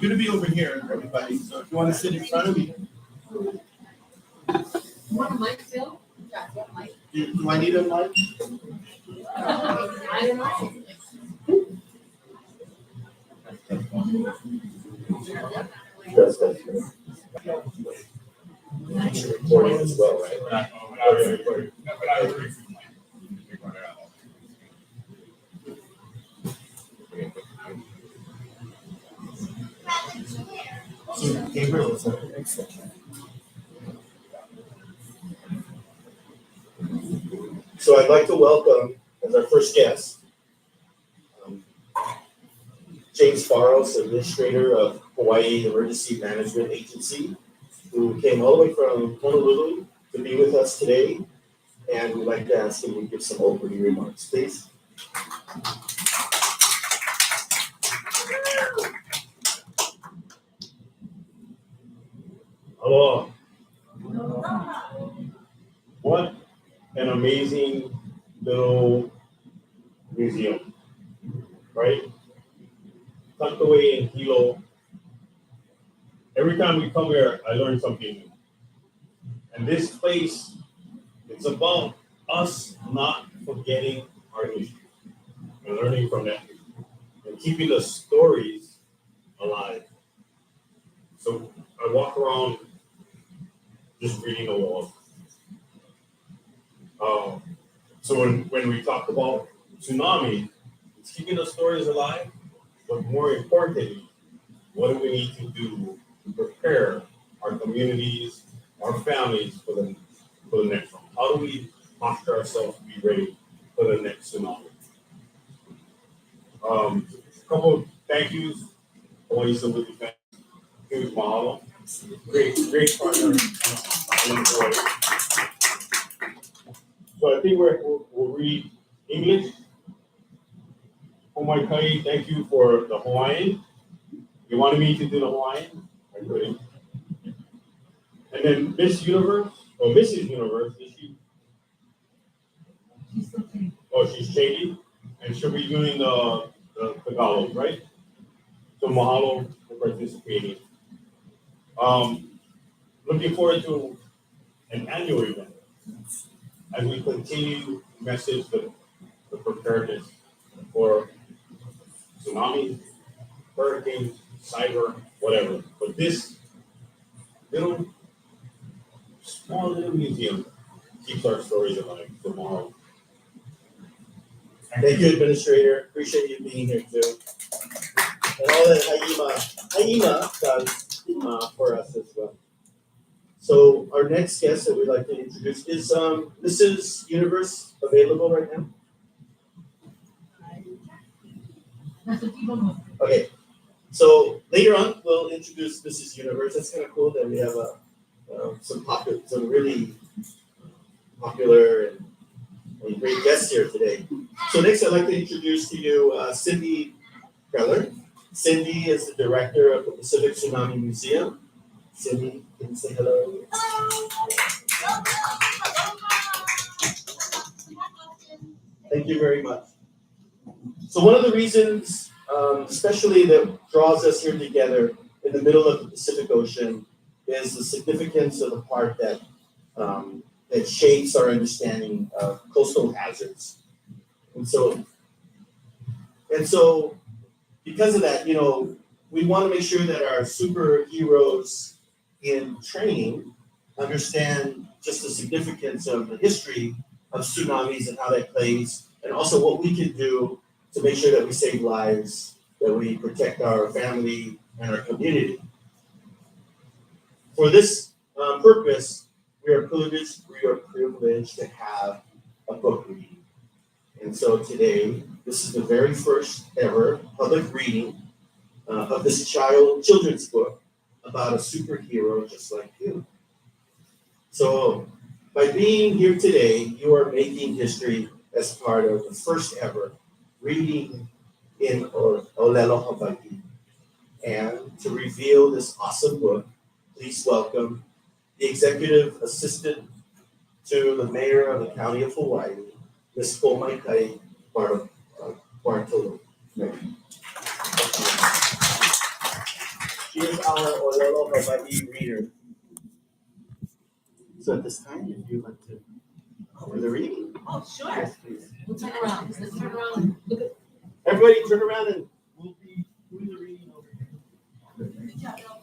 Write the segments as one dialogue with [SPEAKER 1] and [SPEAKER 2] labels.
[SPEAKER 1] going to be over here, everybody. So if you want to sit in front of me.
[SPEAKER 2] You want a mic still? Yeah, mic.
[SPEAKER 1] Do I need a mic?
[SPEAKER 2] I don't know.
[SPEAKER 3] You're recording as well, right?
[SPEAKER 1] So Gabriel is up next.
[SPEAKER 3] So I'd like to welcome as our first guest, James Faros, Administrator of Hawaii Emergency Management Agency, who came all the way from Honolulu to be with us today. And we'd like to ask him to give some opening remarks, please.
[SPEAKER 4] Aloha. What an amazing little museum, right? Tucked away in Hilo. Every time we come here, I learn something new. And this place, it's about us not forgetting our history and learning from that history and keeping the stories alive. So I walk around just reading the walls. So when we talk about tsunami, it's keeping the stories alive, but more importantly, what do we need to do to prepare our communities, our families for the next one? How do we posture ourselves to be ready for the next tsunami? A couple of thank yous. Hawaii Civilian Defense. Huge mahalo. Great partner. So I think we'll read English. Omaikai, thank you for the Hawaiian. You wanted me to do the Hawaiian? I couldn't. And then Miss Universe, or Mrs. Universe, is she? Oh, she's changing? And she'll be doing the Tagalog, right? So mahalo for participating. Looking forward to an annual event as we continue to message the preparedness for tsunamis, hurricanes, cyber, whatever. But this small little museum keeps our stories alive tomorrow.
[SPEAKER 3] Thank you, Administrator. Appreciate you being here too. And all that HI-EMA does for us as well. So our next guest that we'd like to introduce is Mrs. Universe available right now? Okay. So later on, we'll introduce Mrs. Universe. That's kind of cool that we have some really popular and great guests here today. So next, I'd like to introduce to you Cindy Preller. Cindy is the director of the Pacific Tsunami Museum. Cindy, can you say hello? Thank you very much. So one of the reasons, especially that draws us here together in the middle of the Pacific Ocean, is the significance of the part that that shapes our understanding of coastal hazards. And so because of that, we want to make sure that our superheroes in training understand just the significance of the history of tsunamis and how that plays, and also what we can do to make sure that we save lives, that we protect our family and our community. For this purpose, we are privileged to have a book reading. And so today, this is the very first ever public reading of this children's book about a superhero just like you. So by being here today, you are making history as part of the first ever reading in Olelo, Hawaii. And to reveal this awesome book, please welcome the executive assistant to the mayor of the county of Hawaii, Ms. Omaikai Bartolo. our Ololo Hawaii reader.
[SPEAKER 1] So at this time, if you'd like to cover the reading.
[SPEAKER 2] Oh, sure.
[SPEAKER 1] Yes, please.
[SPEAKER 2] We'll turn around. Let's turn around and look at.
[SPEAKER 3] Everybody turn around and
[SPEAKER 1] We'll be doing the reading over here.
[SPEAKER 2] Good job, y'all.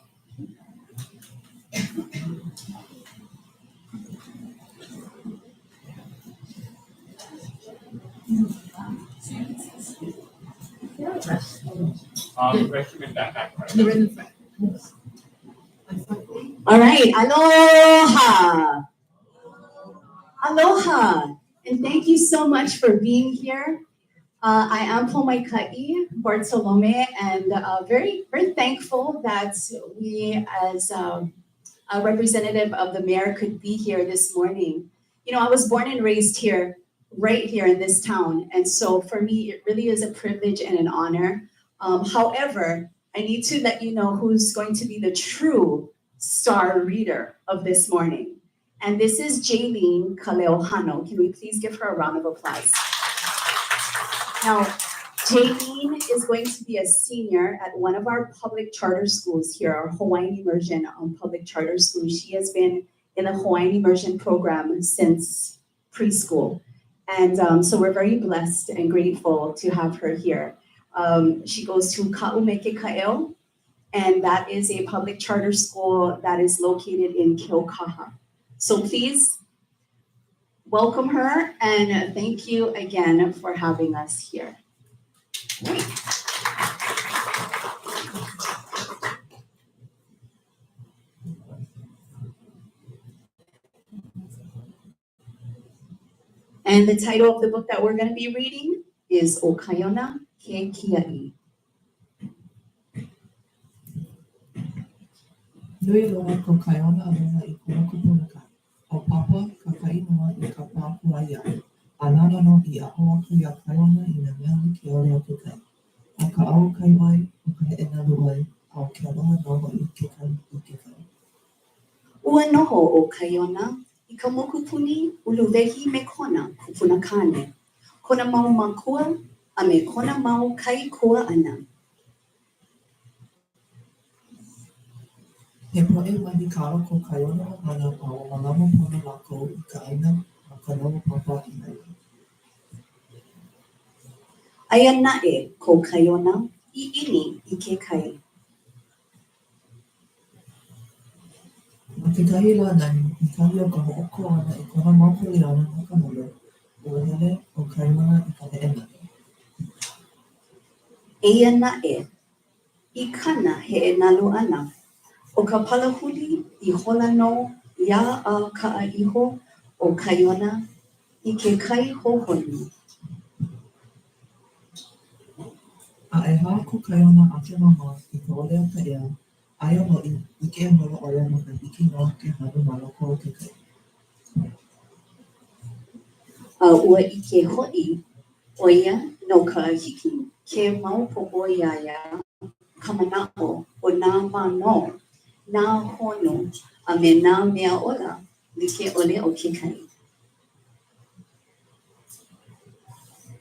[SPEAKER 4] Recommend that back.
[SPEAKER 2] You're in the front.
[SPEAKER 5] All right, aloha. Aloha. And thank you so much for being here. I am Pomaikai Bartolome, and very, very thankful that we, as a representative of the mayor, could be here this morning. You know, I was born and raised here, right here in this town, and so for me, it really is a privilege and an honor. However, I need to let you know who's going to be the true star reader of this morning. And this is Jaylene Kaleohano. Can we please give her a round of applause? Now, Jaylene is going to be a senior at one of our public charter schools here, our Hawaiian Immersion public charter school. She has been in the Hawaiian Immersion program since preschool. And so we're very blessed and grateful to have her here. She goes to Ka'umeke Ka'eo, and that is a public charter school that is located in Keaukaha. So please welcome her, and thank you again for having us here. And the title of the book that we're going to be reading is O Kaiona Ke Kia'i.
[SPEAKER 6] Nui loa ko kaiona aloha I kona kupunaka. O papa ka kainoa I ka pāpua ia. Anana no I ahoa ku ia kaiona I na mea ke ole o ke kai. A ka au kai wai, o ka he'ena luai, a o ke aloha noho I ke kai I ke kai.
[SPEAKER 5] Ua noho o Kaiona I ka mokupuni uluwehi me kona kupuna kane. Kona mau makua a me kona mau kai kua ana.
[SPEAKER 6] He poe mahi kala ko kaiona o hana a o malama pono lako I ka aina a ka noho papa I nai.
[SPEAKER 5] Aia nae ko Kaiona I ini I ke kai.
[SPEAKER 6] Ma ke kahi la nani, I kahi o ka ho'oko ana I kona mau kuleana no ka mole, ua hele o kaiona I ka he'ena.
[SPEAKER 5] Eia nae I kana he e nalu ana. O ka palahuli I hola no ia a ka a iho o Kaiona I ke kai hohoni.
[SPEAKER 6] A e hā ko kaiona a ke mama I ka ole o ka ea, aia mo I ke holo ola mo ka hiki no ke hanu maloko o ke kai.
[SPEAKER 5] Ua I ke ho'i o ia no ka hiki ke mau popo iaia ka mana'o o nā mano, nā hono, a me nā mea ola like ole o ke kai.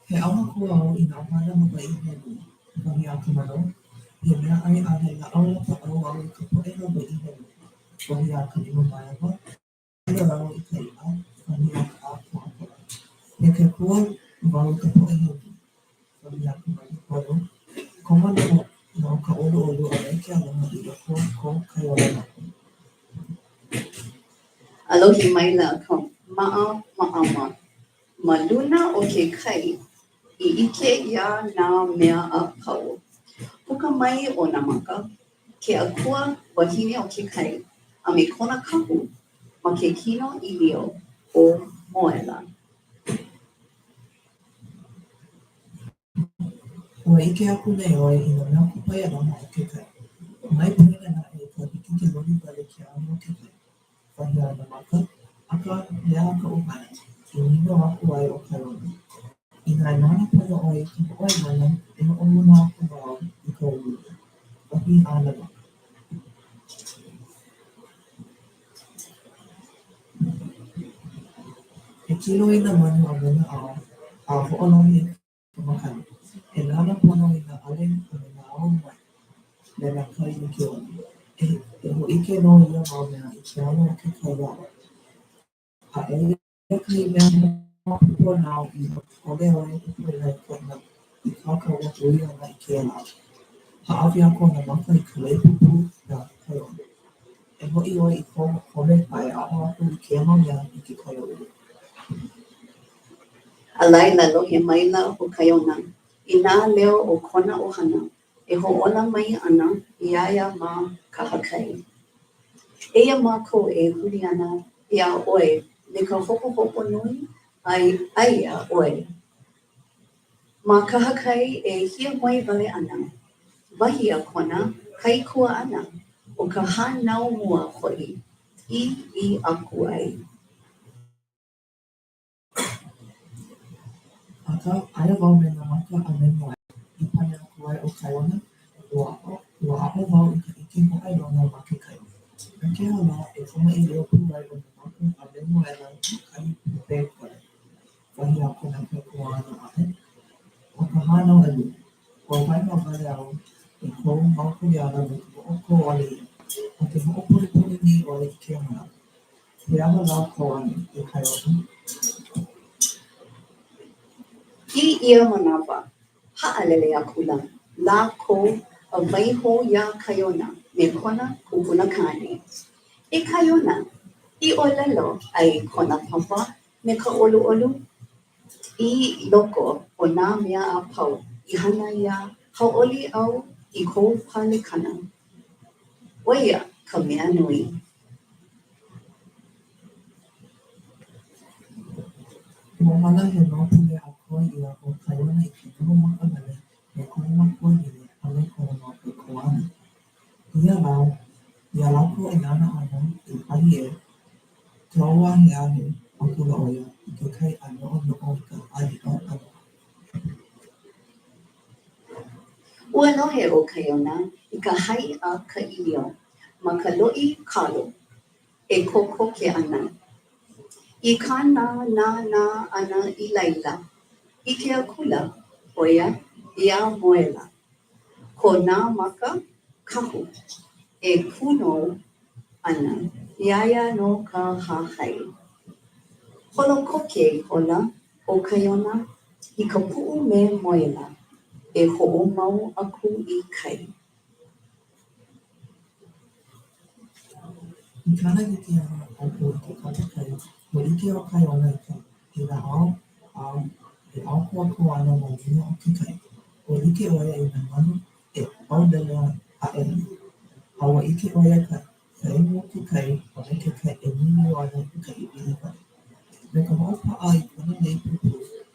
[SPEAKER 6] He awa kua au I nā hana Hawaii helu, wahi a ka mano, he mea ai a he la aula pa au au I ka poe Hawaii helu, wahi a ka iwa mai awa, ia rau I ka i'a, wahi a ka a kua kua. He ke kua wau ka poe helu, wahi a ka mai pono, koma no ka olu olu a eke aloha I loko ko kaiona mako.
[SPEAKER 5] Alohi maila ka ma'a ma'ama. Ma luna o ke kai I ike ia nā mea a pau. Puka mai o nā maka, ke akua wahine o ke kai, a me kona kapu ma ke kino I lio o moela.
[SPEAKER 6] Ua ike aku nei oi I ngā mea kupai aloha o ke kai. Mai puhina na e ka hiki ke loni wale ke ano o ke kai. Wahi a na maka, aka lea ka uhana, I nino aku ai o kaiona. I ngā nana pono oi ka poe mana, e o luna aku wau I ka ulu. Wahi a na maka. E kilo I na manu a mena ao, a ho'olohi ka makani. E nana pono I na ale a me na ao mai, me na kai I ke olu. E no ia mau mea I ke ano ke kaua. A e kai mea po nao I ole ole I pui lai kona I kaka o ui ana I ke ala. Ha'awi ako na maka I ka leipupu na kaiona. E ho'i oi I ko home pai a o aku I ke ano mea I ke kaiona.
[SPEAKER 5] A laila lohe maila o kaiona. I nā leo o kona ohana. E ho'ola mai ana I aia ma ka hakai. Eia mākou e huli ana I a oe me ka hopo nui ai a oe. Ma ka hakai e hia mai wale ana. Wahi a kona kai kua ana o ka hānau mua ho'i. I aku ai.
[SPEAKER 6] Aka aia wau me nā maka a me moe I pane aku ai o kaiona ua aho wau I ka ike moe lona ma ke kai. Me ke hala e kama I leo pu ai o nā maka a me moe la kai pe koe. Wahi a kona ke kua ana ahe. O ka hānau elu. Ua wai ma wale au I kou mau kuiana me ka mo'oko ole I. O te mo'opuri ni ole I ke mana. He ama la kou ane I kaiona.
[SPEAKER 5] I ia manawa, ha'alele aku la, la ko a waiho ia kaiona me kona kupuna kane. E kaiona, I o lelo ai kona papa me ka olu I loko o nā mea a pau I hana ia hau'oli au I kou pale kana. Oia ka mea nui.
[SPEAKER 6] Moana he nōpule a koe ia o kaiona I ke noho makalele me koe makua hili a me koe maka koana. Ia lau, ia lako e nana ana I hahi e, te oa he ahe a kula oia I ke kai a no'o I ka ahi o ana.
[SPEAKER 5] Ua lohe o kaiona I ka hai a ka ilio ma ka lo'i kalo e koko ke ana. I kāna nā ana I laila. I ke akula, oia, ia moela. Ko nā maka kahu e kuno ana. Iaia no ka hahai. Holo koke I hola o kaiona I ka pu'u me moela. E ho'o mau aku I kai.
[SPEAKER 6] I kāna hiki ana o ko I ke kata kai, mo ike o kaiona I ka, I nā e ao kua koana mo mua o ke kai. O ike oia I nā manu e au lelea a e. A ua ike oia ka emu o ke kai, o me ke kai e nini o ana I ka iwili kai. Me ka hoʻopaʻa I kona nei pupu,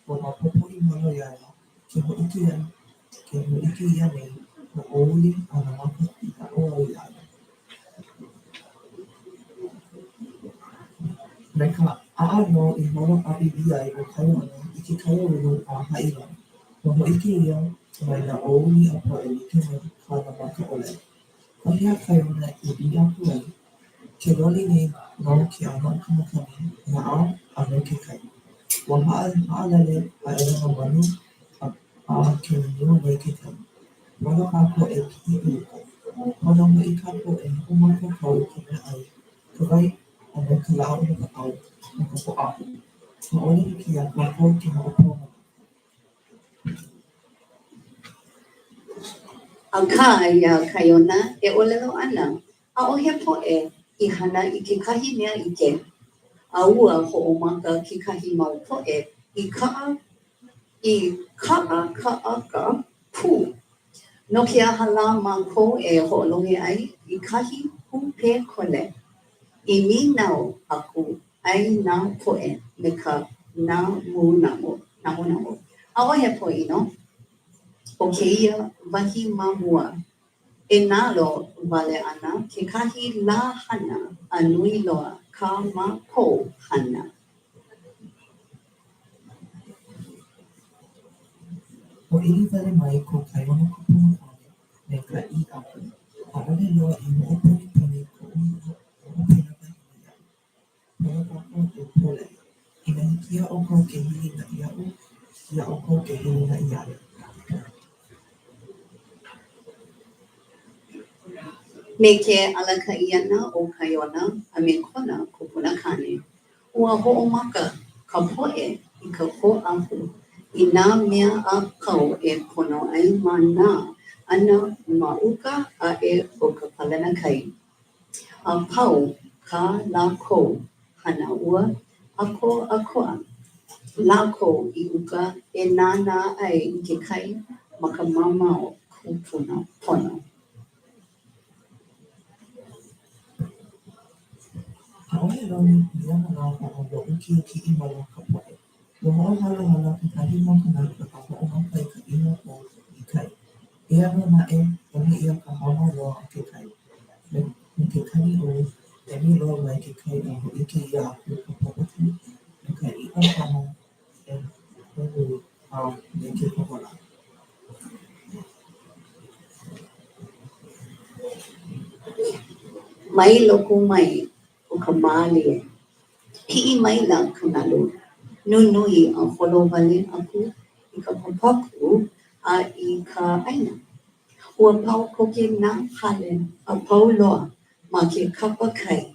[SPEAKER 6] ua maopopo I malo iaia, ke hoʻike ia nei, na ʻouli a nā maka I ka ʻoau iaia. Me ka ʻaʻano I holo aʻiwi ai o kaiona I ke kaiāulu a haʻila, ua hoʻike ia mai nā ʻouli a poʻe like me kāna maka ʻole. Wahi a kaiona I ʻi aku ai, ke loli nei no ke ʻano o ka makani, naʻau a me ke kai. Ua haʻalele a ʻelena manu a ke niu mai ke kai. Pono kākou e pihi I uka. Pono hoʻi kākou e hoʻomākaukau I ke meaʻai, ka wai a me ka lāʻu no ka ʻau no ka hoʻahu. ʻAʻole hiki iā kākou ke hoʻopono.
[SPEAKER 5] Akā ia kaiona e ʻolelo ana. ʻAʻohe poʻe I hana I kekahi mea ʻike. A ua hoʻomaka kekahi mau poʻe I kaʻaka pū. No ke aha lā mākou e hoʻolohe ai I kahi pū kole. I ninau aku ai nā poʻe me ka namunamo. ʻAʻohe poʻe no? O kēia wahi ma mua. E nalo wale ana kekahi lā hana a nui loa ka mākou hana.
[SPEAKER 6] O ʻili wale mai ko kaiona kupuna ʻole me ka ʻī aku. ʻAʻole loa I hoʻopunipuni koʻu hoʻopena wahine iaʻu. Pono kākou e pole. Ina hiki iā ʻoukou ke hili na iaʻu, ia ʻoukou ke hili na iaʻu.
[SPEAKER 5] Me ke alaka iana o kaiona a me kona kupuna kane. Ua ho'omaka ka po'e I ka ho'ahu I nā mea a pau e pono ai mana ana mauka a e o ka palena kai. A pau ka lākou hana ua ako akoa. Lākou I uka e nānā ai I ke kai ma ka mamao kupuna pono.
[SPEAKER 6] ʻAʻole wau ni pia ma nā ka o uki uki I ma ka poe. Ua hoʻohala hala ke kahi mo ka naka ka hoʻomaka I ka ʻino o I kai. Eia no naʻe, ʻohe ia ka hana loa o ke kai. Me ke kani o emi loa mai ke kai a hoʻike ia aku ka poʻoku, me ka iʻo hana e honu au me ke kohola.
[SPEAKER 5] Mai loko mai o ka mālie. Hiʻi mai nā ka nalu. Nunui a holo wale aku I ka papaku a I ka ʻaina. Ua pau koke nā hale a pau loa ma ke kapa kai.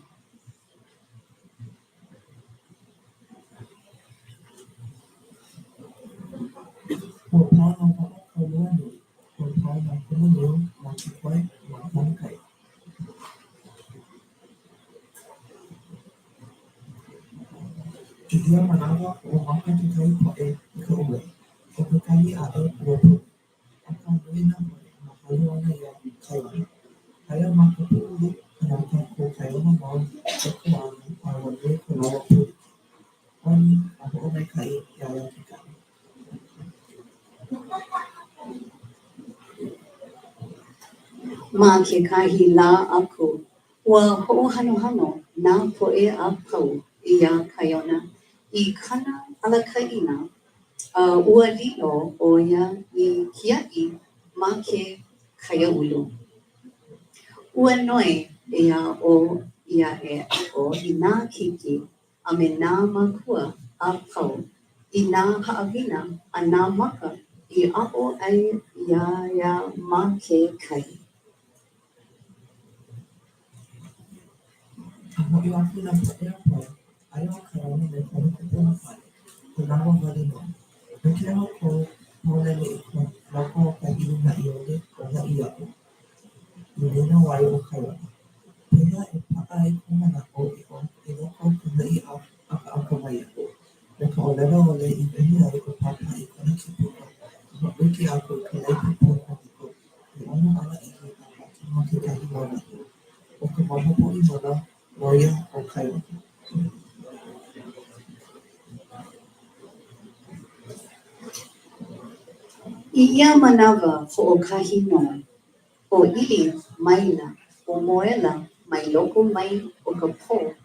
[SPEAKER 6] Ua pau nā hoʻokaulua nui, ua pau nā pumaniu ma ke koe ma hana kai. I ia manawa ua maka ke kai poʻe I ka ue. O kekahi aʻe ua pu. Aka nui nā poʻe ma halu ana ia kaiwana. Aia ma ka puʻulu kanaka ko kaiona mau o ka anu a ua nui ka lawa pui. ʻOni a hoʻomaikaʻi ia ia ke kai.
[SPEAKER 5] Ma kekahi lā aku. Ua hoʻohanohano nā poʻe a pau I ia kaiona I kana alakaʻina. Ua lilo ʻo ia I kiaʻi ma ke kaiāulu. Ua noi ia o ia e o I nā kiki a me nā makua a pau I nā haʻawina a nā maka I aʻo ai ia ma ke kai.
[SPEAKER 6] A hoʻi aku nā poʻe a pau, aia o ka ona me kahi kupuna pale, ko lawa wale no. No ke au kou maulele I ka loko o ka ʻiuna ʻiole o haʻi aʻu. I lena wai o ka ona. Pehea e paʻa ai ka manaʻo I o e loko o ka haʻi aka mai aʻu. Me ka ʻōlelo ʻole I wehi ai o papa I kona kipuna, a hoʻoike aku I ka laipupua kaniko I ʻono ala ihi a maki ma kekahi mau naʻu. O ka mahopo I mana loia o Kaiwana.
[SPEAKER 5] I ia manawa hoʻokahi no, ʻōʻili maila ʻo moela mai loko mai o ka pō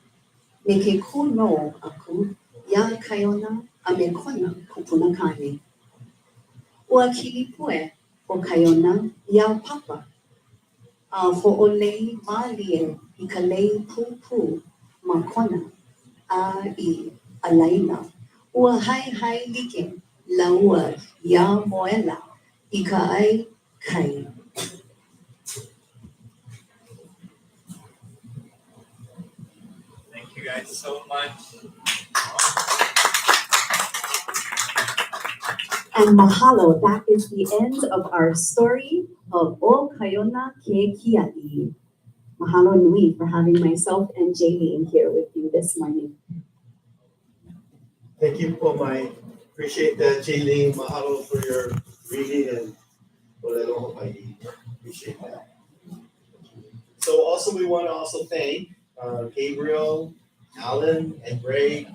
[SPEAKER 5] me ke kōno aku iā kaiona a me kona kupuna kane. Ua kili poe o kaiona iā papa a hoʻolei mālie I ka lei pūpū ma kona a I a laila. Ua haihai like laua iā moela I ka ʻai kai.
[SPEAKER 1] Thank you guys so much.
[SPEAKER 5] And mahalo, that is the end of our story of O Kaiona Ke Kia'i. Mahalo nui for having myself and Jaylene here with you this morning.
[SPEAKER 3] Thank you, Pomai. Appreciate that, Jaylene. Mahalo for your reading and Olelo Hawaii. Appreciate that. So also we want to also thank Gabriel, Alan, and Greg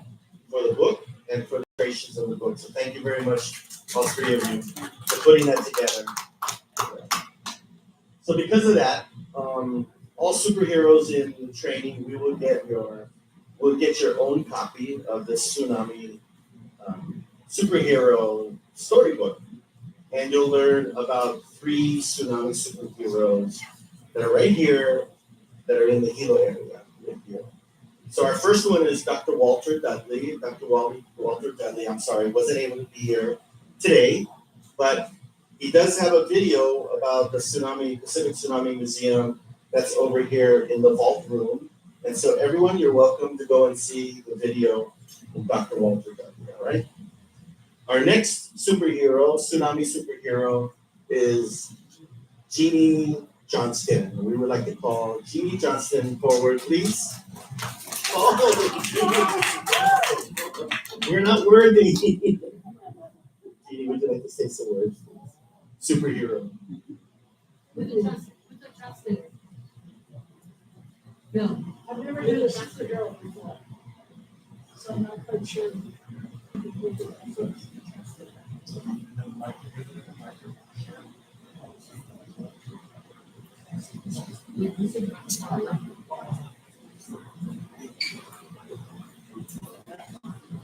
[SPEAKER 3] for the book and for the creations of the book. So thank you very much, all three of you, for putting that together. So because of that, all superheroes in training, we'll get your own copy of the Tsunami superhero storybook. And you'll learn about 3 Tsunami superheroes that are right here, that are in the Hilo area. Right here. So our first one is Dr. Walter Dudley. Dr. Walter Dudley, I'm sorry, wasn't able to be here today, but he does have a video about the Pacific Tsunami Museum that's over here in the vault room. And so everyone, you're welcome to go and see the video of Dr. Walter W., all right? Our next superhero, Tsunami superhero, is Jeannie Johnston. We would like to call Jeannie Johnston forward, please. Oh, we're not worthy. Jeannie, would you like to say some words, please? Superhero.
[SPEAKER 2] With the translator. No.
[SPEAKER 7] I've never done a superhero before, so I'm not quite sure.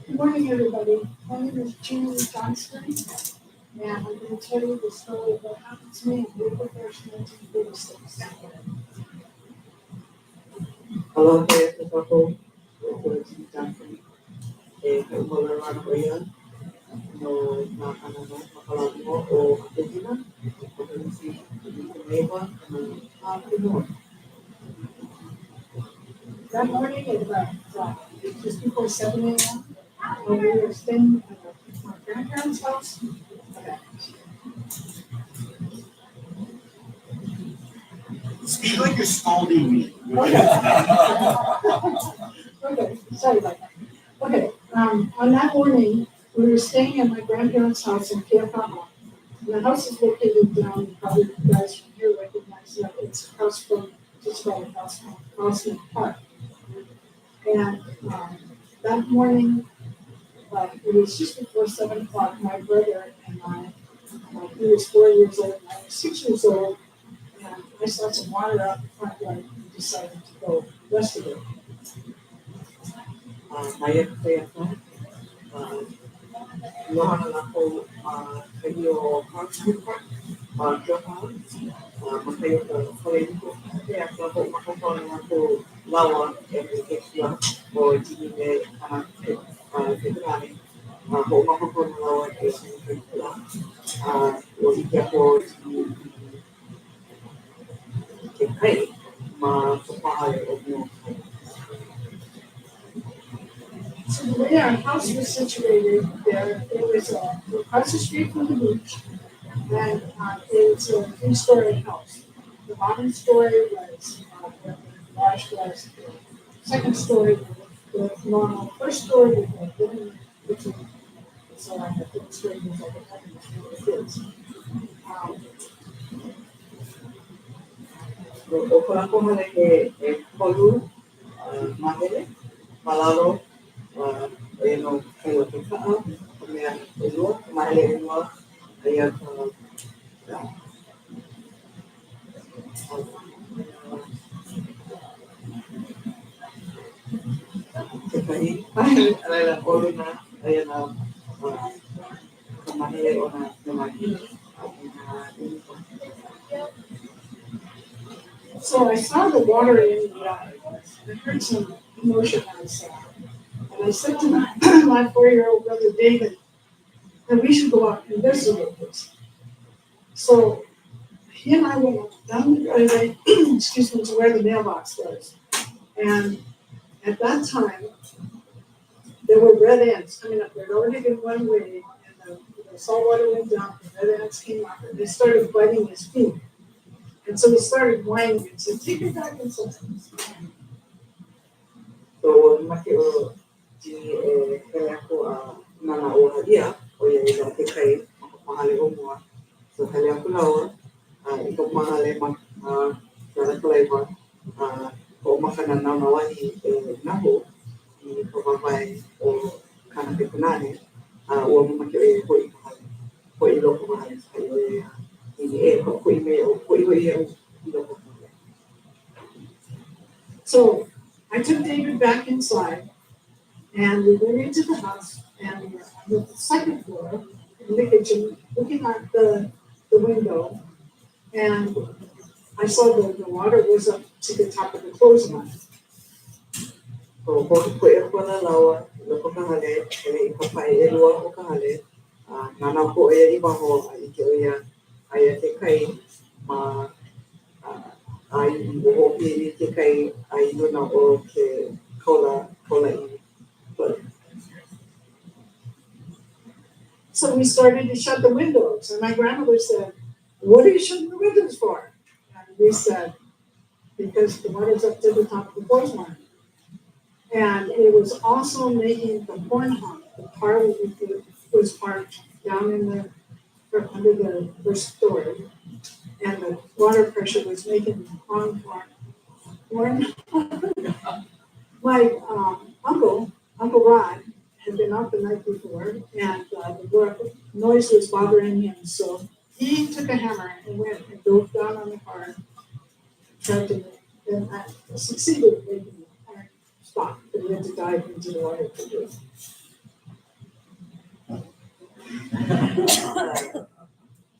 [SPEAKER 7] Good morning, everybody. My name is Jeannie Johnston, and I'm going to tell you the story of what happened to me in April 1st, 1946.
[SPEAKER 6] Hello, ako po si Johnson. Kaumalarman ko yan. No, makalagi mo o kapitinan. Kapag si Eva,
[SPEAKER 7] That morning at just before 7 a.m., when we were staying at my grandparents' house.
[SPEAKER 3] Speak like you're scolding me.
[SPEAKER 7] Okay, sorry about that. Okay, on that morning, we were staying at my grandparents' house in Keakaha. The house is located down, probably you guys from here recognize that it's across from, just about across from Crossing Park. And that morning, it was just before 7 o'clock, my brother and I, he was 4 years old, and I was 6 years old, and I saw some water out the front yard and decided to go investigate.
[SPEAKER 6] Mayat kaya ko. Nohan na ako kayo Park. Makayo ko kayo ko. Kaya ako makakuha na ako lawa every extra o ginime federale. Ako makakuha na lawa every extra. O hindi ako kaya makapahay o mo.
[SPEAKER 7] So the way our house was situated there, it was across the street from the beach, and it was a 3-story house. The bottom story was where the garage was. The second story, the normal. First story was the living room, kitchen. So the third story was like a bedroom for the kids.
[SPEAKER 6] O kung ako malaki polo, mahele, malalo, ayun kayo tika, kaya ilo, mahele ilo, kaya kaya alala polo na, ayun mahele o na mahele.
[SPEAKER 7] So I saw the water in the eye. I heard some emotion on the side. And I said to my 4-year-old brother David that we should go out and investigate this. So he and I went down the driveway, excuse me, to where the mailbox was. And at that time, there were red ants coming up. There had already been one wave, and the salt water went down, the red ants came up, and they started biting his feet. And so he started whining and said, "Take it back inside."
[SPEAKER 6] So makio kaya ko mga ohadia o yung ilang kay mahali mo. So kaya ko lawa ikaw mahali kaya ko lawa o makanan na nawani naho ni pababay o kana kunani o makio ko mahali ko ilo ko mahali sa iyo ko email ko ilo ko.
[SPEAKER 7] So I took David back inside, and we went into the house, and we were on the second floor in the kitchen, looking out the window, and I saw the water was up to the top of the clothesline.
[SPEAKER 6] So ko ko na lawa ko kahali ko pa elwa ko kahali nana ko iba ho ikyo ya ay kay ai o ke ke kai ai luna o ke kola i. But
[SPEAKER 7] So we started to shut the windows, and my grandmother said, "What are you shutting the windows for?" And we said, "Because the water's up to the top of the clothesline." And it was also making the horn honk. The car was parked down in the, or under the first story, and the water pressure was making the horn. My Uncle Rod, had been out the night before, and the noise was bothering him, so he took a hammer and went and dove down on the car, tried to, and succeeded in making the car stop, but he had to dive into the water to do it.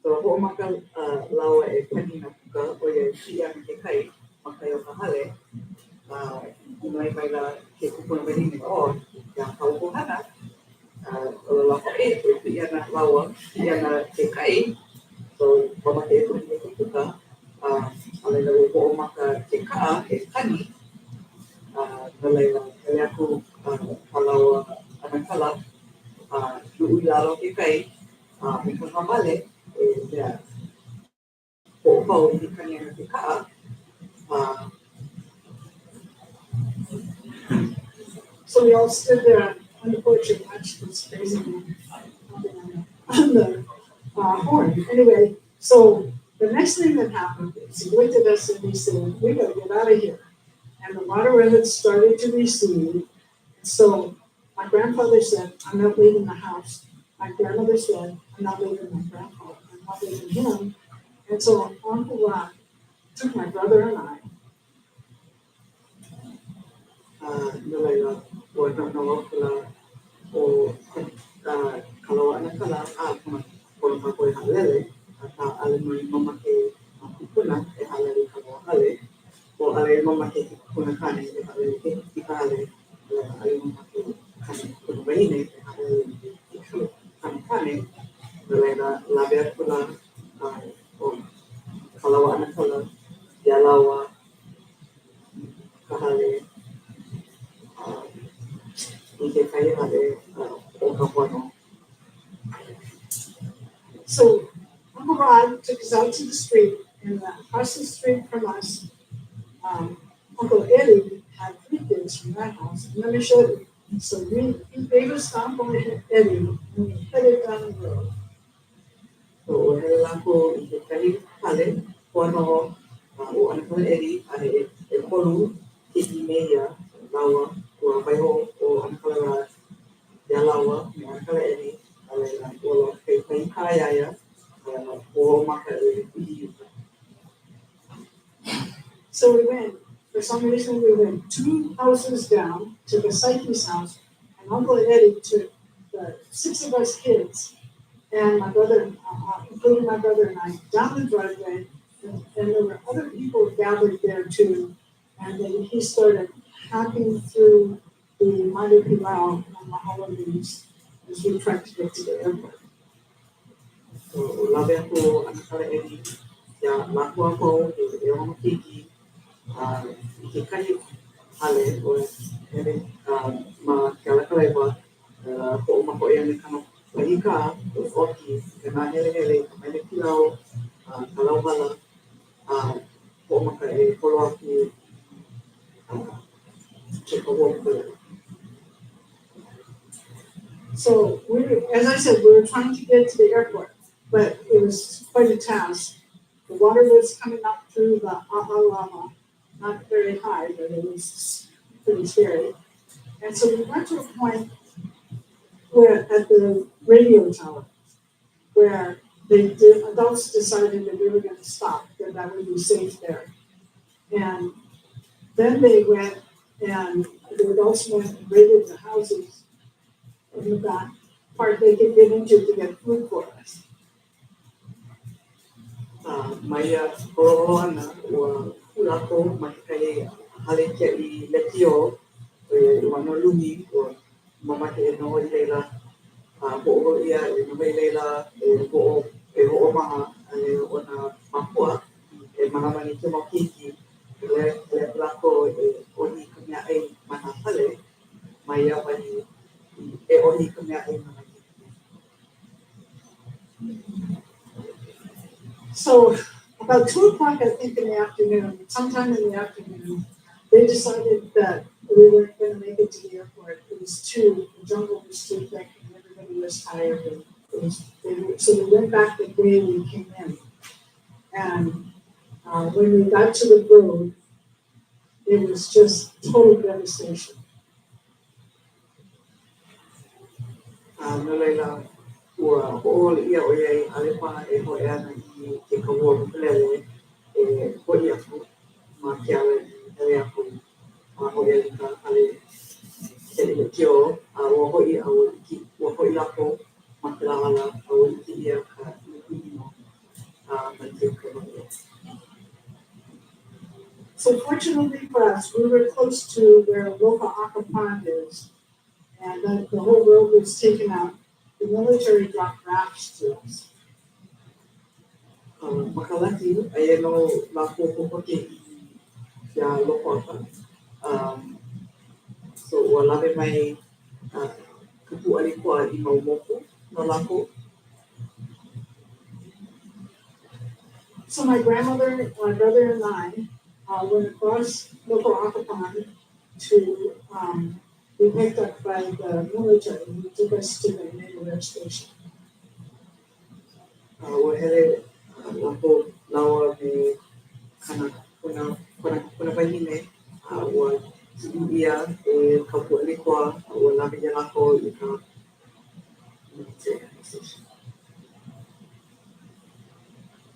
[SPEAKER 6] so ho maka lawa e kanina puka o ia kia me ke kai makai o ka hale mai mai la ke kupuna mai ni o ya kau ko hana o la ko e ia na lawa ia na ke kai so ho maka e kanina ke puka ale na o maka ke ka e kani na leila ele aku kalawa ana kala lu lalo ke kai me ka male ya o kanina ke ka
[SPEAKER 7] So we all stood there on the porch and watched this crazy man on the horn. Anyway, so the next thing that happened is he looked at us and he said, "We gotta get out of here." And the water had started to recede. So my grandfather said, "I'm not leaving the house." My grandmother said, "I'm not leaving my grandfather. I'm not leaving him." And so Uncle Ron took my brother and I.
[SPEAKER 6] Nalaila o no kala o kalawa na kala kuma ko ka ko halele ata ale no mama ke kuna e halele kalawa hale o ale mama ke kuna kane e halele ke ale ale mama ke kane kuna baine e halele ke kane nalaila la ver kula o kalawa na kala yalawa kahale
[SPEAKER 7] So Uncle Rod took us out to the street, and across the street from us, Uncle Eddie had 3 kids from that house. And let me show you. So he gave us Uncle Eddie, and we headed down the road.
[SPEAKER 6] So ko kali kale kono o ana kale eri ale e kolu ki meia lawa ko mai ho o ana kale ya lawa mo ana kale eri ale la ko ke kai kaya ya o maka e
[SPEAKER 7] So we went, for some reason, we went 2 houses down to the Psyche's house, and Uncle Eddie took the 6 of us kids, and my brother, including my brother and I, down the driveway, and there were other people gathered there too, and then he started hacking through the Manu Pilau and the holidays as we tried to get to the airport.
[SPEAKER 6] So labe ko ana kale eri ya makua ko e o kiki ke kai hale o ere ma kala kala ba ko ma ko e kana Malika o ki ke na hele mai kilau kalau bala ko ma ka e ko ki ke ko
[SPEAKER 7] So as I said, we were trying to get to the airport, but it was quite a task. The water was coming up through the Lama, not very high, but it was pretty scary. And so we went to a point where at the radio tower, where the adults decided that we were going to stop, that would be safe there. And then they went, and the adults went and raided the houses in the back part they could get into to get food for us.
[SPEAKER 6] Maya corona o ulato mai kai hale ke I letio e mano lumi o mama ke no leila po ia no leila po e o maha ale ona mapua e mana mani ke makiki
[SPEAKER 7] about 2 o'clock, I think, in the afternoon, sometime in the afternoon, they decided that we weren't gonna make it to the airport. The jungle was too thick and everybody was tired and so we went back the day we came in. And when we got to the road, it was just total devastation.
[SPEAKER 6] No leila ua ho'ole ia o iai ale pa e hoe ana I ke kaua kupelele e hoi aku ma ke ale hele aku a hoi ale ka ale ke kio a ua hoi a ua iki ua hoi lako ma ke lahala a ua iki ia ka ino ma ke kaua.
[SPEAKER 7] So fortunately for us, we were close to where Loka Aka Pond is, and the whole road was taken out. The military dropped rafts to us.
[SPEAKER 6] Makalaki ai no lako popoke I loko aka. So ua lawe mai kupu alikoa I mau moku no lako.
[SPEAKER 7] So my grandmother, my brother, and I went across Loka Aka Pond to be picked up by the military who took us to the naval air station.
[SPEAKER 6] Ua hele lako lawa me kana kuna wahine ua ki'i ia e kapu alikoa ua lawe ia lako I ka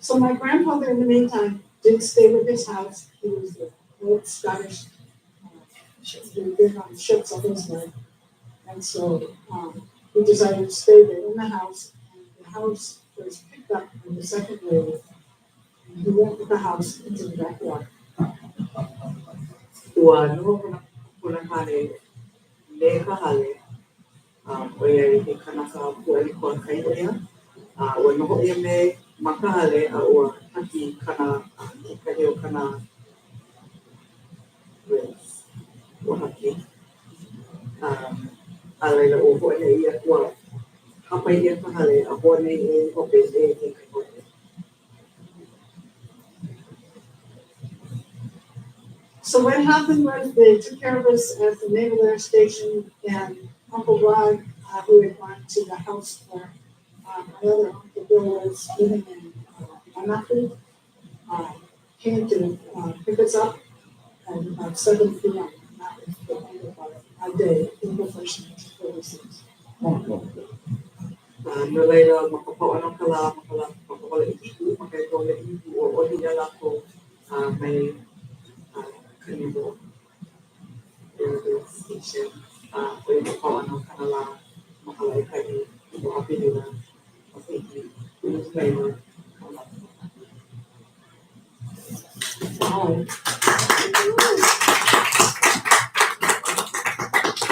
[SPEAKER 7] So my grandfather, in the meantime, did stay with his house. He was the old Scottish. He had been on ships all his life, and so he decided to stay there in the house. And the house was picked up on the second wave. And he went with the house into the backyard.
[SPEAKER 6] Ua noho kuna hale le ka hale o iai he kanaka pu alikoa kai oia. Ua noho ia me makahale a ua haki kana ke kahi o kana ua haki. A leila o hoa ia ua hapai ia ka hale a hoa nei e hope e ke kai hope.
[SPEAKER 7] So what happened was they took care of us at the Naval Air Station, and Uncle Rod, who had gone to the house where my other Uncle Bill was living in Manapu, came to pick us up at about 7 p.m. That was the end of our day in the first 1946.
[SPEAKER 6] No leila makapau ka la makapau I iku makaito le iku o odi ia lako mai kanibo station o ia makapau ka la makala I kai I happy nila o iki leila
[SPEAKER 7] Wow.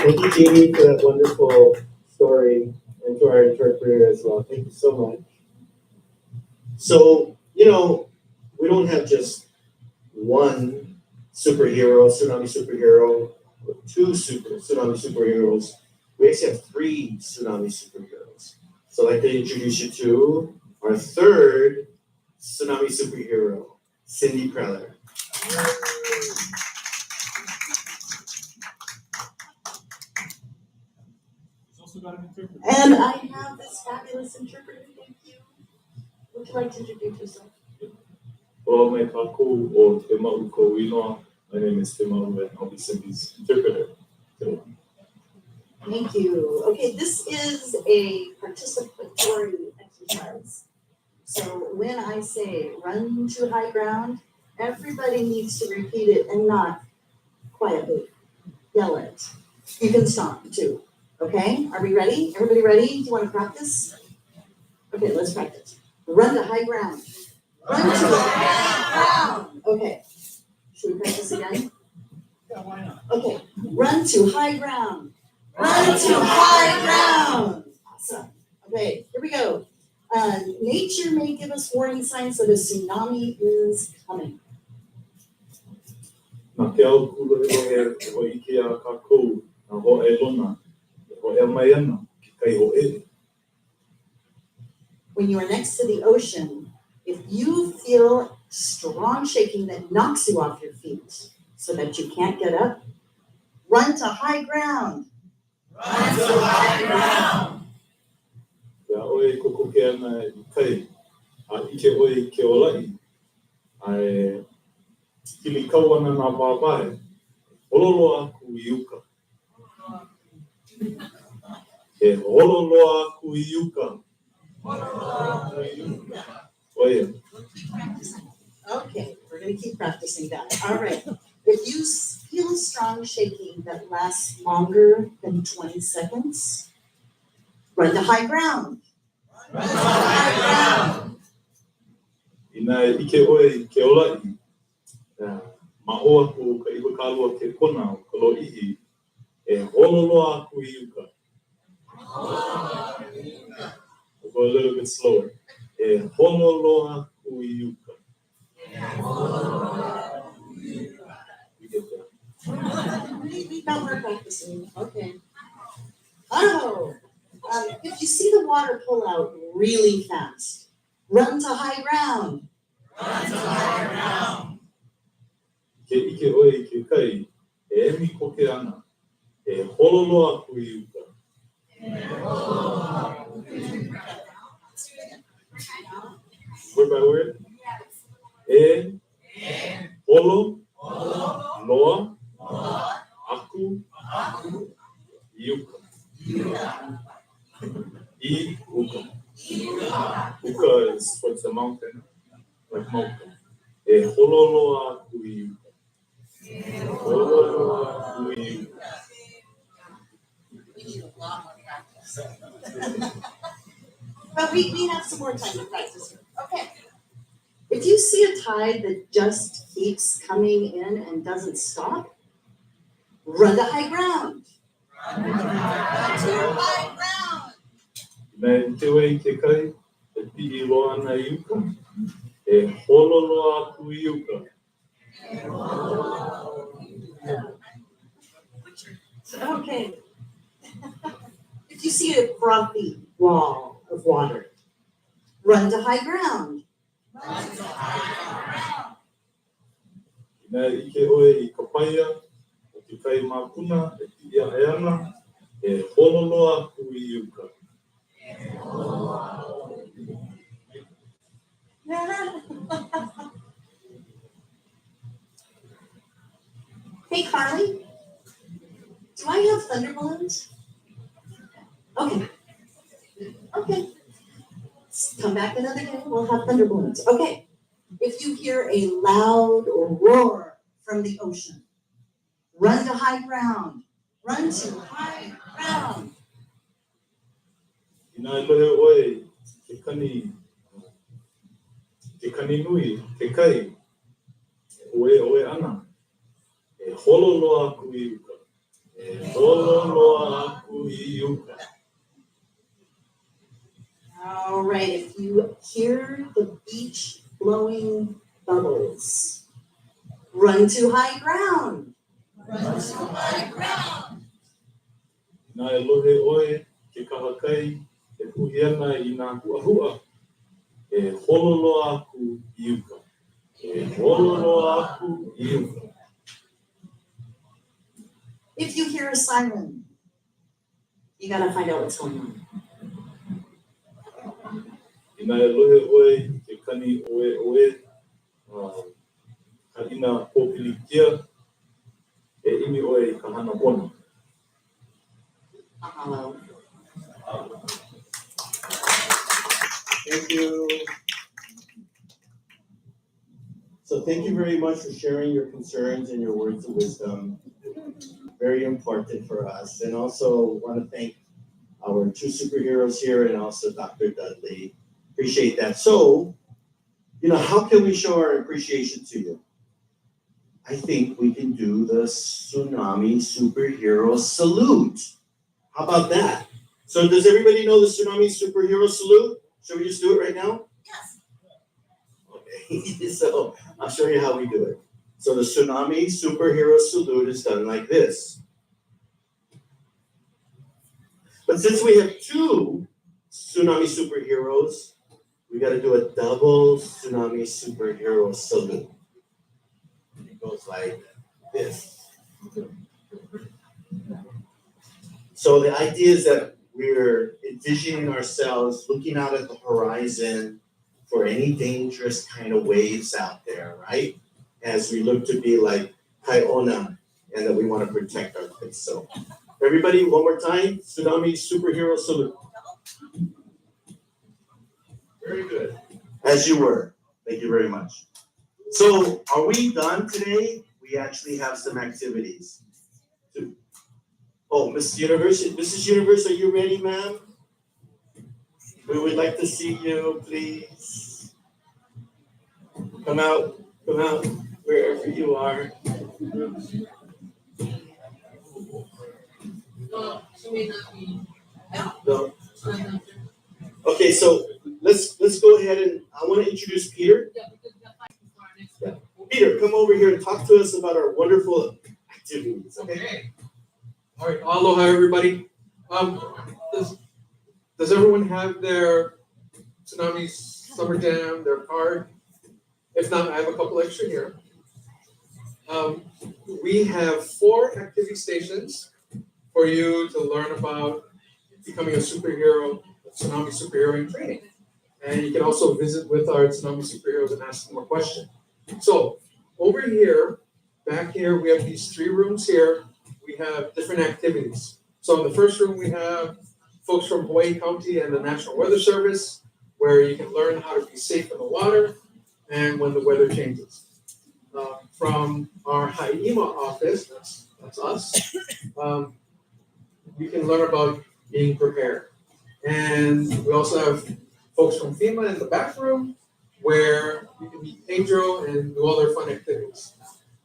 [SPEAKER 1] Thank you, Jeannie, for that wonderful story, and to our interpreter as well. Thank you so much. So, we don't have just one superhero, tsunami superhero, or two tsunami superheroes. We actually have 3 tsunami superheroes. So I'd like to introduce you to our third tsunami superhero, Cindy Preller.
[SPEAKER 8] And I have this fabulous interpreter. Thank you. Would you like to introduce yourself?
[SPEAKER 4] Well, my kakou o te mau ko inoa. My name is Tim and I'll be Cindy's interpreter today.
[SPEAKER 8] Thank you. Okay, this is a participatory exercise. So when I say run to high ground, everybody needs to repeat it and not quietly yell it. You can stop too. Okay, are we ready? Everybody ready? Do you want to practice? Okay, let's practice. Run to high ground. Run to high ground. Okay, should we practice again?
[SPEAKER 1] Yeah, why not?
[SPEAKER 8] Okay, run to high ground. Run to high ground. Awesome. Okay, here we go. Nature may give us warning signs that a tsunami is coming.
[SPEAKER 4] Na ke au kula e o ike a kakou na ho e lona, ho e mai ana ki kai ho e.
[SPEAKER 8] When you are next to the ocean, If you feel strong shaking that knocks you off your feet so that you can't get up, run to high ground.
[SPEAKER 6] Run to high ground.
[SPEAKER 4] Ia oe koko ke ana I kai, a ike oe ke olai, ai kili kau ana nā wāwae, hololo aku I uka. E hololo aku I uka. Oia.
[SPEAKER 8] Okay, we're gonna keep practicing that. All right. If you feel strong shaking that lasts longer than 20 seconds, run to high ground.
[SPEAKER 6] Run to high ground.
[SPEAKER 4] Ina ike oe ke olai, ma'o aku ka iwa kālua ke kona o ka lo'ihi, e hololo aku I uka. We'll go a little bit slower. E hololo aku I uka. We get there.
[SPEAKER 8] We got more practicing. Okay. Oh, if you see the water pull out really fast, run to high ground.
[SPEAKER 6] Run to high ground.
[SPEAKER 4] Ke ike oe ke kai, e emi koke ana, e hololo aku I uka. Word by word. E, holo, loa, aku, I uka. I uka. Uka is towards the mountain, like mountain. E hololo aku I uka. Hololo aku I uka.
[SPEAKER 8] We need a lot more practice. But we have some more time to practice here. Okay. If you see a tide that just keeps coming in and doesn't stop, run to high ground. Run to high ground.
[SPEAKER 4] Nā te oe ke kai, e pi'i loa ana I uka, e hololo aku I uka.
[SPEAKER 8] Okay. If you see a frothy wall of water, run to high ground.
[SPEAKER 6] Run to high ground.
[SPEAKER 4] Nā ike oe I ka paia, o ke kai māpuna, e pi'i a e ana, e hololo aku I uka.
[SPEAKER 8] Hey Carly, do I have thunder balloons? Okay. Okay. Come back another day, we'll have thunder balloons. Okay. If you hear a loud roar from the ocean, run to high ground. Run to high ground.
[SPEAKER 4] Nā lohe oe, ke kani nui, ke kai, oe ana, e hololo aku I uka. E hololo aku I uka.
[SPEAKER 8] All right, if you hear the beach blowing bubbles, run to high ground.
[SPEAKER 6] Run to high ground.
[SPEAKER 4] Nā lohe oe, ke kahakai, e puhi ana I nā huahua, e hololo aku I uka. E hololo aku I uka.
[SPEAKER 8] If you hear a siren, you gotta find out what's going on.
[SPEAKER 4] Nā lohe oe, ke kani oe, ka ina pōpilikia, e imi oe ka hana pona.
[SPEAKER 8] Mahalo.
[SPEAKER 3] Thank you. So thank you very much for sharing your concerns and your words of wisdom. Very important for us. And also want to thank our two superheroes here and also Dr. Dudley. Appreciate that. So, how can we show our appreciation to you? I think we can do the Tsunami Superhero Salute. How about that? So does everybody know the Tsunami Superhero Salute? Should we just do it right now?
[SPEAKER 8] Yes.
[SPEAKER 3] Okay, so I'll show you how we do it. So the Tsunami Superhero Salute is done like this. But since we have two Tsunami Superheroes,
[SPEAKER 1] we gotta do a double tsunami superhero salute. It goes like this. So the idea is that we're envisioning ourselves looking out at the horizon for any dangerous kind of waves out there, right? As we look to be like Hawai, and that we want to protect our kids. So everybody, one more time, tsunami superhero salute. Very good. As you were. Thank you very much. So are we done today? We actually have some activities. Oh, Mrs. Universe, are you ready, ma'am? We would like to see you, please. Come out, wherever you are. No. Okay, so let's go ahead and I want to introduce Peter. Yeah. Peter, come over here and talk to us about our wonderful activities. Okay.
[SPEAKER 9] All right, aloha everybody. Does everyone have their Tsunami Summer Jam, their card? If not, I have a couple extra here. We have 4 activity stations for you to learn about becoming a superhero, a tsunami superhero in training. And you can also visit with our tsunami superheroes and ask them a question. So over here, back here, we have these 3 rooms here. We have different activities. So in the first room, we have folks from Hawaii County and the National Weather Service, where you can learn how to be safe in the water and when the weather changes. From our HI-EMA office, that's us, you can learn about being prepared. And we also have folks from FEMA in the back room, where you can meet Pedro and do all their fun activities.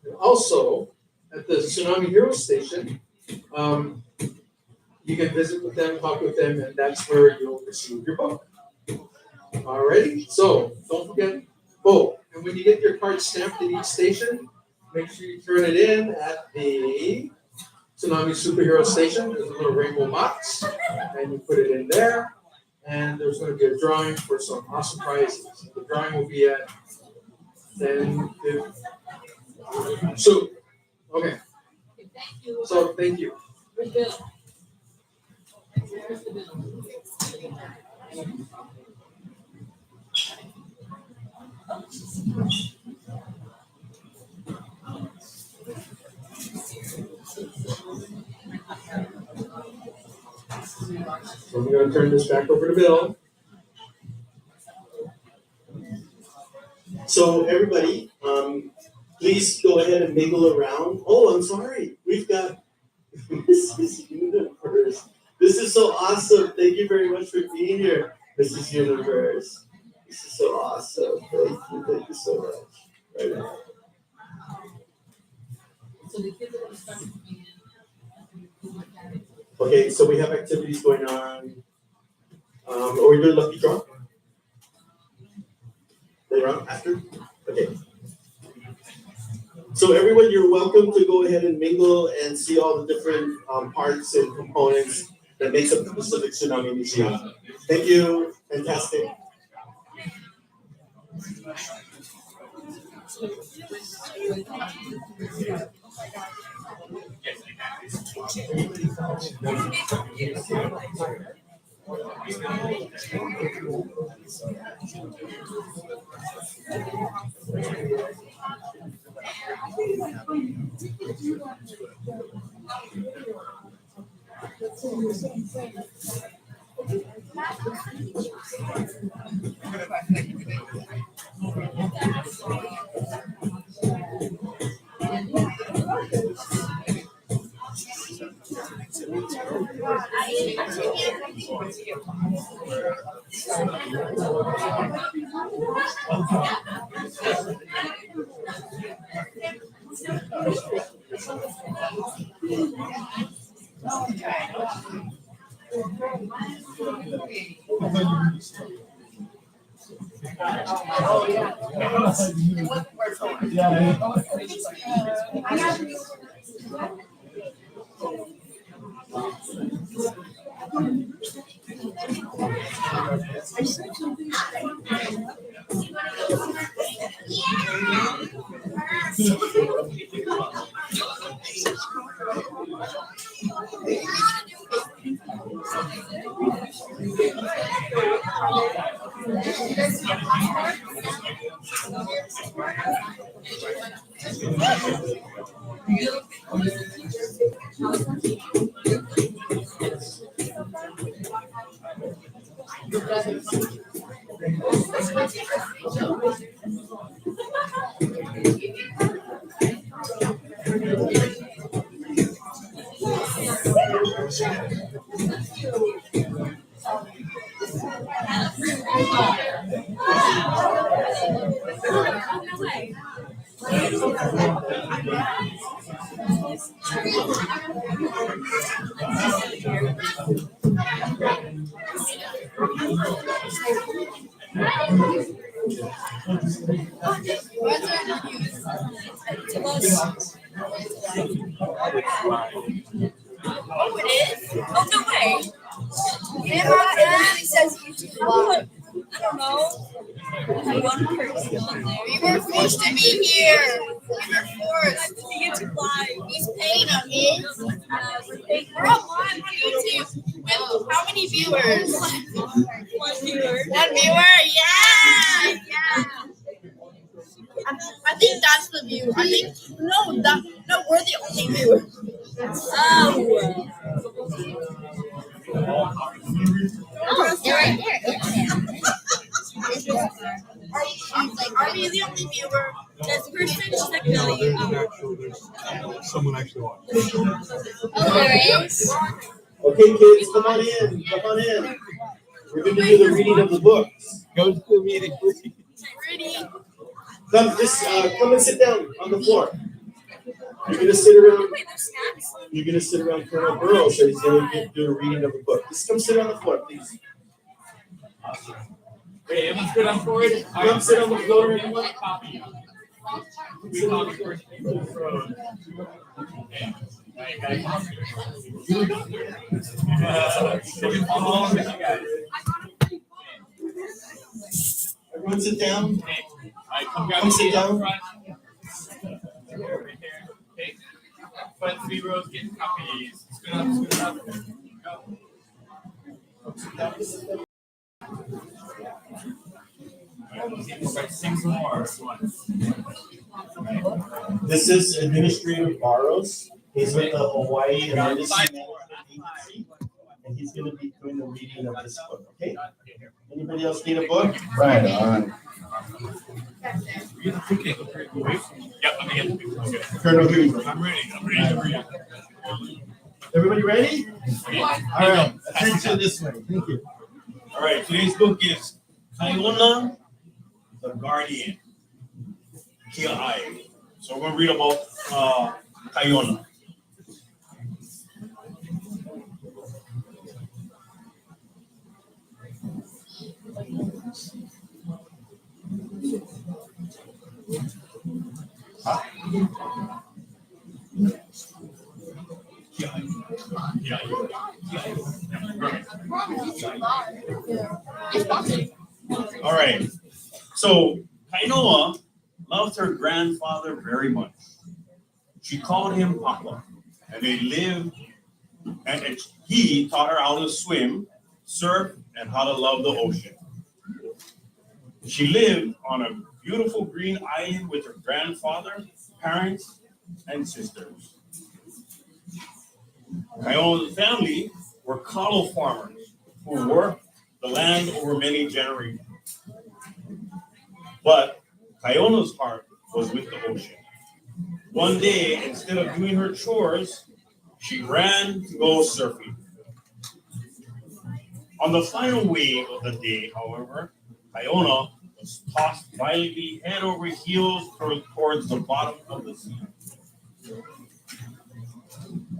[SPEAKER 9] And also, at the Tsunami Hero Station, you can visit with them, talk with them, and that's where you'll receive your book. Alrighty, so don't forget, and when you get your card stamped at each station, make sure you turn it in at the Tsunami Superhero Station. There's a little rainbow box, and you put it in there, and there's going to be a drawing for some awesome prizes. The drawing will be at 10:50. So, okay. So, thank you. So I'm going to turn this back over to Bill.
[SPEAKER 1] So everybody, please go ahead and mingle around. Oh, I'm sorry. We've got Mrs. Universe. This is so awesome. Thank you very much for being here, Mrs. Universe. This is so awesome. Thank you so much. Right now. Okay, so we have activities going on. Are we doing lucky draw? Later on, after? Okay. So everyone, you're welcome to go ahead and mingle and see all the different parts and components that makes up the Pacific Tsunami Museum. Thank you. Fantastic.
[SPEAKER 2] Oh, it is? Oh, no way. It says YouTube. I don't know. One person on there. We were forced to be here. We were forced. YouTube Live. He's paying us. We're on live on YouTube. With how many viewers? One viewer. One viewer? Yeah! Yeah! I think that's the view. I think no, we're the only viewer. Oh. You're right there. Are we the only viewer? This person is like
[SPEAKER 4] Someone actually watched.
[SPEAKER 2] Oh, there is.
[SPEAKER 3] Okay, kids, come on in. Come on in. We're going to do the reading of the books.
[SPEAKER 4] Go to the meeting, please.
[SPEAKER 2] Ready?
[SPEAKER 3] Come and sit down on the floor. You're gonna sit around.
[SPEAKER 2] Wait, there's snacks?
[SPEAKER 3] You're gonna sit around Colonel Burrow, so he's gonna do a reading of the book. Just come sit on the floor, please.
[SPEAKER 10] Hey, everyone's good on board?
[SPEAKER 3] Come sit on the floor, everyone.
[SPEAKER 10] We call the first people from.
[SPEAKER 3] Everyone sit down.
[SPEAKER 10] Come
[SPEAKER 3] sit down.
[SPEAKER 10] Right there. Okay. Front 3 rows, get copies. Scoot up. Go. Sing some more.
[SPEAKER 3] This is Administrator Barros. He's with the Hawaii Emergency Management Agency, and he's going to be doing the reading of this book. Okay. Anybody else need a book? Right on.
[SPEAKER 10] Yep, let me get the picture. Okay.
[SPEAKER 3] Colonel, here you go.
[SPEAKER 10] I'm ready.
[SPEAKER 3] Everybody ready?
[SPEAKER 10] Okay.
[SPEAKER 3] All right. Attention this way. Thank you.
[SPEAKER 10] All right, today's book is Kaiona, the Guardian. HI-EMA. So we're going to read about Kaiona. All right. So Kainoa loved her grandfather very much. She called him Papa, and they lived, and he taught her how to swim, surf, and how to love the ocean. She lived on a beautiful green island with her grandfather, parents, and sisters. Kaiona's family were kalo farmers who worked the land over many generations. But Kaiona's heart was with the ocean. One day, instead of doing her chores, she ran to go surfing. On the final wave of the day, however, Kaiona was tossed violently head over heels towards the bottom of the sea.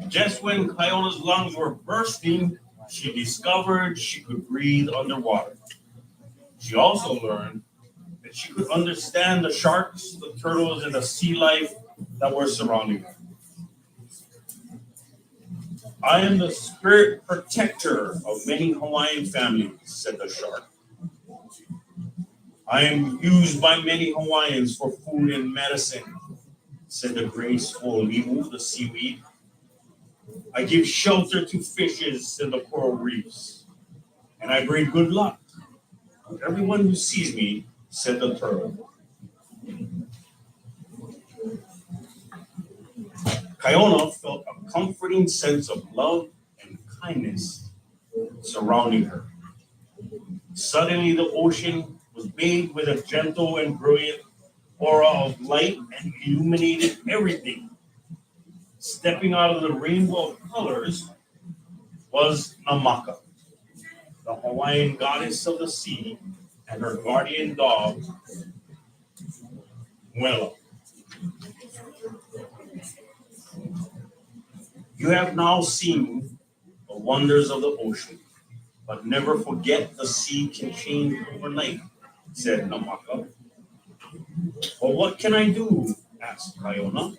[SPEAKER 10] Just when Kaiona's lungs were bursting, she discovered she could breathe underwater. She also learned that she could understand the sharks, the turtles, and the sea life that were surrounding her. I am the spirit protector of many Hawaiian families, said the shark. I am used by many Hawaiians for food and medicine. said the graceful Limu, the seaweed. I give shelter to fishes in the coral reefs, and I bring good luck to everyone who sees me, said the turtle. Kaiona felt a comforting sense of love and kindness surrounding her. Suddenly, the ocean was bathed with a gentle and brilliant aura of light and illuminated everything. Stepping out of the rainbow of colors was Namaka, the Hawaiian goddess of the sea, and her guardian dog, Muela. You have now seen the wonders of the ocean, but never forget the sea can change overnight, said Namaka. Well, what can I do? Asked Kaiona.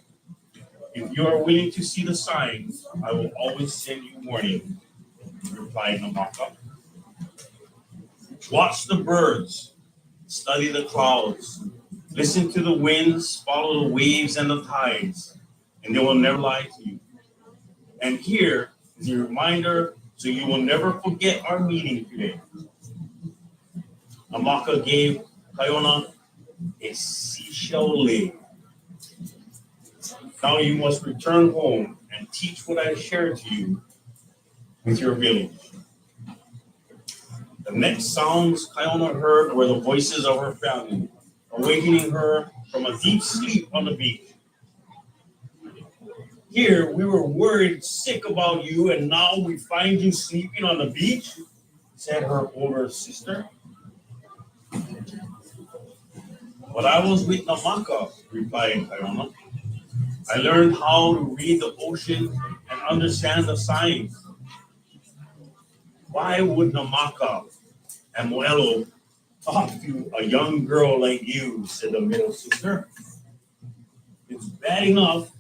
[SPEAKER 10] If you are willing to see the signs, I will always send you warning, replied Namaka. Watch the birds, study the clouds, listen to the winds, follow the waves and the tides, and they will never lie to you. And here is a reminder so you will never forget our meeting today. Namaka gave Kaiona a seashell lei. Now you must return home and teach what I shared to you with your village. The next sounds Kaiona heard were the voices of her family, awakening her from a deep sleep on the beach. Here, we were worried sick about you, and now we find you sleeping on the beach, said her older sister. But I was with Namaka, replied Kaiona. I learned how to read the ocean and understand the signs. Why would Namaka and Moelo talk to a young girl like you, said the middle sister. It's bad enough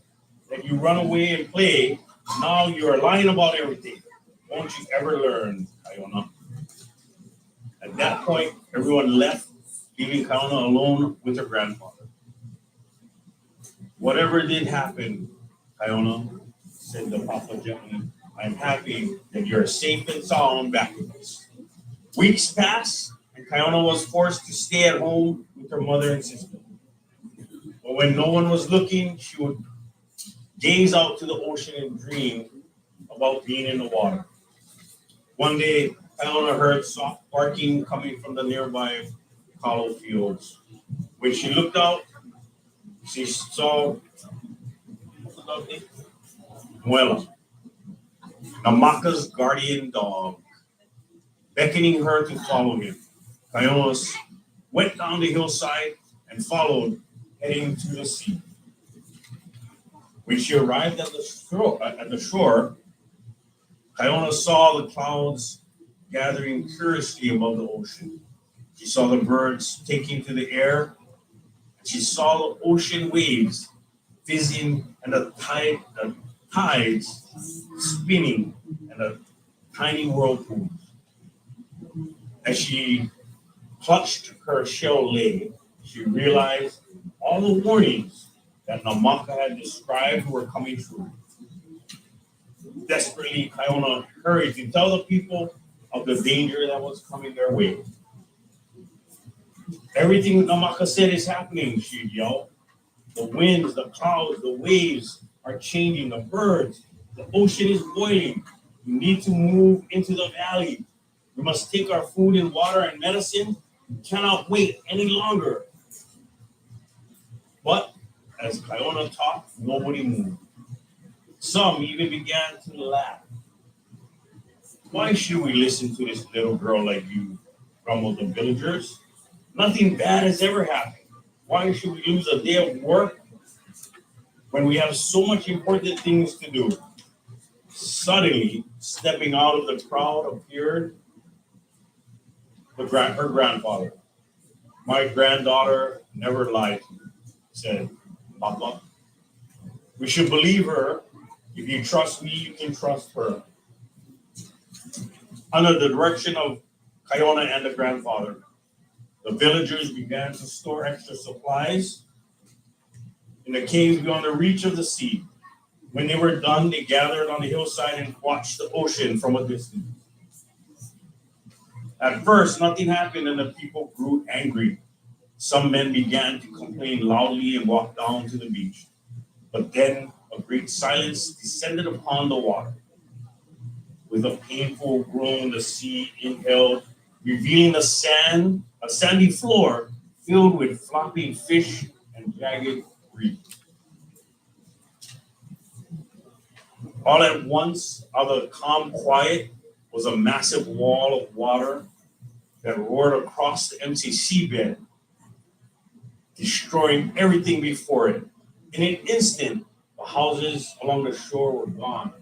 [SPEAKER 10] that you run away and play. Now you are lying about everything. Won't you ever learn, Kaiona? At that point, everyone left, leaving Kaiona alone with her grandfather. Whatever did happen, Kaiona, said the papa gently, I'm happy that you're safe and sound back with us. Weeks passed, and Kaiona was forced to stay at home with her mother and sister. But when no one was looking, she would gaze out to the ocean and dream about being in the water. One day, Kaiona heard soft barking coming from the nearby fallow fields. When she looked out, she saw Muela, Namaka's guardian dog, beckoning her to follow him. Kaiona went down the hillside and followed, heading to the sea. When she arrived at the shore, Kaiona saw the clouds gathering curiously above the ocean. She saw the birds taking to the air. She saw the ocean waves fizzing and the tides spinning and the tiny whirlpools. As she clutched her shell lei, she realized all the warnings that Namaka had described were coming true. Desperately, Kaiona hurried to tell the people of the danger that was coming their way. Everything Namaka said is happening, she yelled. The winds, the clouds, the waves are changing, the birds, the ocean is boiling. We need to move into the valley. We must take our food and water and medicine. We cannot wait any longer. But as Kaiona talked, nobody moved. Some even began to laugh. Why should we listen to this little girl like you? Grumbled the villagers. Nothing bad has ever happened. Why should we lose a day of work when we have so much important things to do? Suddenly, stepping out of the crowd appeared her grandfather. My granddaughter never lied to me, said Papa. We should believe her. If you trust me, you can trust her. Under the direction of Kaiona and the grandfather, the villagers began to store extra supplies. in the caves beyond the reach of the sea. When they were done, they gathered on the hillside and watched the ocean from a distance. At first, nothing happened and the people grew angry. Some men began to complain loudly and walked down to the beach. But then a great silence descended upon the water. With a painful groan, the sea inhaled, revealing a sandy floor filled with flopping fish and jagged reef. All at once, out of the calm quiet, was a massive wall of water that roared across the empty seabed, destroying everything before it. In an instant, the houses along the shore were gone.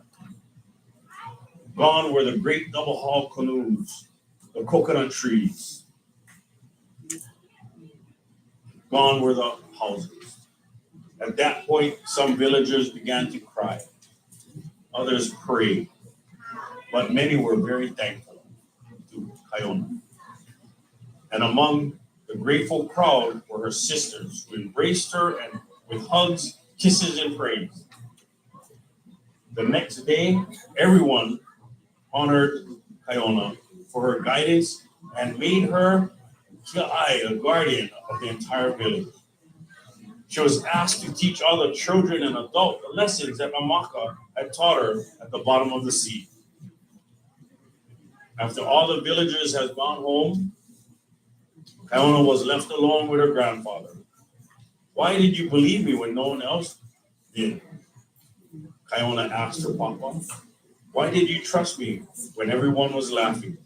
[SPEAKER 10] Gone were the great double-hull canoes, the coconut trees. Gone were the houses. At that point, some villagers began to cry. Others prayed. But many were very thankful to Kaiona. And among the grateful crowd were her sisters, who embraced her and with hugs, kisses, and praise. The next day, everyone honored Kaiona for her guidance and made her HI-EMA, a guardian of the entire village. She was asked to teach other children and adults the lessons that Mamaka had taught her at the bottom of the sea. After all the villagers had gone home, Kaiona was left alone with her grandfather. Why did you believe me when no one else did? Kaiona asked her papa. Why did you trust me when everyone was laughing?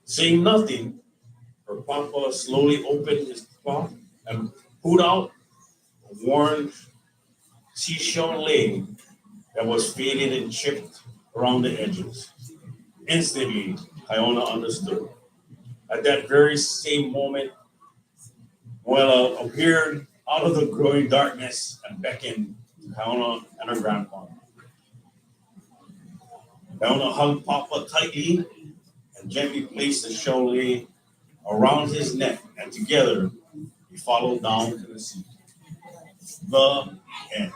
[SPEAKER 10] Saying nothing, her papa slowly opened his cloth and pulled out a worn seashell leg that was faded and chipped around the edges. Instantly, Kaiona understood. At that very same moment, Moela appeared out of the growing darkness and beckoned to Kaiona and her grandfather. Kaiona hugged Papa tightly and gently placed the shell leg around his neck, and together he followed down to the sea. The end.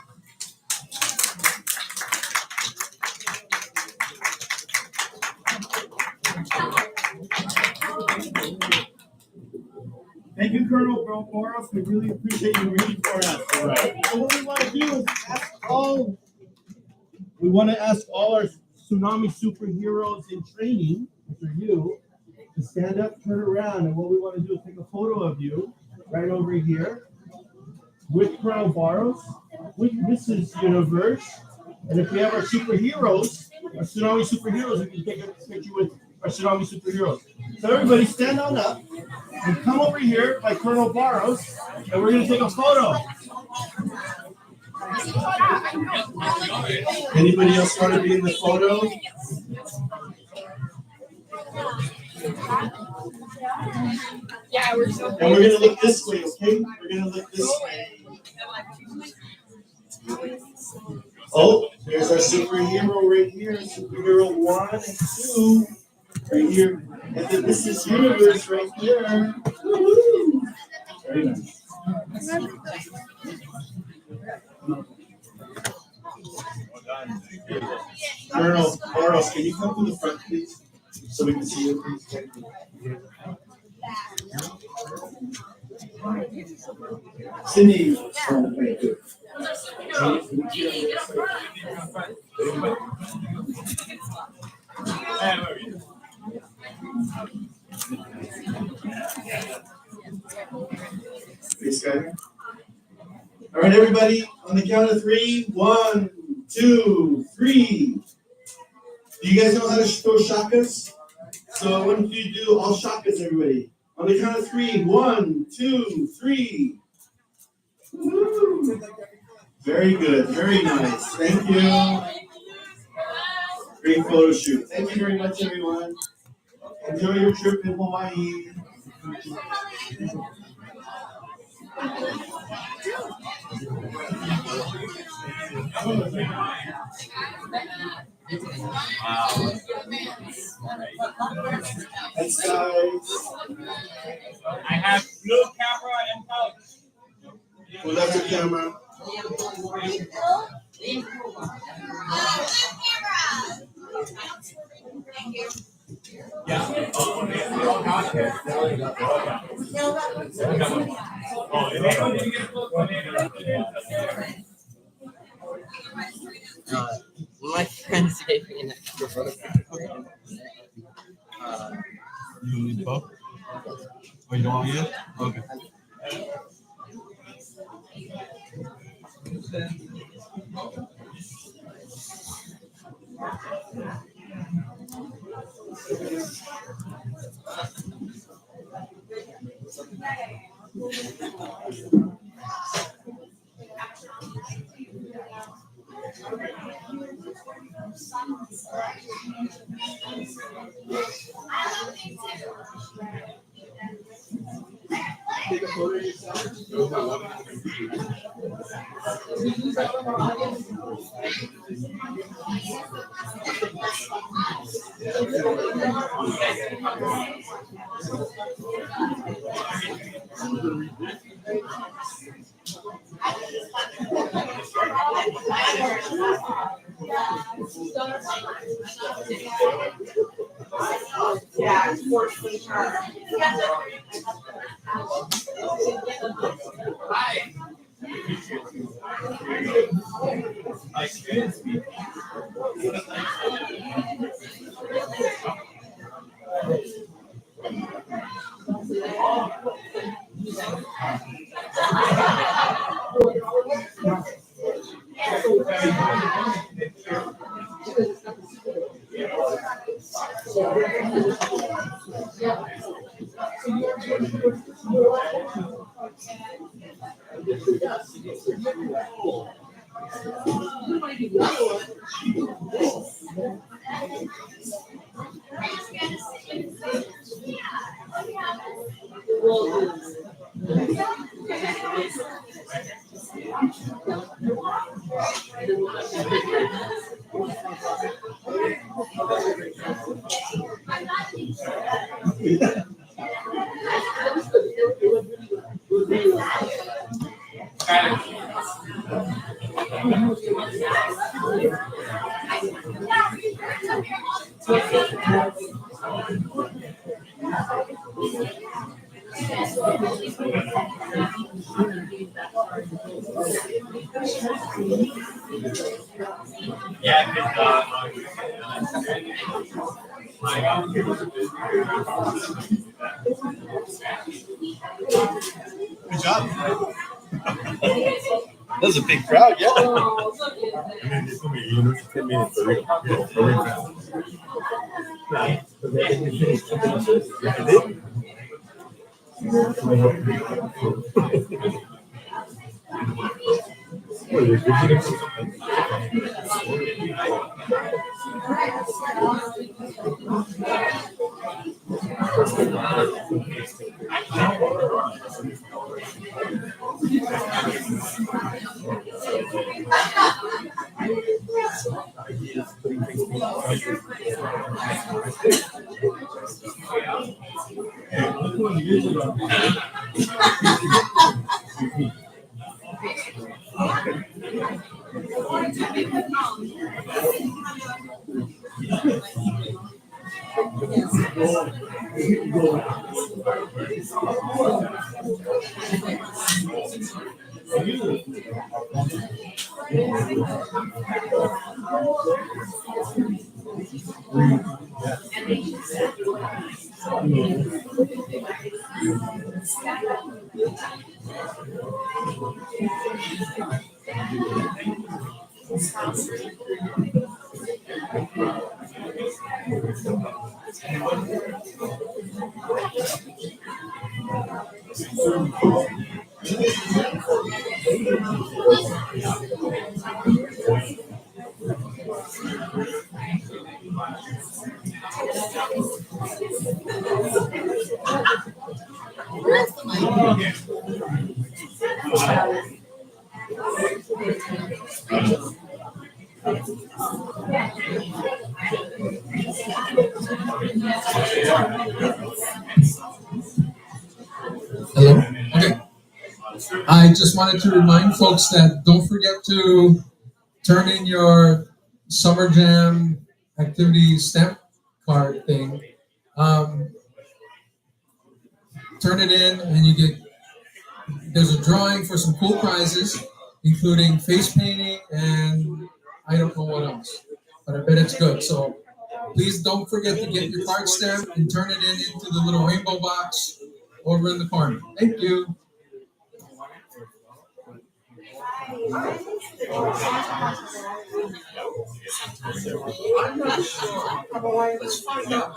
[SPEAKER 3] Thank you, Colonel Boros. We really appreciate you reading for us.
[SPEAKER 10] All right.
[SPEAKER 3] So what we want to do is ask all our tsunami superheroes in training, which are you, to stand up, turn around, and what we want to do is take a photo of you right over here with Colonel Boros, with Mrs. Universe, and if we have our superheroes, our tsunami superheroes, we can take a picture with our tsunami superheroes. So everybody stand on up and come over here by Colonel Boros, and we're going to take a photo. Anybody else want to be in the photo?
[SPEAKER 2] Yeah, we're so
[SPEAKER 3] And we're going to look this way, okay? We're going to look this way. Oh, there's our superhero right here. Superhero 1 and 2 right here. And then this is Universe right here. Woo-hoo. Very nice. Colonel Boros, can you come to the front, please? So we can see you, please. Thank you. Cindy. Thank you. Please, guys. All right, everybody, on the count of 3. 1, 2, 3. Do you guys know how to throw shakas? So I want you to do all shakas, everybody. On the count of 3. 1, 2, 3. Woo-hoo. Very good. Very nice. Thank you. Great photo shoot. Thank you very much, everyone. Enjoy your trip in Hawaii. Thanks, guys.
[SPEAKER 10] I have blue camera and pouch.
[SPEAKER 3] Who left the camera?
[SPEAKER 11] My friends gave me an extra photograph.
[SPEAKER 12] You need pop? Oh, you don't want it? Okay. Good job. That was a big crowd, yeah. And then it's gonna be 10 minutes for real. Yeah, for real fast.
[SPEAKER 13] Hello. Okay. Hi.
[SPEAKER 9] I just wanted to remind folks that don't forget to turn in your Summer Jam activity stamp card thing. Turn it in and you get, there's a drawing for some cool prizes, including face painting and I don't know what else, but I bet it's good. So please don't forget to get your card stamped and turn it in into the little rainbow box over in the corner. Thank you.
[SPEAKER 7] I'm not sure. Hawaiian, let's find out.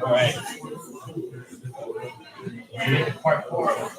[SPEAKER 10] All right. Part 4.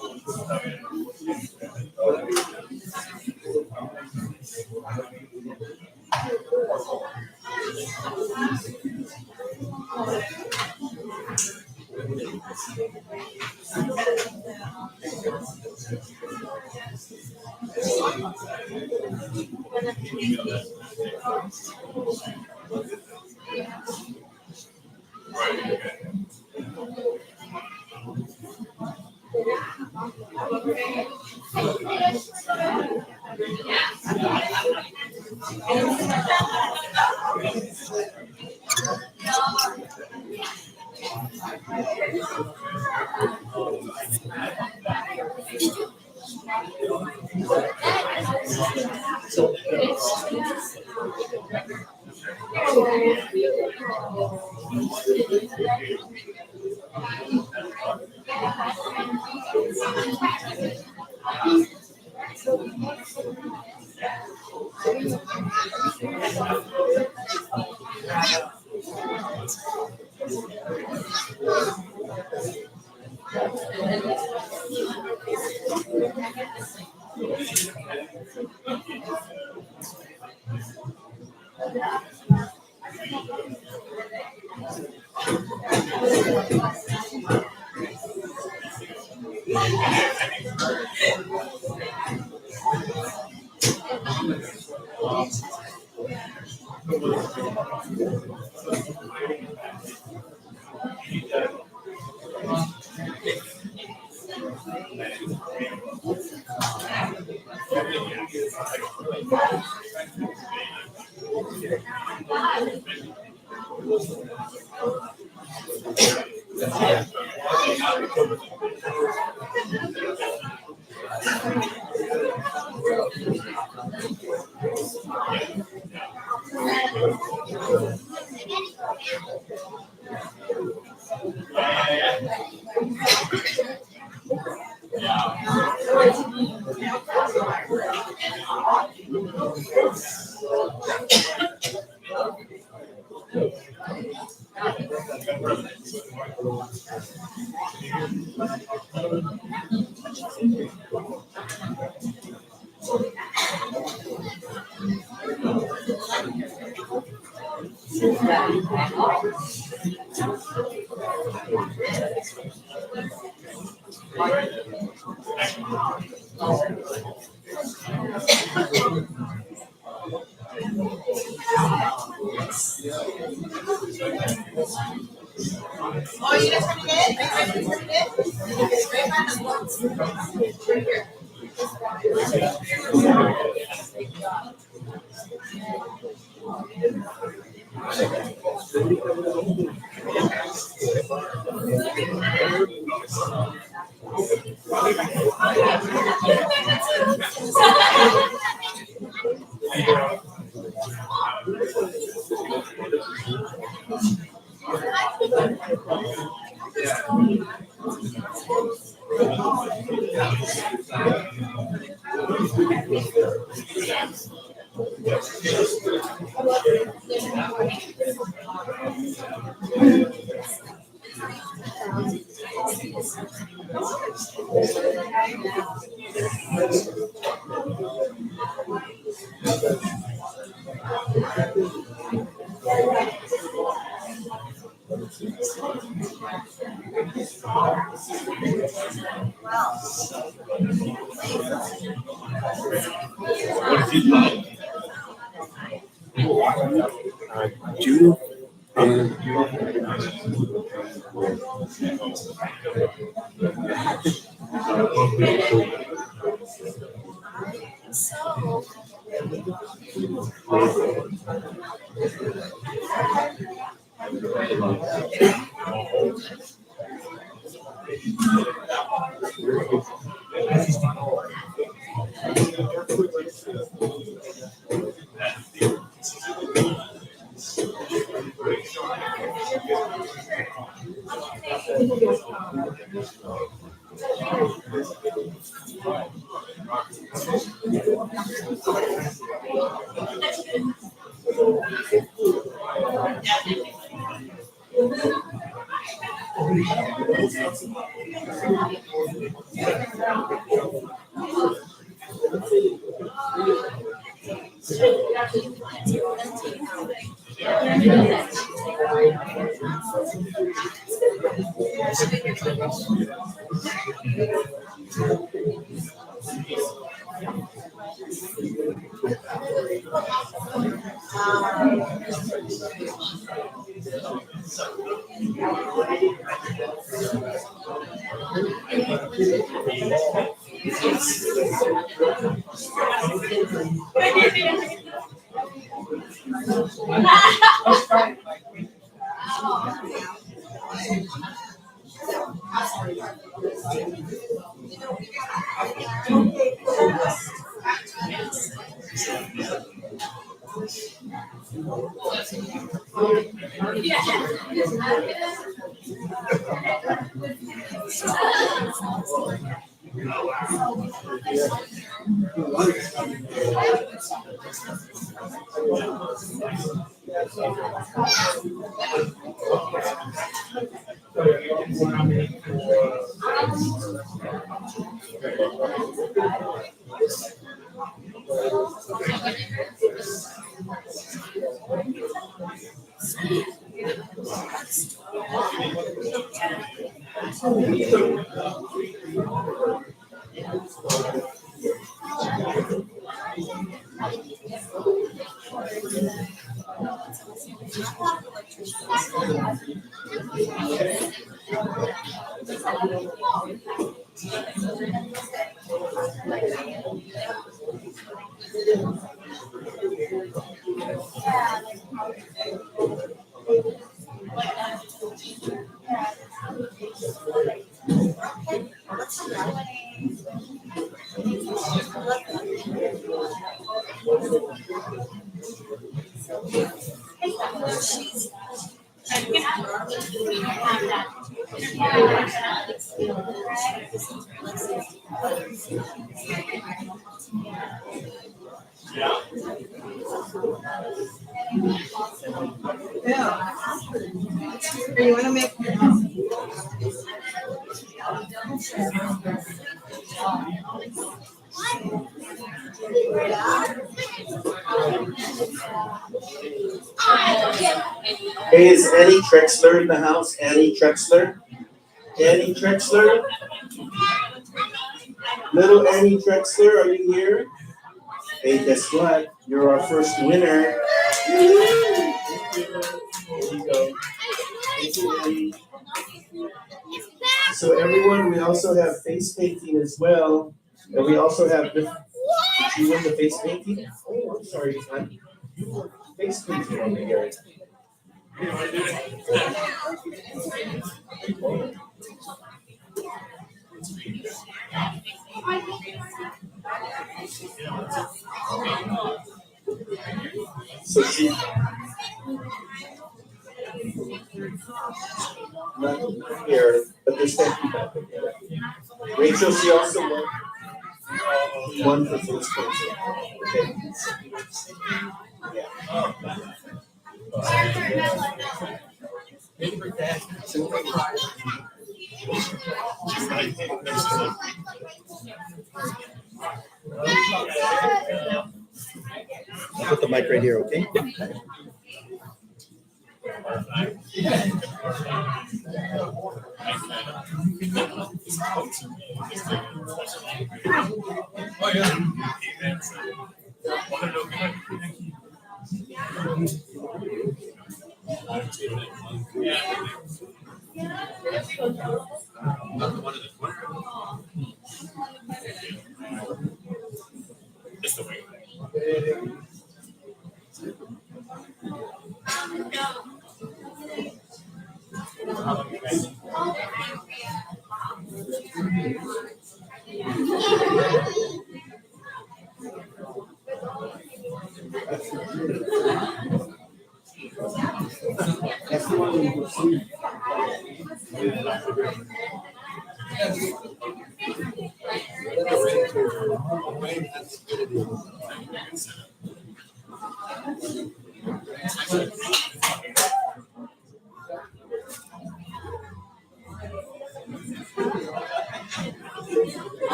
[SPEAKER 10] What is it like?
[SPEAKER 12] Judo
[SPEAKER 11] You want to make
[SPEAKER 3] Hey, is Annie Trexler in the house? Annie Trexler? Annie Trexler? Little Annie Trexler, are you here? Hey, guess what? You're our first winner. There you go. Thank you, Annie. So everyone, we also have face painting as well. And we also have the, did you win the face painting? Oh, I'm sorry, son. You won face painting on the here. So she not here, but they're standing back there. Rachel, she also won for face painting. Okay,
[SPEAKER 1] Put the mic right here, okay?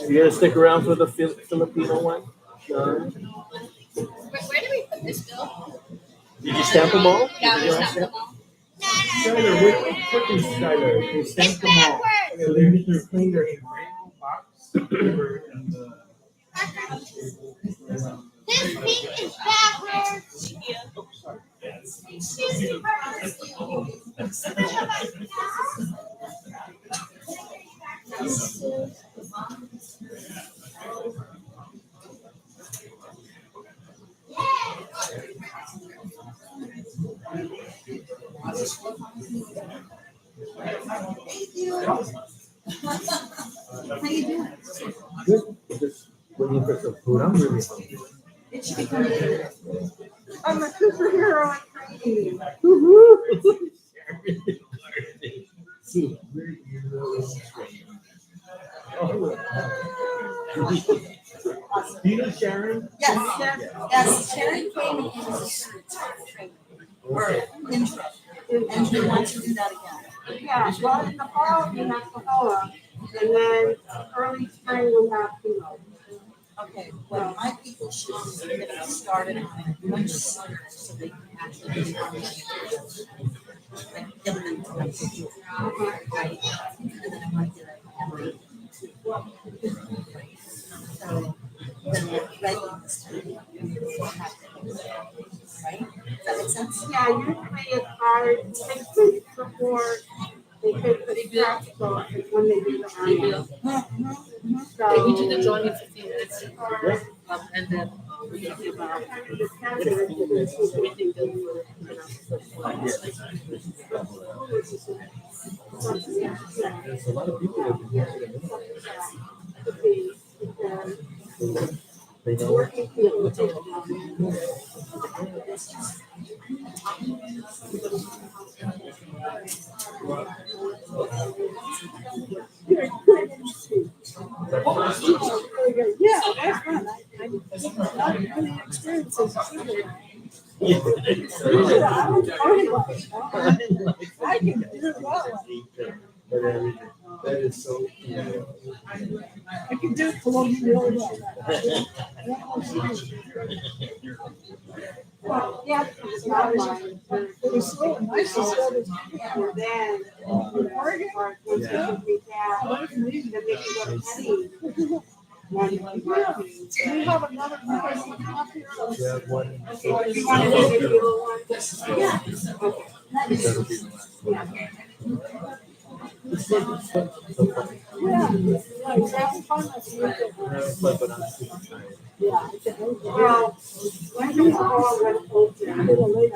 [SPEAKER 13] You gonna stick around for the Filipino one?
[SPEAKER 2] Where do we put this bill?
[SPEAKER 13] Did you stamp them all?
[SPEAKER 2] Yeah,
[SPEAKER 13] Did
[SPEAKER 2] we
[SPEAKER 13] you
[SPEAKER 2] stamped
[SPEAKER 13] stamp-
[SPEAKER 2] them all.
[SPEAKER 13] Skylar, what is Skylar? They stamped them all. So they need to clean their rainbow box over in the.
[SPEAKER 2] This pink is backwards. Excuse me. How you doing?
[SPEAKER 13] Good. Just waiting for some food. I'm really hungry.
[SPEAKER 2] It should be coming. I'm a superhero.
[SPEAKER 13] Woohoo! Do you know Sharon?
[SPEAKER 8] Yes, yes, Sharon came in as a training or intro, and she wants to do that again.
[SPEAKER 7] Yeah, well, in the fall, we have Hawai, and then early spring, we have Hilo.
[SPEAKER 8] Okay, well, my people should get started on it much sooner so they can actually be on the like implement them to do it. Right? And then I want to get it. So then we're ready this time. Right? Does that make sense?
[SPEAKER 7] Yeah, usually it's hard, it takes weeks before they get the practical when they do the audio.
[SPEAKER 11] Okay, we do the
[SPEAKER 7] So.
[SPEAKER 11] drawing in 15 minutes. And then we talk about everything that we were,
[SPEAKER 12] There's a lot of people that they know.
[SPEAKER 7] Yeah, that's fun. I'm really experiences. I can do it well.
[SPEAKER 12] That is so cool.
[SPEAKER 7] I can do it below you really well. Well, yeah, it's not mine. It was so nice to show this. And then, Oregon, we have, then they can go to Penny. We have another person up here.
[SPEAKER 12] You have one.
[SPEAKER 7] You want to do the yellow one? Yeah. Okay.
[SPEAKER 12] That'll be the last one.
[SPEAKER 7] Yeah. Yeah, exactly.
[SPEAKER 12] But I'm super tired.
[SPEAKER 7] Yeah. Well, when you all went over to the lake,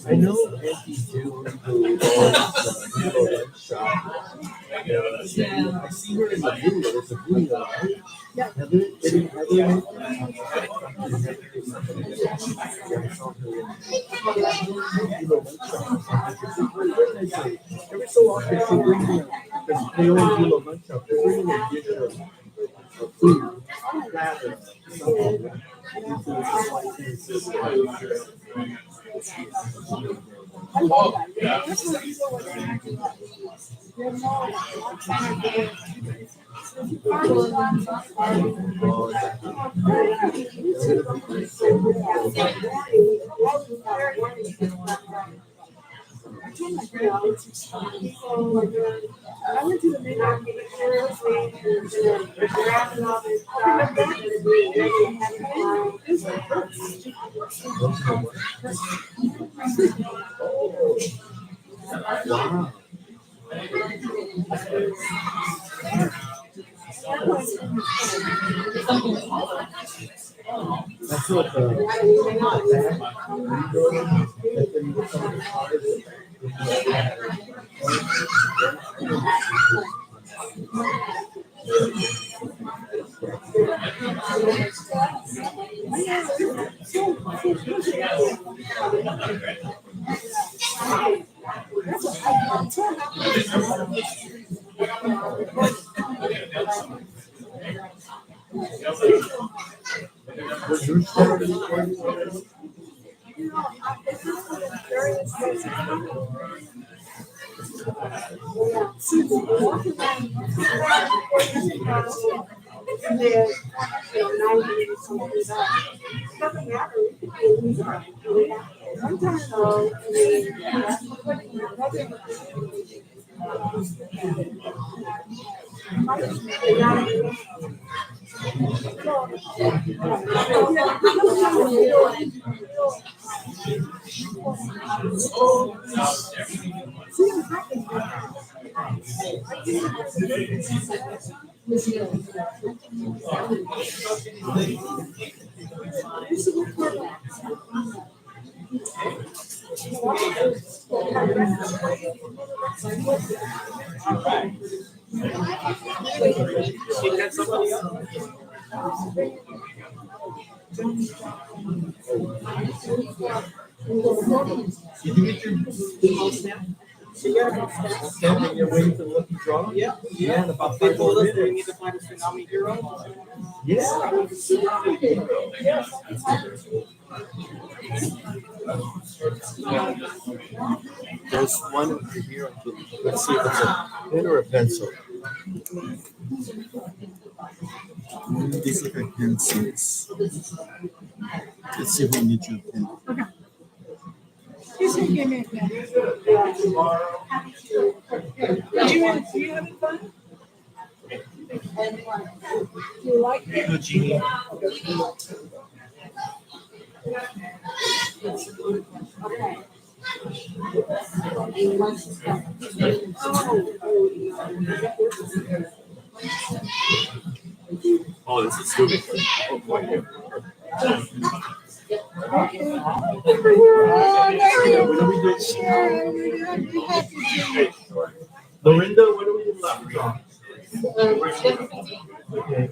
[SPEAKER 12] I know Auntie June who owns shop. I see her in the video. There's a video, right?
[SPEAKER 7] Yeah.
[SPEAKER 12] Heather, didn't Heather? Every so often she brings me because they always do a lunch shop. They bring me a dish of food, platter, something.
[SPEAKER 7] I went to the midnight meeting seriously and grabbing all this
[SPEAKER 12] Wow. That's what was your started recording already? Did you get your house now? Okay, and you're waiting for the lucky draw? Yeah. Yeah, in about 5 more minutes. We need to find a tsunami hero. Yeah. There's one over here. Let's see if it's a pen or a pencil. These look like pencils. Let's see if we can get you a pen.
[SPEAKER 7] Do you have fun? Do you like it?
[SPEAKER 12] Good, Jeannie. Oh, this is stupid. Lorinda, what do we do left? Okay.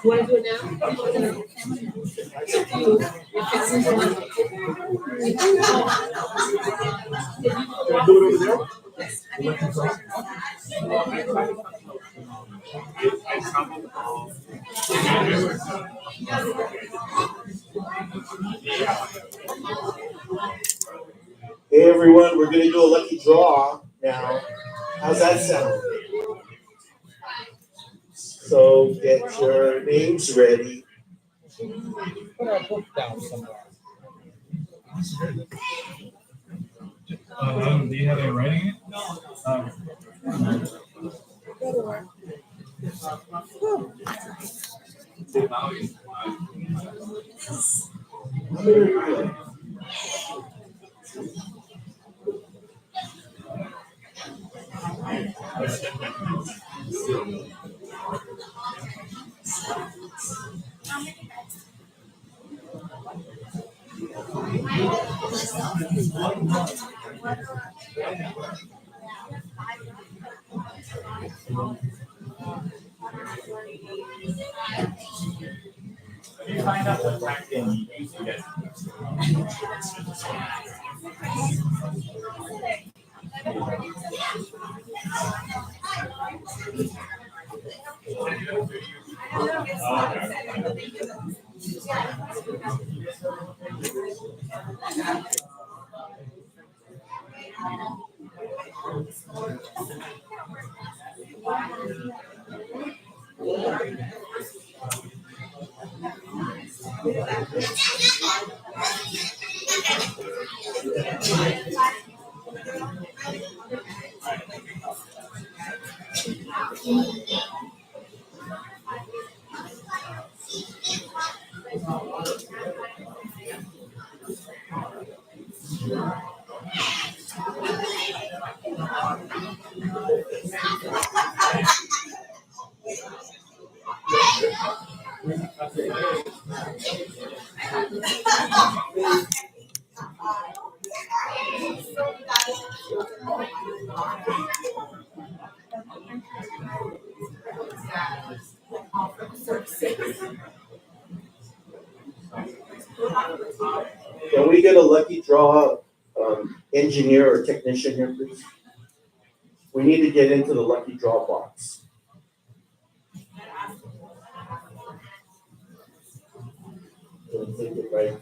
[SPEAKER 11] Want to do it now?
[SPEAKER 12] Can I do it over there?
[SPEAKER 3] Hey everyone, we're gonna do a lucky draw now. How's that sound? So get your names ready.
[SPEAKER 13] Put our book down somewhere. Do you have it writing it? No. Find out what back then you used to get.
[SPEAKER 3] Can we get a lucky draw engineer or technician here, please? We need to get into the lucky draw box. Gonna take it right.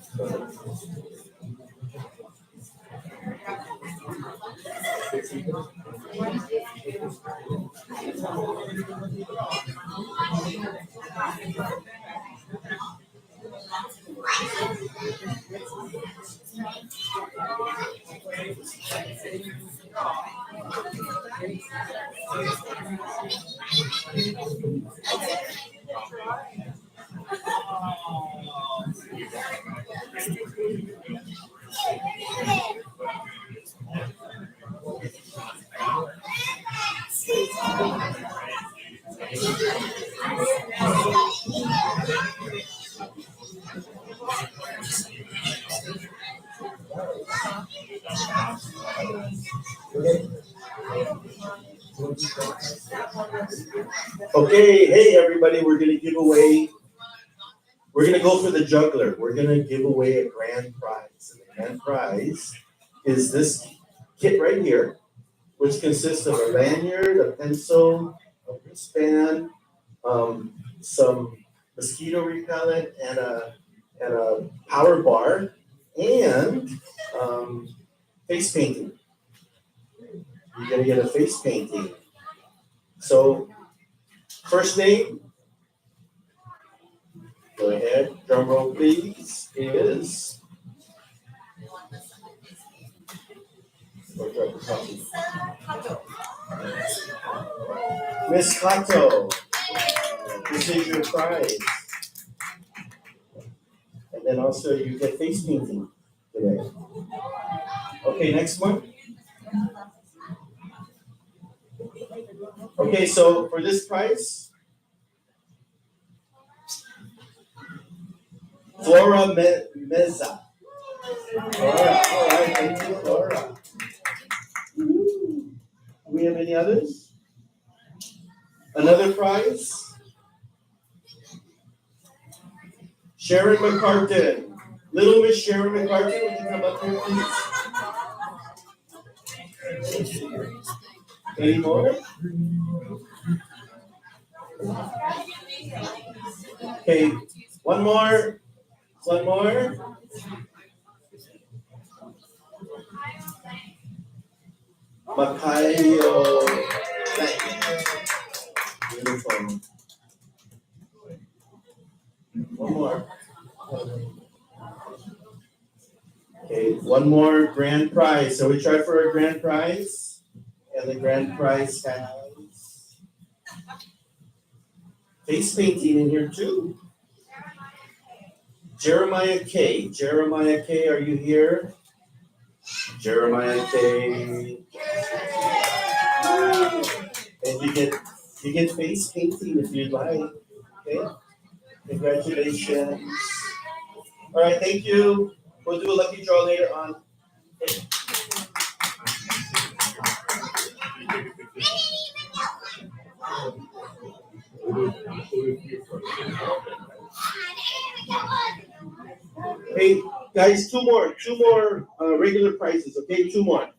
[SPEAKER 3] Okay, hey everybody, we're gonna go for the juggler. We're gonna give away a grand prize. And the grand prize is this kit right here, which consists of a lanyard, a pencil, a wristband, some mosquito repellent, and a power bar, and face painting. You're gonna get a face painting. So, first name, go ahead, drum roll please, is Miss Kato. This is your prize. And then also you get face painting today. Okay, next one. Okay, so for this prize, Flora Meza. Flora, all right, thank you, Flora. Do we have any others? Another prize? Sharon McCartan. Little Miss Sharon McCartan, would you come up here, please? Any more? Okay, one more. One more. Makayo. Beautiful. One more. Okay, one more grand prize. So we try for a grand prize. And the grand prize has face painting in here too. Jeremiah K. Jeremiah K, are you here? Jeremiah K. And you get face painting if you'd like. Okay. Congratulations. All right, thank you. We'll do a lucky draw later on. Okay. Hey guys, two more regular prizes, okay? Two more.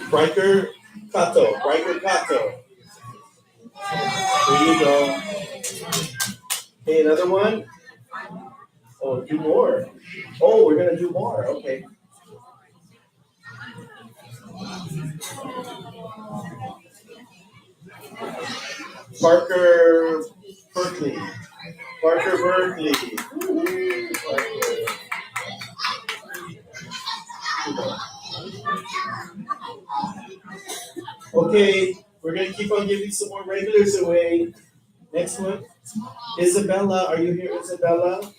[SPEAKER 3] Riker Kato. There you go. Okay, another one. Oh, two more. Oh, we're gonna do more. Okay. Parker Berkeley. Okay, we're gonna keep on giving some more regulars away. Next one. Isabella, are you here, Isabella? Oh,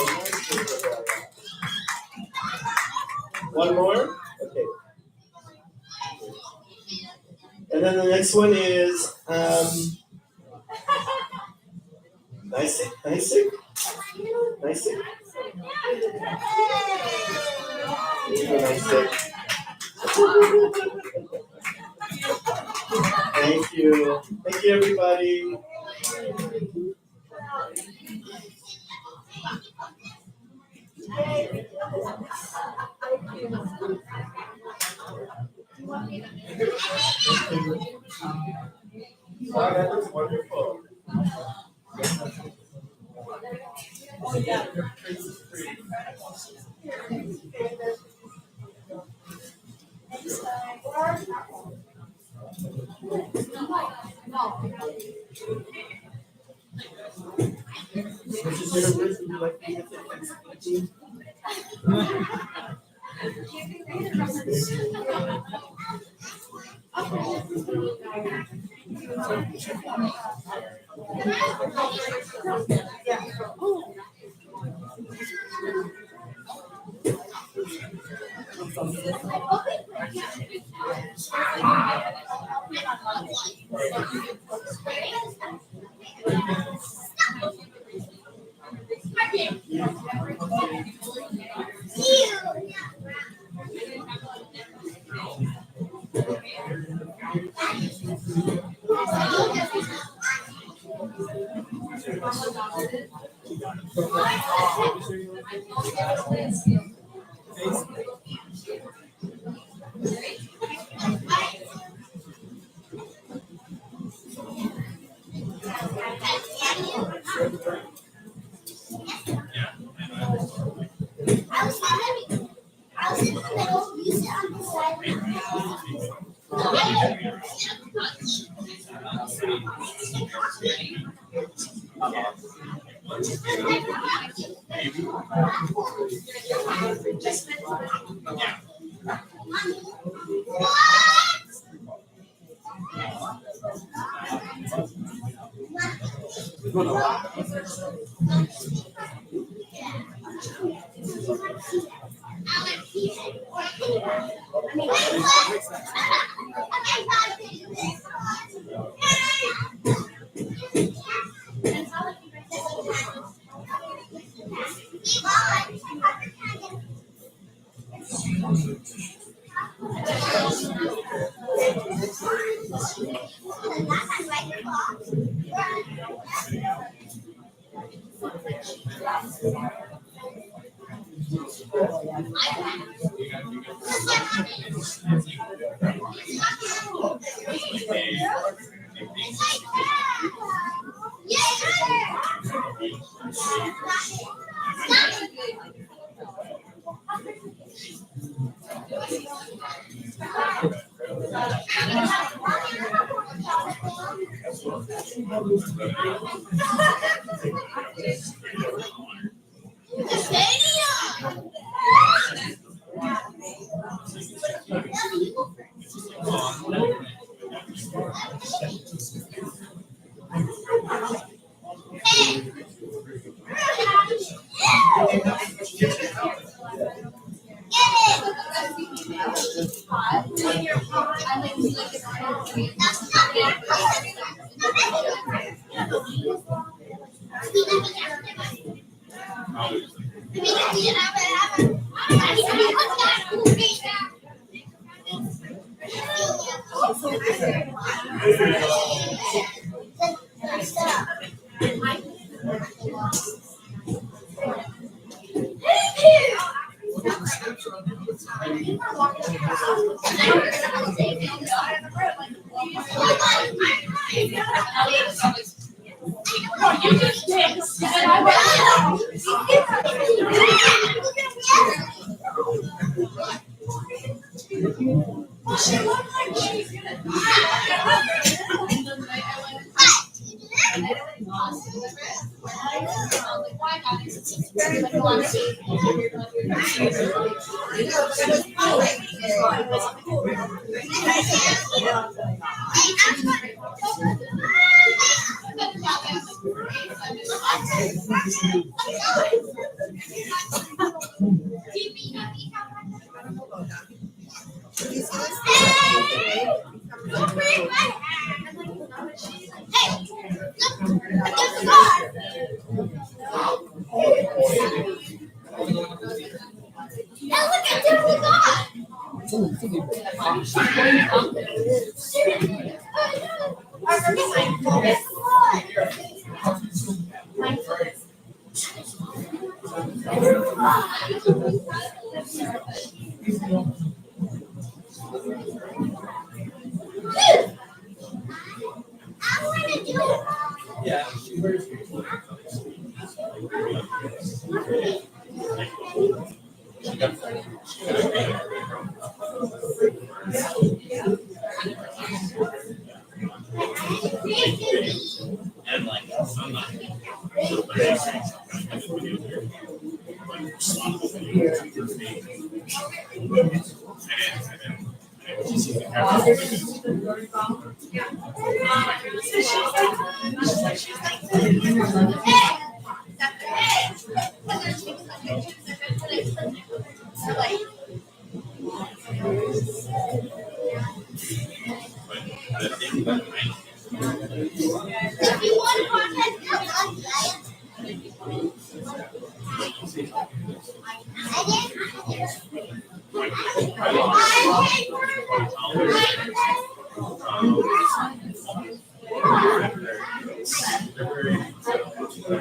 [SPEAKER 3] nice, Isabella. One more? Okay. And then the next one is nice. Thank you. Thank you, everybody. Wow, that was wonderful. Mrs. Universe, would you like to get the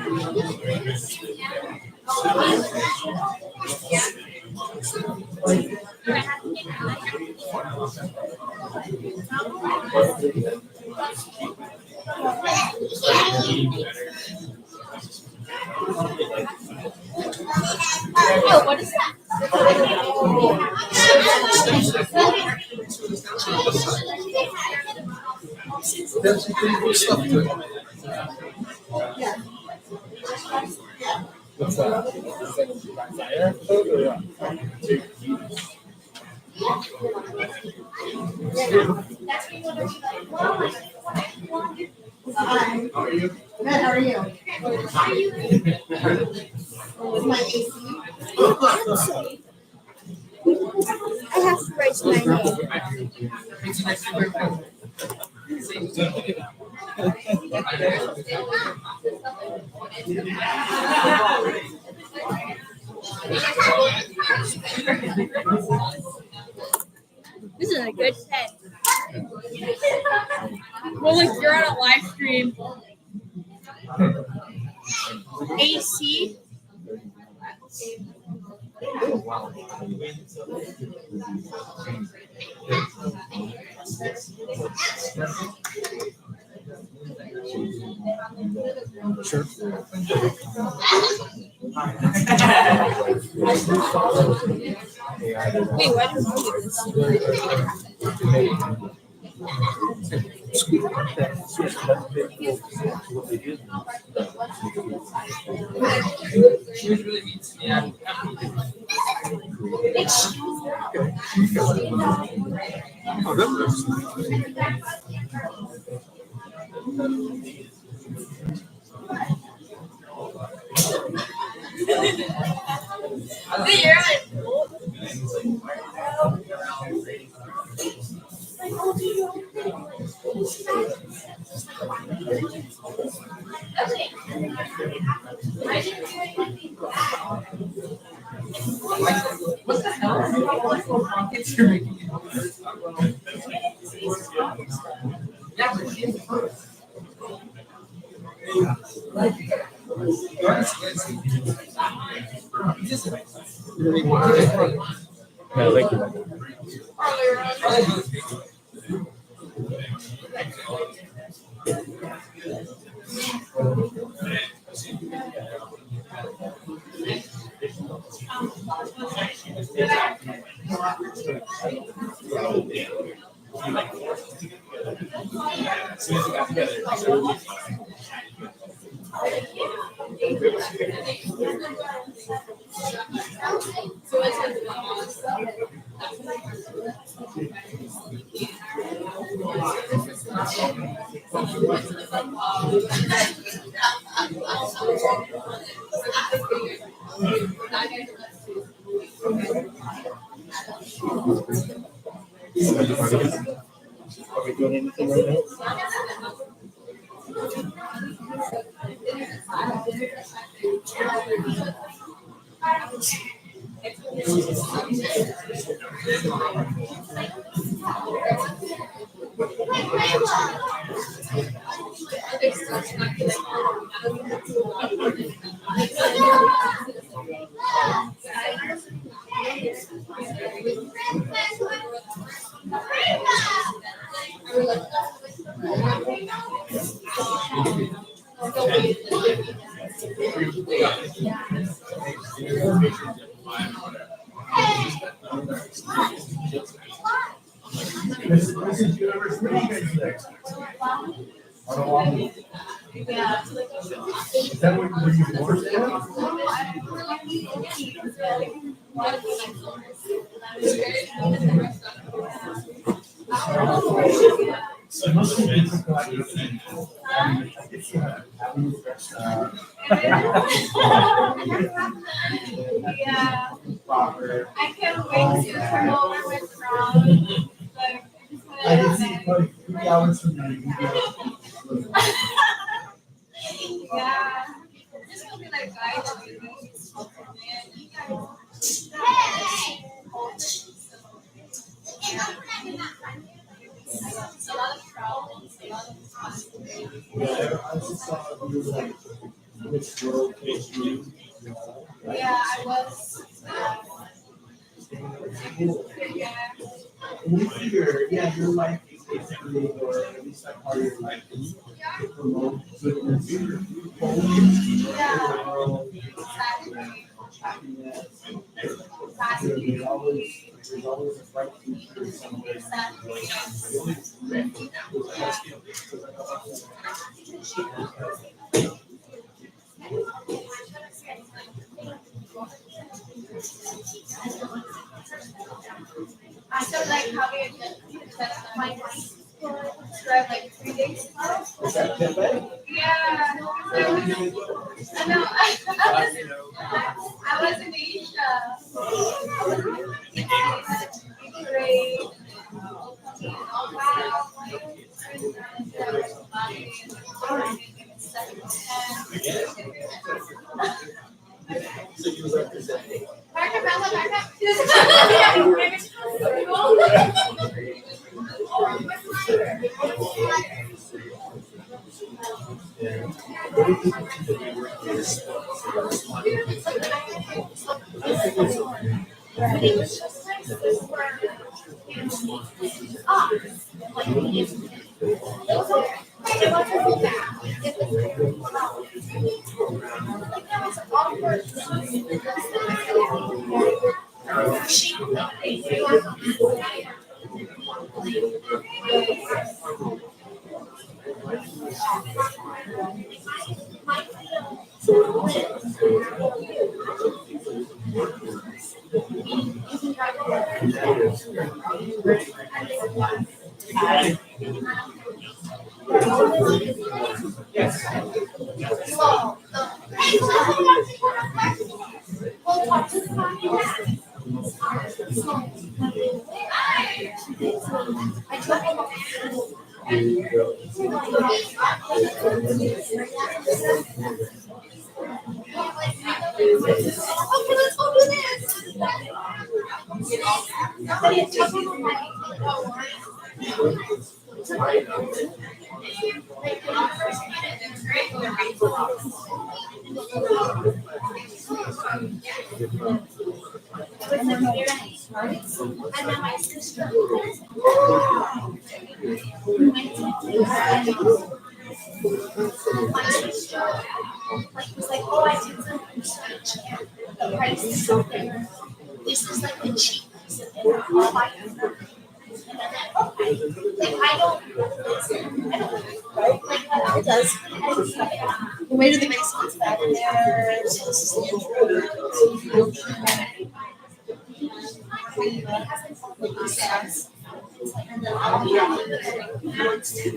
[SPEAKER 2] Yo, what is that?
[SPEAKER 9] There's some pretty cool stuff to it.
[SPEAKER 13] What's that? Is that fire episode or
[SPEAKER 8] Hi.
[SPEAKER 9] How are you?
[SPEAKER 8] Good, how are you? Is my AC?
[SPEAKER 2] I have to write my name. This is a good pen. Well, look, you're on a live stream. AC.
[SPEAKER 13] Sure.
[SPEAKER 2] Wait, why do you do this?
[SPEAKER 13] Yeah, thank you. Are we doing anything right now?
[SPEAKER 3] This is universe. Where are you guys next? On Oahu. Is that where you born? So most of the people
[SPEAKER 2] Yeah. I can't wait to come over with Ron. Like,
[SPEAKER 3] I can see probably 3 hours from now.
[SPEAKER 2] yeah. This will be like guys. It's a lot of problems, a lot of responsibility.
[SPEAKER 3] Yeah, I just saw you like
[SPEAKER 13] which world takes you.
[SPEAKER 2] Yeah, I was.
[SPEAKER 13] And you figure, yeah, your life is basically, or at least that part of your life is to promote goodness,
[SPEAKER 2] Yeah.
[SPEAKER 13] world,
[SPEAKER 2] Exactly.
[SPEAKER 13] happiness.
[SPEAKER 2] Exactly.
[SPEAKER 13] There's always a bright future somewhere.
[SPEAKER 2] I feel like having my drive like 3 days ago.
[SPEAKER 13] Is that Pepe?
[SPEAKER 2] Yeah. I know. I was in Asia. Great.
[SPEAKER 3] So you represent.
[SPEAKER 2] This is like the cheapest in Hawai. Like I don't like it does. The way to the basement's back there. So this is the and then but I would say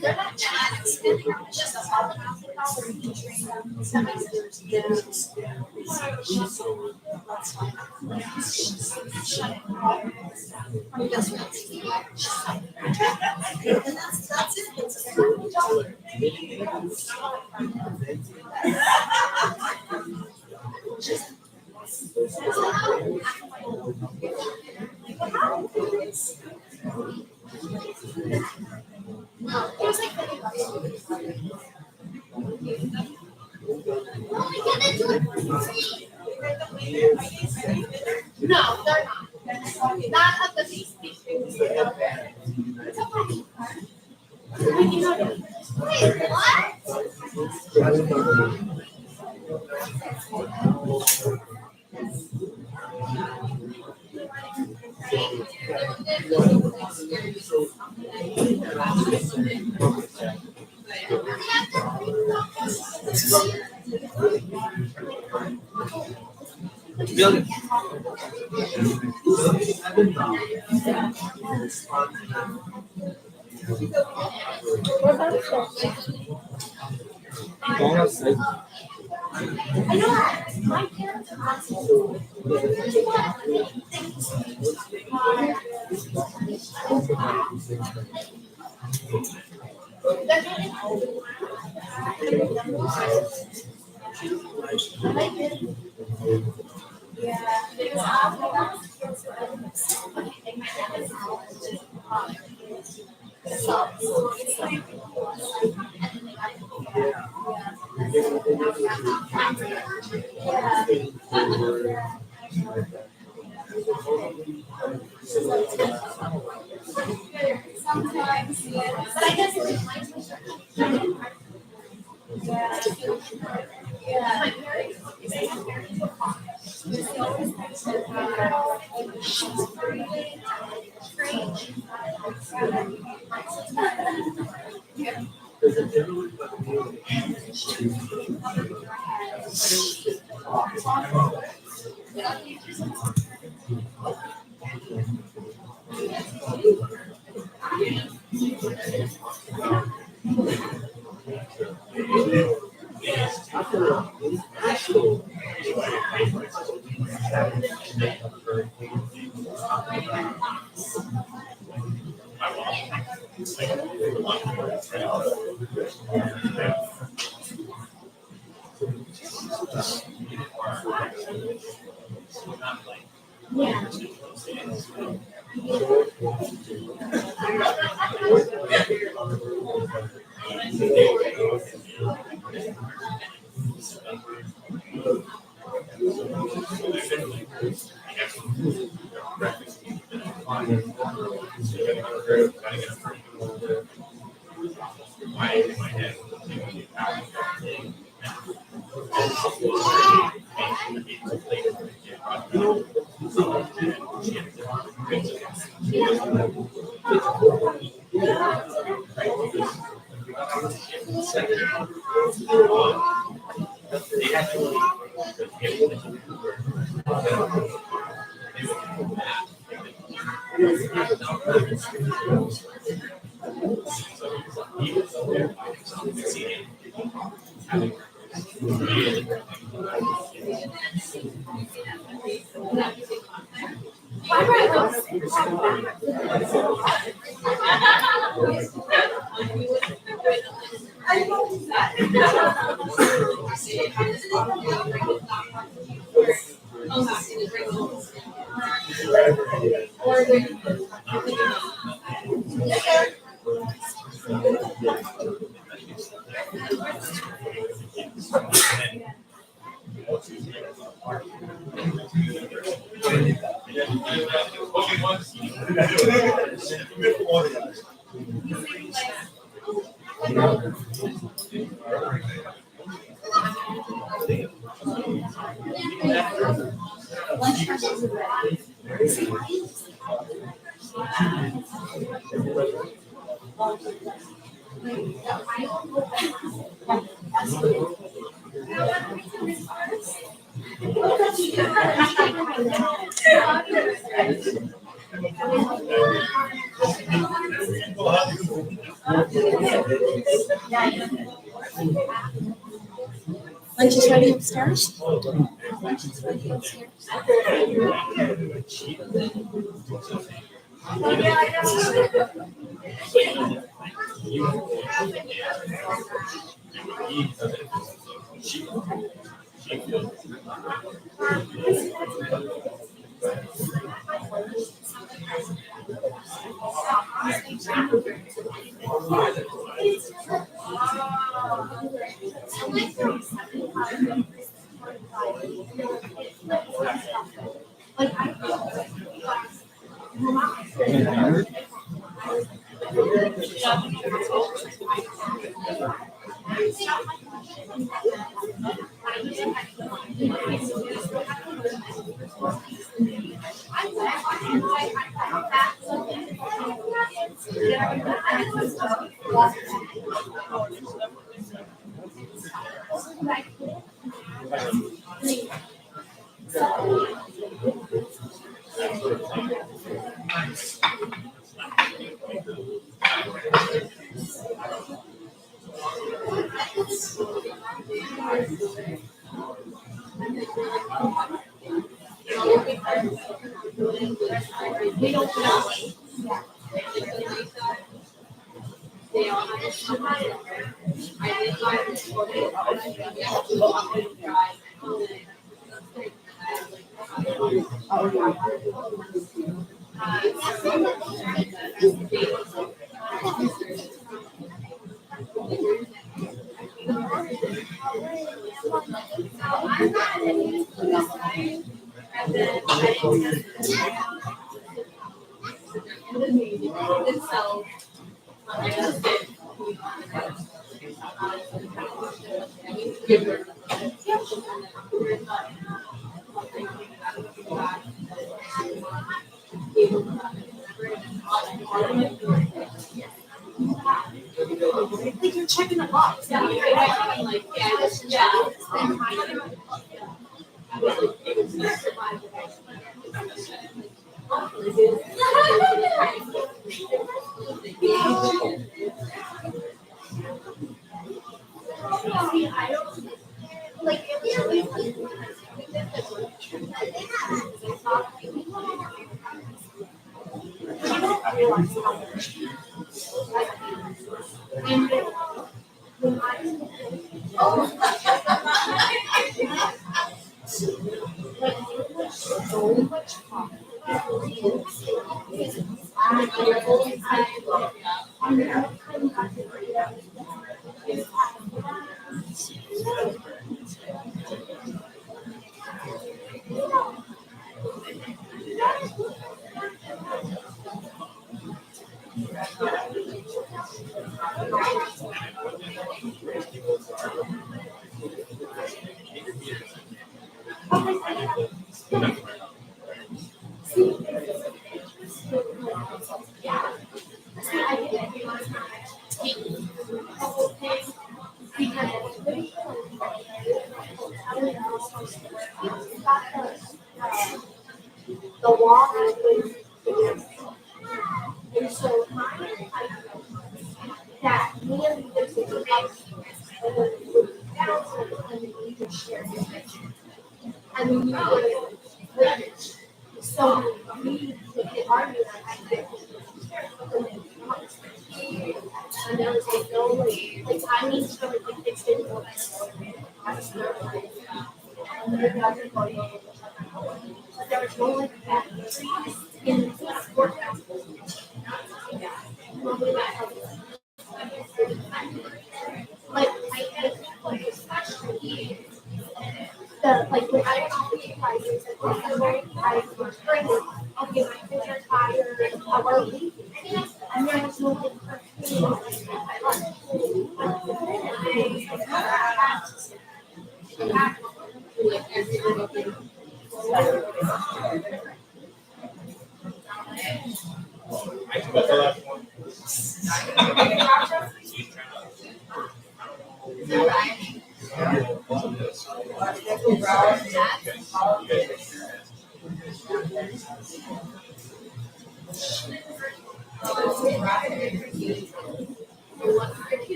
[SPEAKER 2] they're not chats, they're just no, they're not. Not at the beach. Wait, what? Sometimes, yeah. But I guess it's lunch is ready upstairs. Like you're checking a box. Yeah. Like, the wall is and so that me and the and then you would so we would argue and there was like no like I need to like fix it and there doesn't go but there was no like that in the sport like I had like especially the like when I was prices I was training, okay, my kids are tired, I want to leave. And there was no like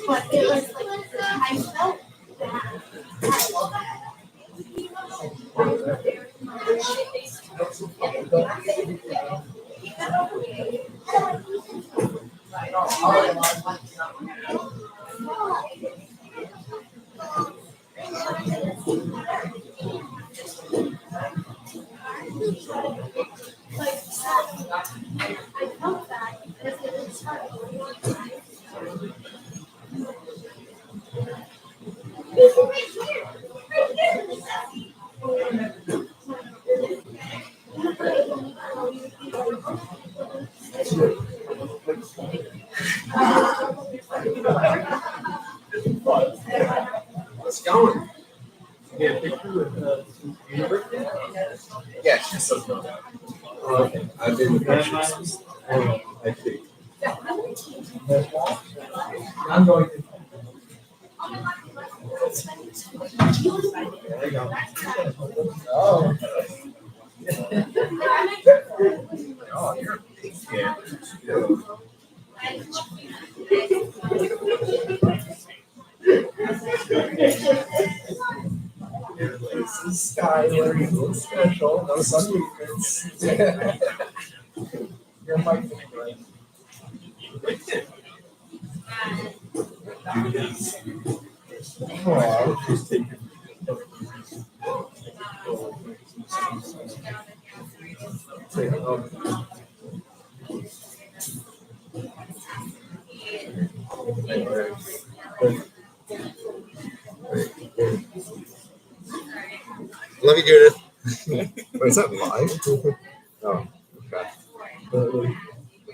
[SPEAKER 2] but it was like I felt
[SPEAKER 12] Let's go. Yeah, picture with university?
[SPEAKER 14] Yes. Okay. I've been with I see.
[SPEAKER 12] I'm going to. There you go. Oh. Oh, you're a big kid. This is Skylar, you look special, no sunbeams. You're my favorite. Oh, she's taking.
[SPEAKER 14] Love you, Judith. Wait, is that live? Oh, okay.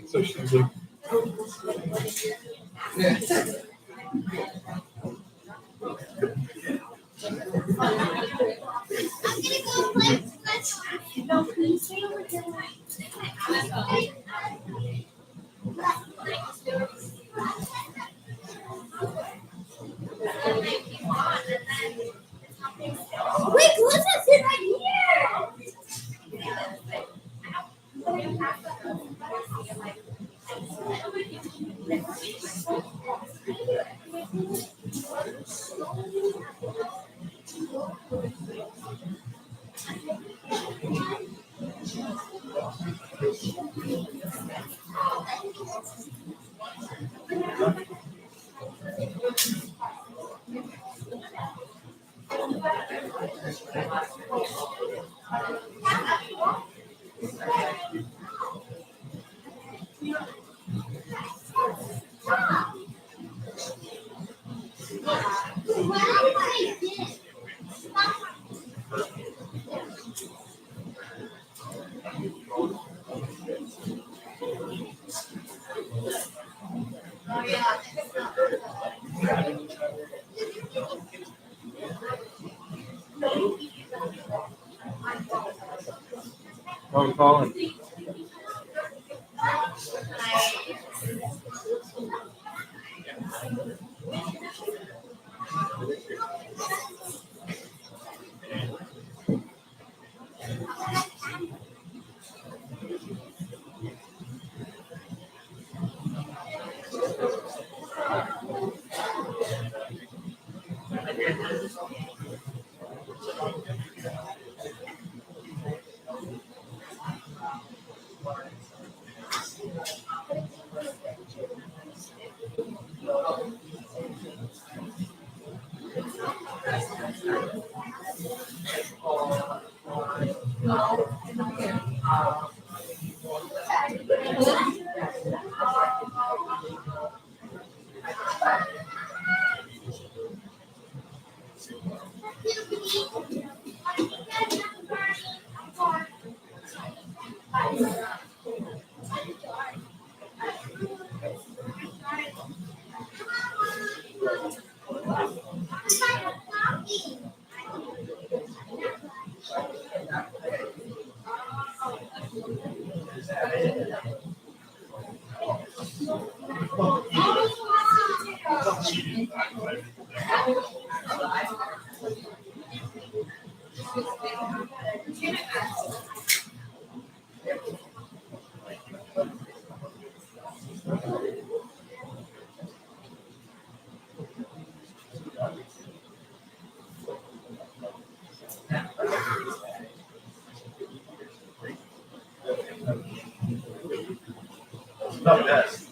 [SPEAKER 14] So she's like,
[SPEAKER 2] Wait, let's sit right here.
[SPEAKER 12] I'm calling.
[SPEAKER 14] not best.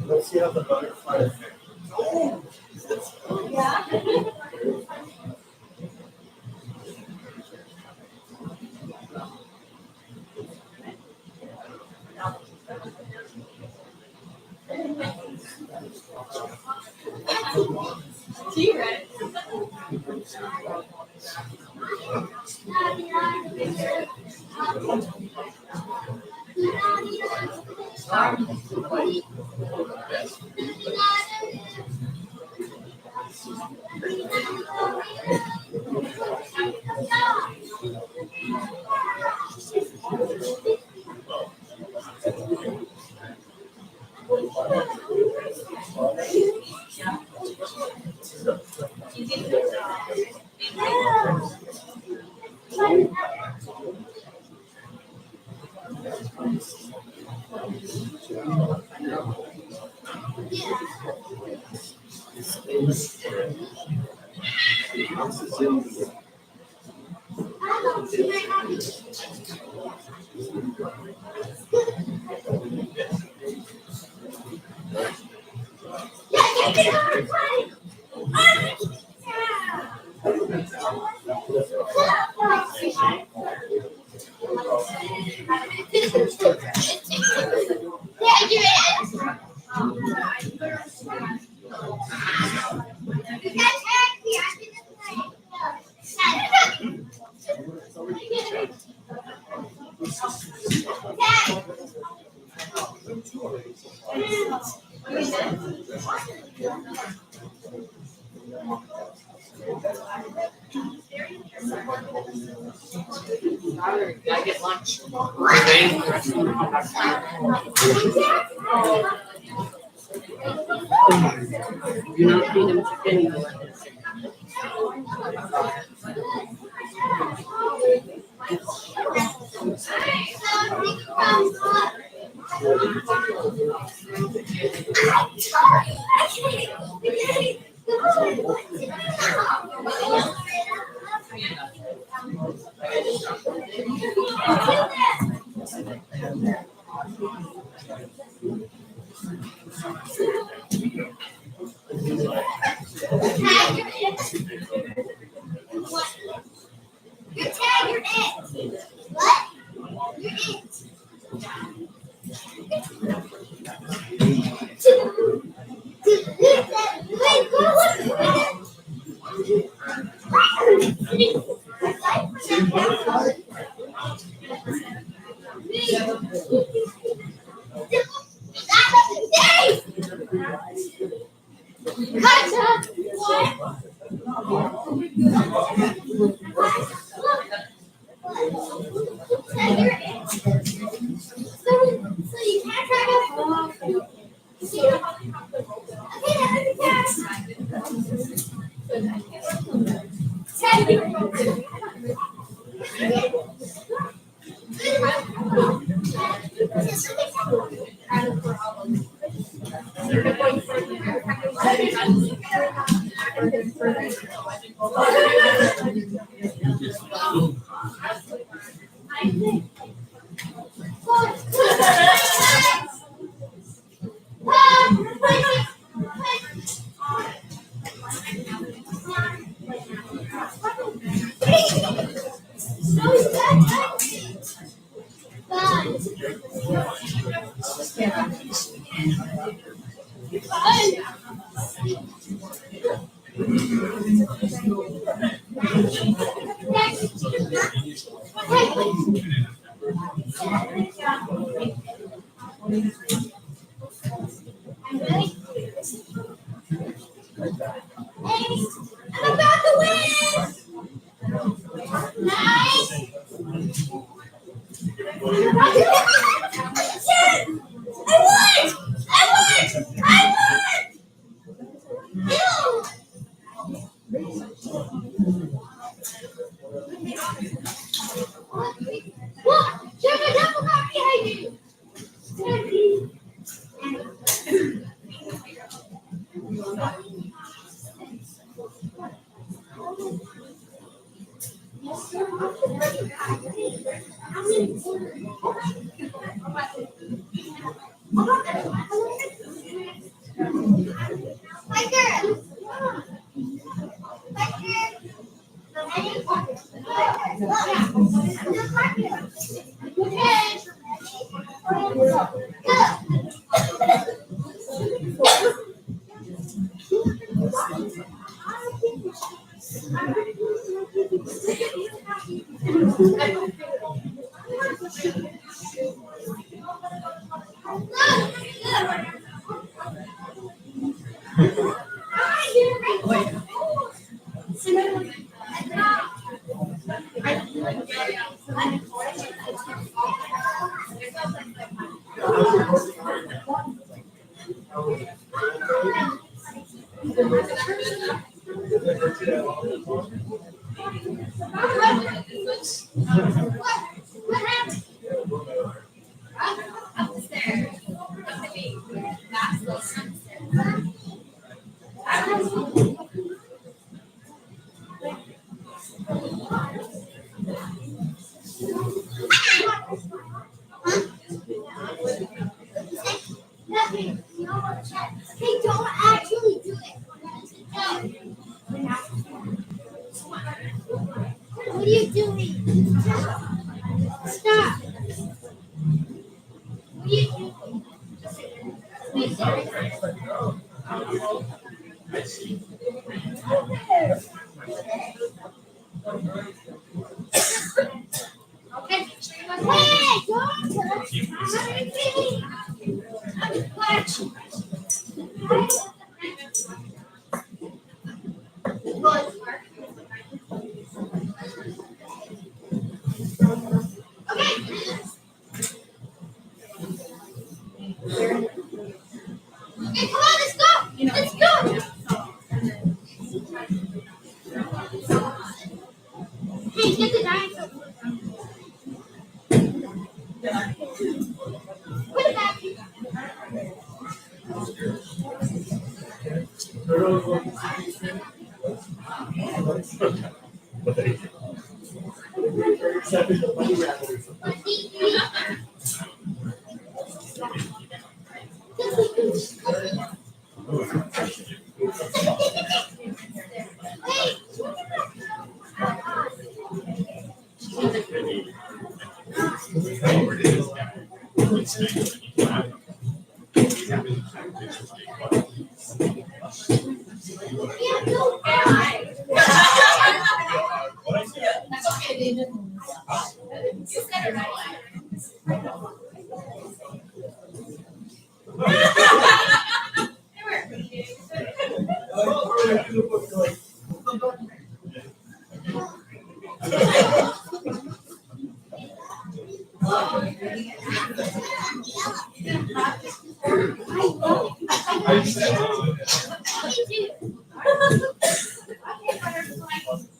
[SPEAKER 3] Let's see how the butterfly effect.
[SPEAKER 11] I get lunch. You're not feeding them to anymore.
[SPEAKER 2] I'm about to win! Nice! Yes! I won! I won! I won! What? There's a double cop behind you! They don't actually do it. What are you doing? Stop. What are you doing? Wait, don't touch my baby. Okay, come on, let's go. Let's go. Hey, get the dinosaur. Put it back.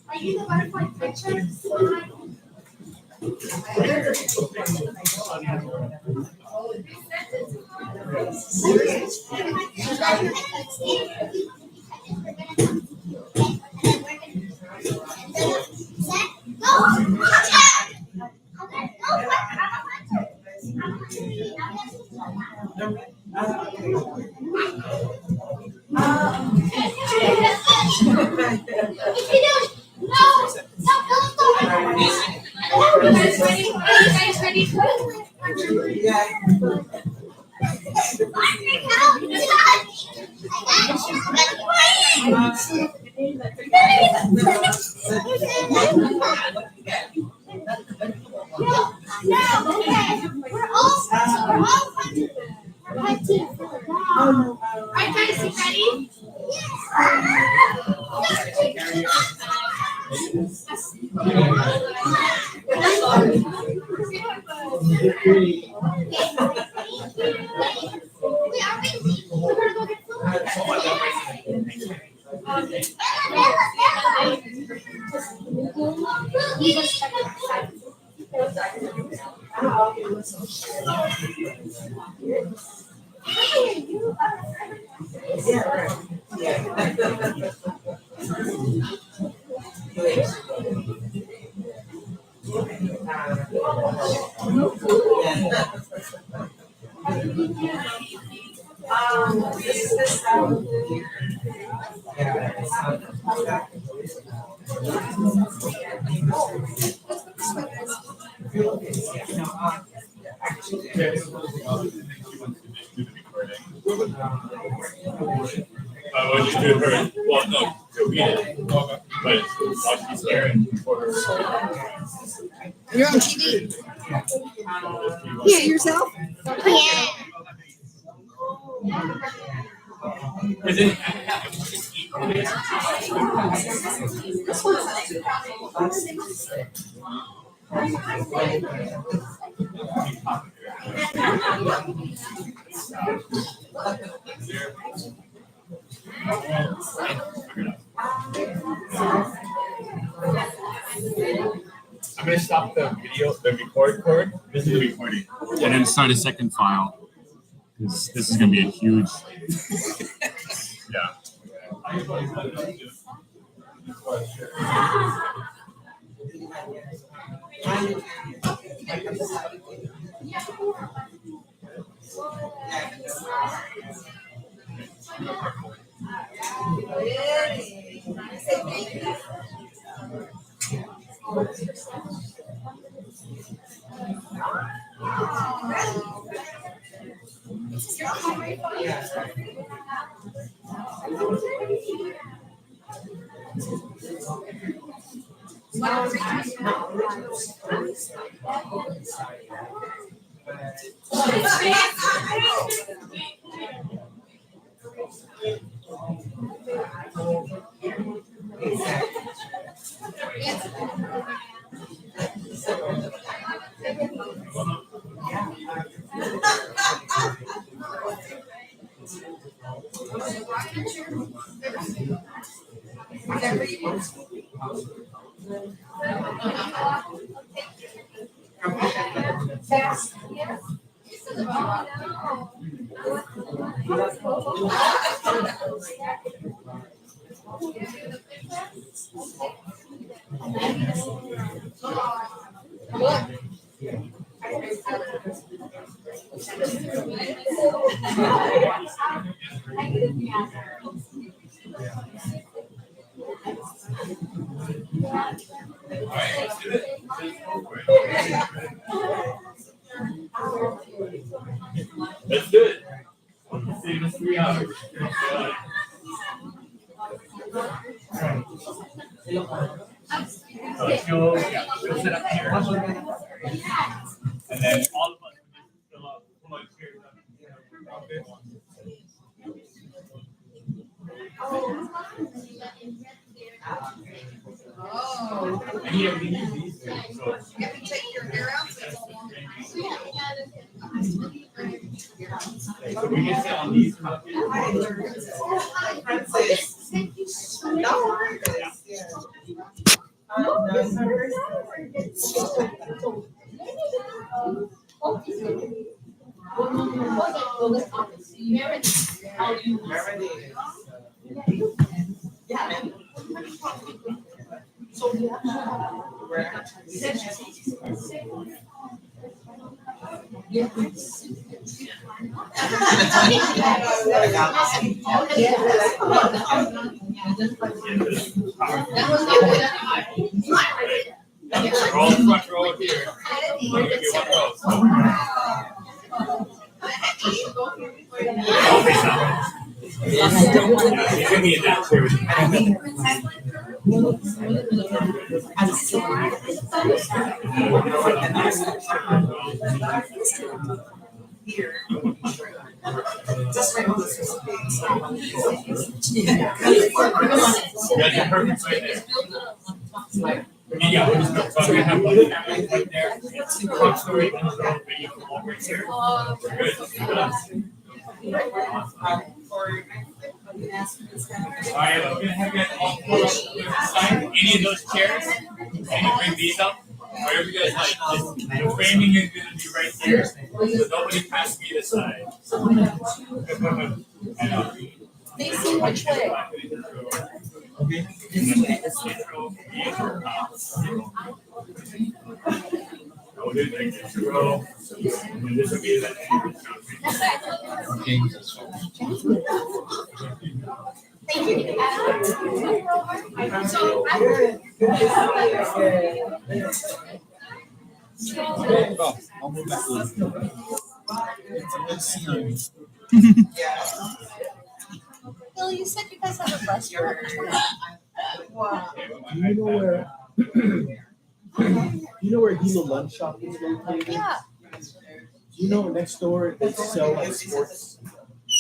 [SPEAKER 2] Are you the butterfly catcher?
[SPEAKER 10] What did you do with her? Well, no, to read it. But while she's there for her.
[SPEAKER 8] You're on TV. Yeah, yourself.
[SPEAKER 10] Is it? I'm gonna stop the video, the record cord. This is the recording, and then start a second file. This is gonna be a huge. Yeah. Let's do it. Save us 3 hours. So let's go, yeah, we'll sit up here. And then all of us can just fill up, pull our chairs up. And here we use these two, so.
[SPEAKER 8] You have to take your hair out.
[SPEAKER 10] So we can sit on these copies. Roll front row here. I'll give you 1 row. I'll face that way. Yeah, give me that chair. Yeah, perfect right there. Yeah, we're just gonna probably have one camera right there. Talk story, and then a video from over here. We're good. Alright, we're gonna have you guys all pull up to the side. Any of those chairs, any bring these up, wherever you guys like. The framing is gonna be right here, so nobody pass me this side. I know.
[SPEAKER 2] Facing which way?
[SPEAKER 10] Okay. Oh, this is like this row, and this will be the.
[SPEAKER 2] Thank you.
[SPEAKER 12] I'll move back a little.
[SPEAKER 2] Bill, you said you guys have a restaurant. Wow.
[SPEAKER 13] Do you know where? You know where Hilo Lunch Shop is located?
[SPEAKER 2] Yeah.
[SPEAKER 13] Do you know next door they sell like sports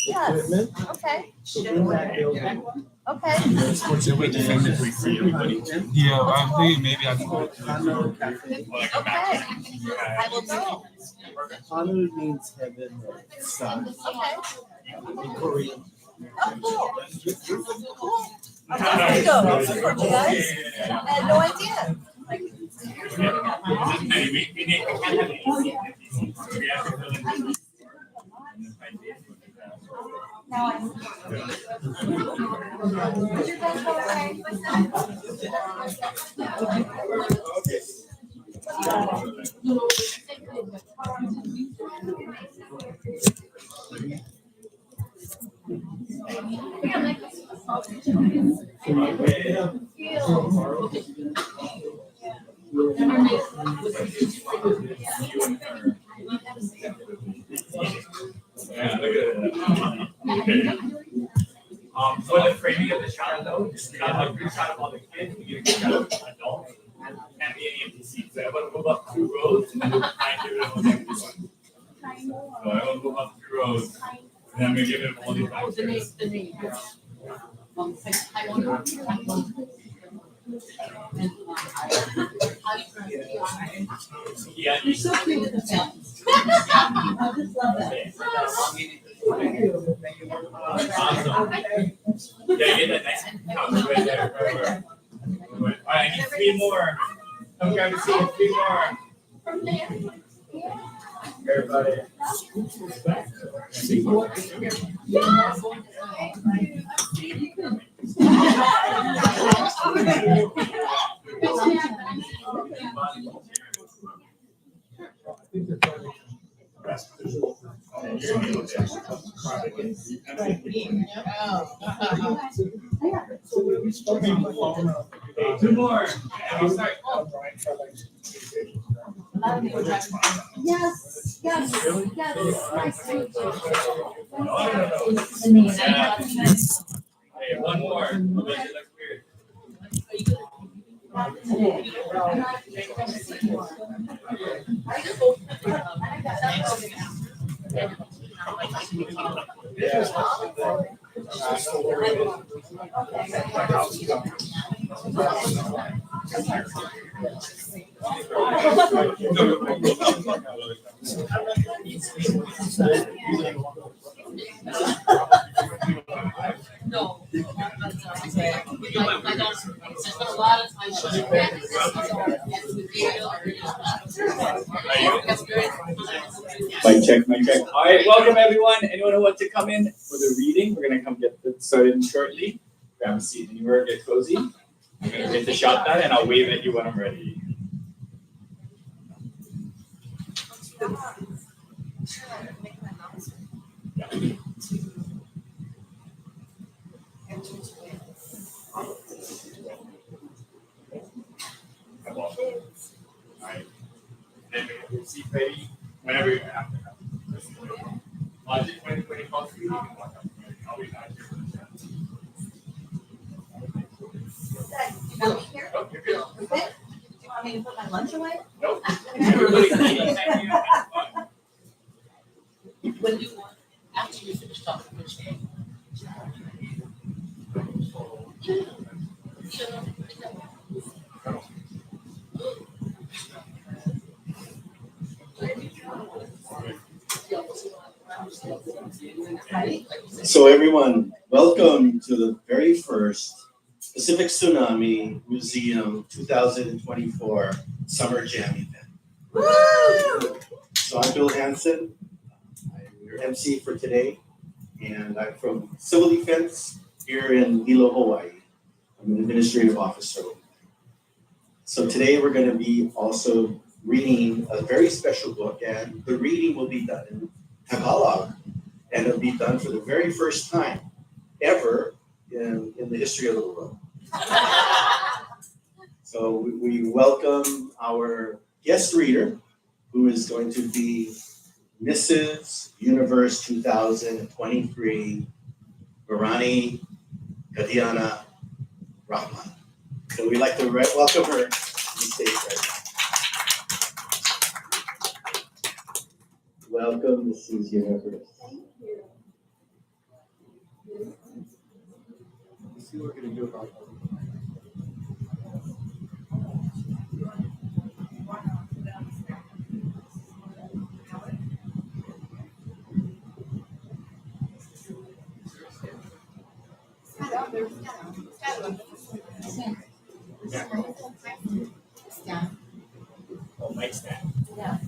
[SPEAKER 13] equipment?
[SPEAKER 2] Okay.
[SPEAKER 13] So in that building.
[SPEAKER 2] Okay.
[SPEAKER 12] Yeah, I'm thinking maybe I should.
[SPEAKER 2] Okay. I will know.
[SPEAKER 13] Hanu means heaven or sun
[SPEAKER 2] Okay.
[SPEAKER 13] in Korean.
[SPEAKER 2] Oh, cool. I'll definitely go support you guys. I had no idea. Now I. Did you guys go okay?
[SPEAKER 10] For the framing of the shot though, we got a good shot of all the kids, we get a good shot of the adults, and can't be any empty seats. So I want to move up 2 rows and then we'll find everyone empty one. So I want to move up 2 rows, and then I'm gonna give it all these back chairs. Yeah.
[SPEAKER 2] You're so cute with the films. I just love that.
[SPEAKER 10] Awesome. Yeah, get that nice house right there. Alright, I need 3 more. Come grab a seat, 3 more. Everybody. Okay, 2 more. And we start.
[SPEAKER 2] Yes, yes, yes. Nice to meet you.
[SPEAKER 10] Hey, 1 more. It looks weird.
[SPEAKER 2] No. I don't spend a lot of time showing
[SPEAKER 15] Mic check, mic check. All right, welcome everyone. Anyone who wants to come in for the reading, we're gonna come get started shortly. Grab a seat anywhere, get cozy. I'm gonna get the shot done and I'll wave at you when I'm ready.
[SPEAKER 10] Alright. Then we'll see ready whenever you're after. Logic when it calls for you, you can walk up. I'll be back here for the chat.
[SPEAKER 2] me to put my lunch away?
[SPEAKER 15] Nope. Everybody, anytime you have fun.
[SPEAKER 2] When you want, after you finish talking, which day?
[SPEAKER 3] So everyone, welcome to the very first Pacific Tsunami Museum 2024 Summer Jam event. So I'm Bill Hansen. I'm your MC for today, and I'm from Civil Defense here in Hilo, Hawaii. I'm an administrative officer. So today we're going to be also reading a very special book, and the reading will be done in Tagalog, and it'll be done for the very first time ever in the history of the world. So we welcome our guest reader, who is going to be Mrs. Universe 2023, Varani Kadiana Rahman. So we'd like to welcome her to the stage right now. Welcome, Mrs. Universe.
[SPEAKER 8] Thank you.
[SPEAKER 3] Let's see what we're going to do about that.
[SPEAKER 15] Oh, mic stand.
[SPEAKER 2] Yeah.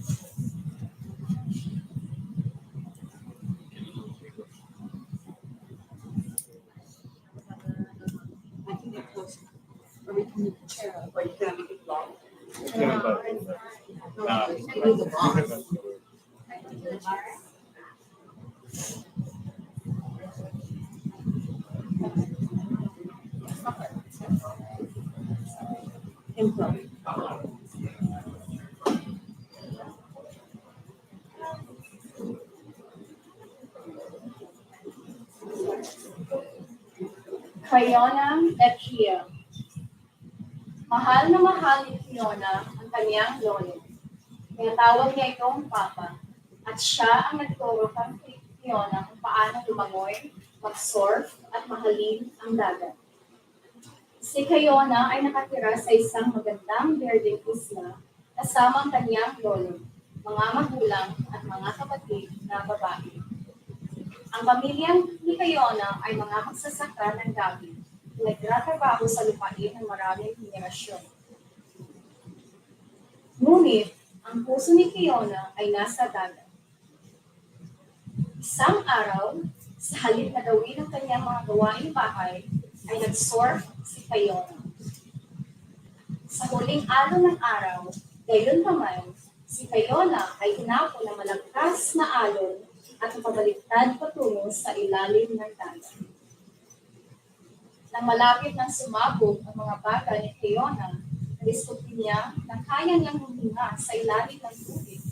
[SPEAKER 2] I can get closer. Or we can move the chair up. Or you can make it long. Move the box. Improv.
[SPEAKER 5] Fiona at Gia. Mahal na mahal ni Fiona ang kanyang lolo. Tinatawag niya itong Papa. At siya ang nagturo kay Fiona kung paano lumangoy, mag-surf, at mahalin ang dagat. Si Fiona ay nakatira sa isang magandang berdeng isla kasama ang kanyang lolo, mga magulang at mga kapatid na babae. Ang pamilyang ni Fiona ay mga magsasaka ng gabi, nagtatrabaho sa lupain ng maraming henerasyon. Ngunit, ang puso ni Fiona ay nasa dagat. Isang araw, sa halip na gawin ang kanyang mga gawaing bahay, ay nag-surf si Fiona. Sa huling alon ng araw, gayon naman, si Fiona ay hinapon ng malakas na alon at pabaliktad patungo sa ilalim ng dagat. Nang malapit nang sumabog ang mga baga ni Fiona, nadiskutin niya na kaya niyang huminga sa ilalim ng tubig.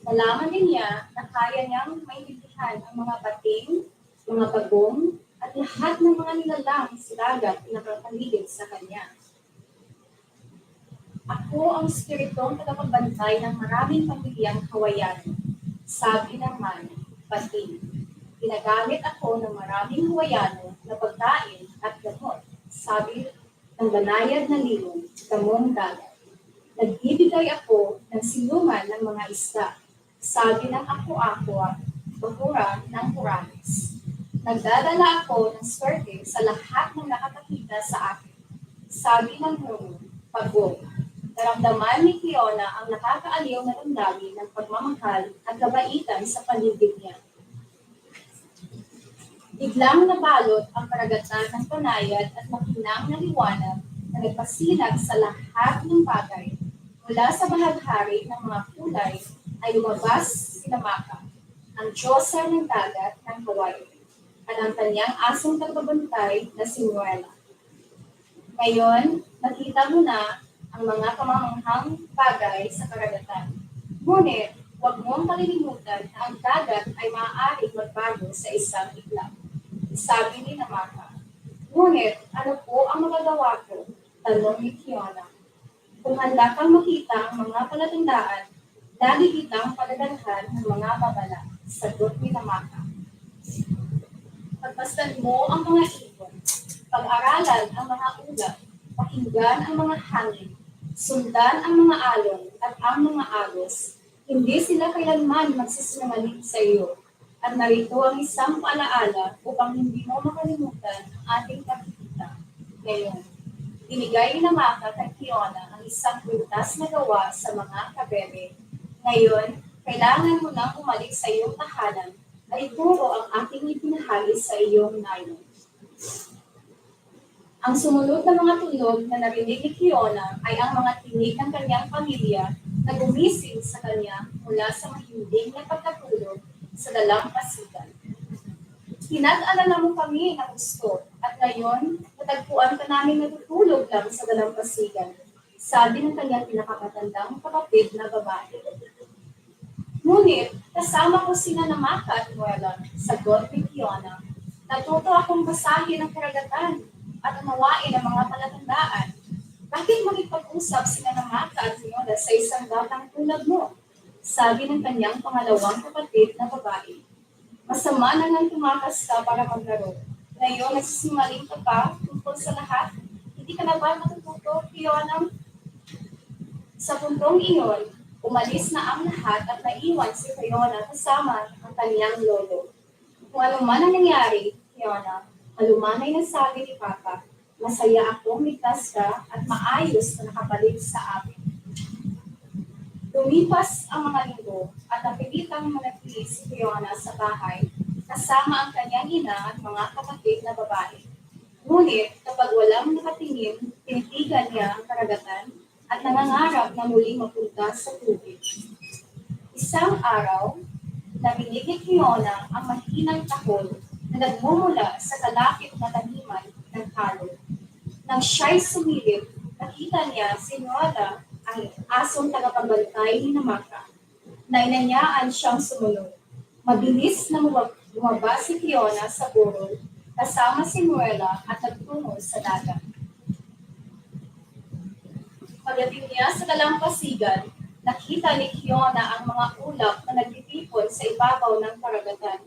[SPEAKER 5] Nalaman din niya na kaya niyang maintindihan ang mga bating, mga bagong, at lahat ng mga nilalang sa dagat na nakapaligid sa kanya. Ako ang espiritong tagapagbantay ng maraming pamilyang Hawaiano, sabi ng man, pating. Ginagamit ako ng maraming Hawaiano na pagkain at gamot, sabi ng banayad na limong, damong dagat. Nagbibigay ako ng silungan ng mga isda, sabi ng ako-ako, bakura ng Kuranes. Nagdadala ako ng swerte sa lahat ng nakakakita sa akin, sabi ng Mumu, pagod. Naramdaman ni Fiona ang nakakaaliw na damdamin ng pagmamahal at kabaitan sa paligid niya. Biglang nabalot ang karagatan ng panayad at makinang na liwanag na nagpasinag sa lahat ng bagay. Mula sa bahaghari ng mga kulay ay lumabas si Namaka, ang diyosa ng dagat ng Hawaii, at ang kanyang asong tagbabantay na si Nuela. Ngayon, nakita mo na ang mga kamamanghang bagay sa karagatan. Ngunit, huwag mong kalilimutan na ang dagat ay maaaring magbago sa isang iglap. Sabi ni Namaka. Ngunit, ano po ang magagawa ko? Tanong ni Fiona.
[SPEAKER 16] Kung handa kang makita ang mga palatandaan, lagi kitang padadalhan ng mga babala, sagot ni Namaka. Pagmasdan mo ang mga ibon, pag-aralan ang mga ulat, pakinggan ang mga hangin, sundan ang mga alon at ang mga agos. Hindi sila kailanman magsisinungaling sa iyo. At narito ang isang paalaala upang hindi mo makalimutan ang ating pagkikita. Ngayon, binigay ni Namaka kay Fiona ang isang kwintas na gawa sa mga kabebe. Ngayon, kailangan mo nang umalik sa iyong tahanan ay puro ang aking ipinahagi sa iyong nayon. Ang sumunod na mga tunog na narinig ni Fiona ay ang mga tinig ng kanyang pamilya na gumising sa kanya mula sa mahimbing na pagkatulog sa dalampasigan. Pinag-alala mo kami ng gusto at ngayon natagpuan ka namin natutulog lang sa dalampasigan, sabi ng kanyang pinakapatandang kapatid na babae. Ngunit kasama ko sina Namaka at Nuela, sagot ni Fiona. Natuto akong basahin ang karagatan at umawain ang mga palatandaan. Bakit makipag-usap sina Namaka at Nuela sa isang batang tulad mo? Sabi ng kanyang pangalawang kapatid na babae. Masama na nang tumakas ka para maglaro. Ngayon, nagsisinungaling ka pa tungkol sa lahat. Hindi ka na ba matututo, Fiona? Sa puntong iyon, umalis na ang lahat at naiwan si Fiona kasama ang kanyang lolo. Kung ano man ang nangyari, Fiona, malumanay na sabi ni Papa, masaya akong ligtas ka at maayos na nakabalik sa amin. Lumipas ang mga linggo at napilitang manatili si Fiona sa bahay kasama ang kanyang ina at mga kapatid na babae. Ngunit kapag walang nakatingin, tinitigan niya ang karagatan at nangangarap na muling mapunta sa tubig. Isang araw, narinig ni Fiona ang mahinang tahol na nagmumula sa kalapit na taniman ng halo. Nang siya'y sumilip, nakita niya si Nuala, ang asong tagapagbantay ni Namaka. Nainanyaan siyang sumunod. Mabilis na bumaba si Fiona sa burol, kasama si Nuela at nagtungo sa dagat. Pagdating niya sa dalampasigan, nakita ni Fiona ang mga ulap na nagtitipon sa ibabaw ng karagatan.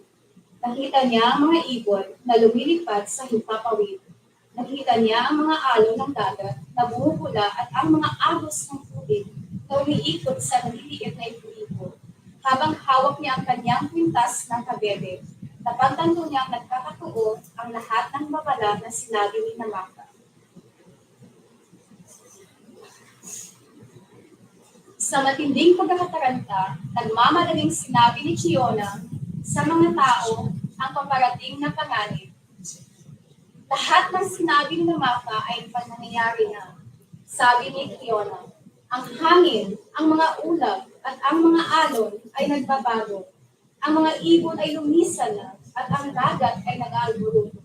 [SPEAKER 16] Nakita niya ang mga ibon na lumilipad sa himpapawid. Nakita niya ang mga alon ng dagat na bumubula at ang mga agos ng tubig na umiikot sa maliliit na ipo-ipo. Habang hawak niya ang kanyang kwintas ng kabebe, napagtanto niyang nagkakatuon ang lahat ng babala na sinabi ni Namaka. Sa matinding pagkakataranta, nagmamadaling sinabi ni Fiona sa mga tao ang paparating na panganib. Lahat ng sinabi ni Namaka ay pangyayari na. Sabi ni Fiona, ang hangin, ang mga ulap, at ang mga alon ay nagbabago. Ang mga ibon ay lumisan na, at ang dagat ay nag-aalburuto.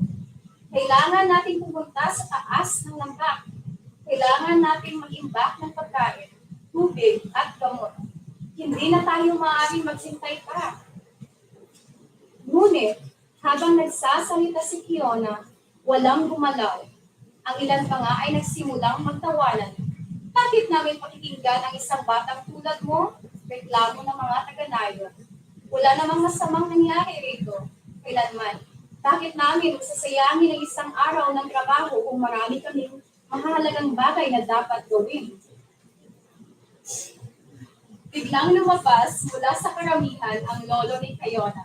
[SPEAKER 16] Kailangan natin pumunta sa taas ng langka. Kailangan natin mag-imbak ng pagkain, tubig, at gamot. Hindi na tayo maaaring magsintay pa. Ngunit, habang nagsasalita si Fiona, walang gumalaw. Ang ilan pa nga ay nagsimulang magtawanan. Bakit namin pakikinggan ang isang batang tulad mo? Reklamo ng mga taga-nayon. Wala namang masamang nangyari rito. Kailanman. Bakit namin sasayangin ang isang araw ng trabaho kung marami kaming mahalagang bagay na dapat gawin? Biglang lumabas mula sa karamihan ang lolo ni Fiona.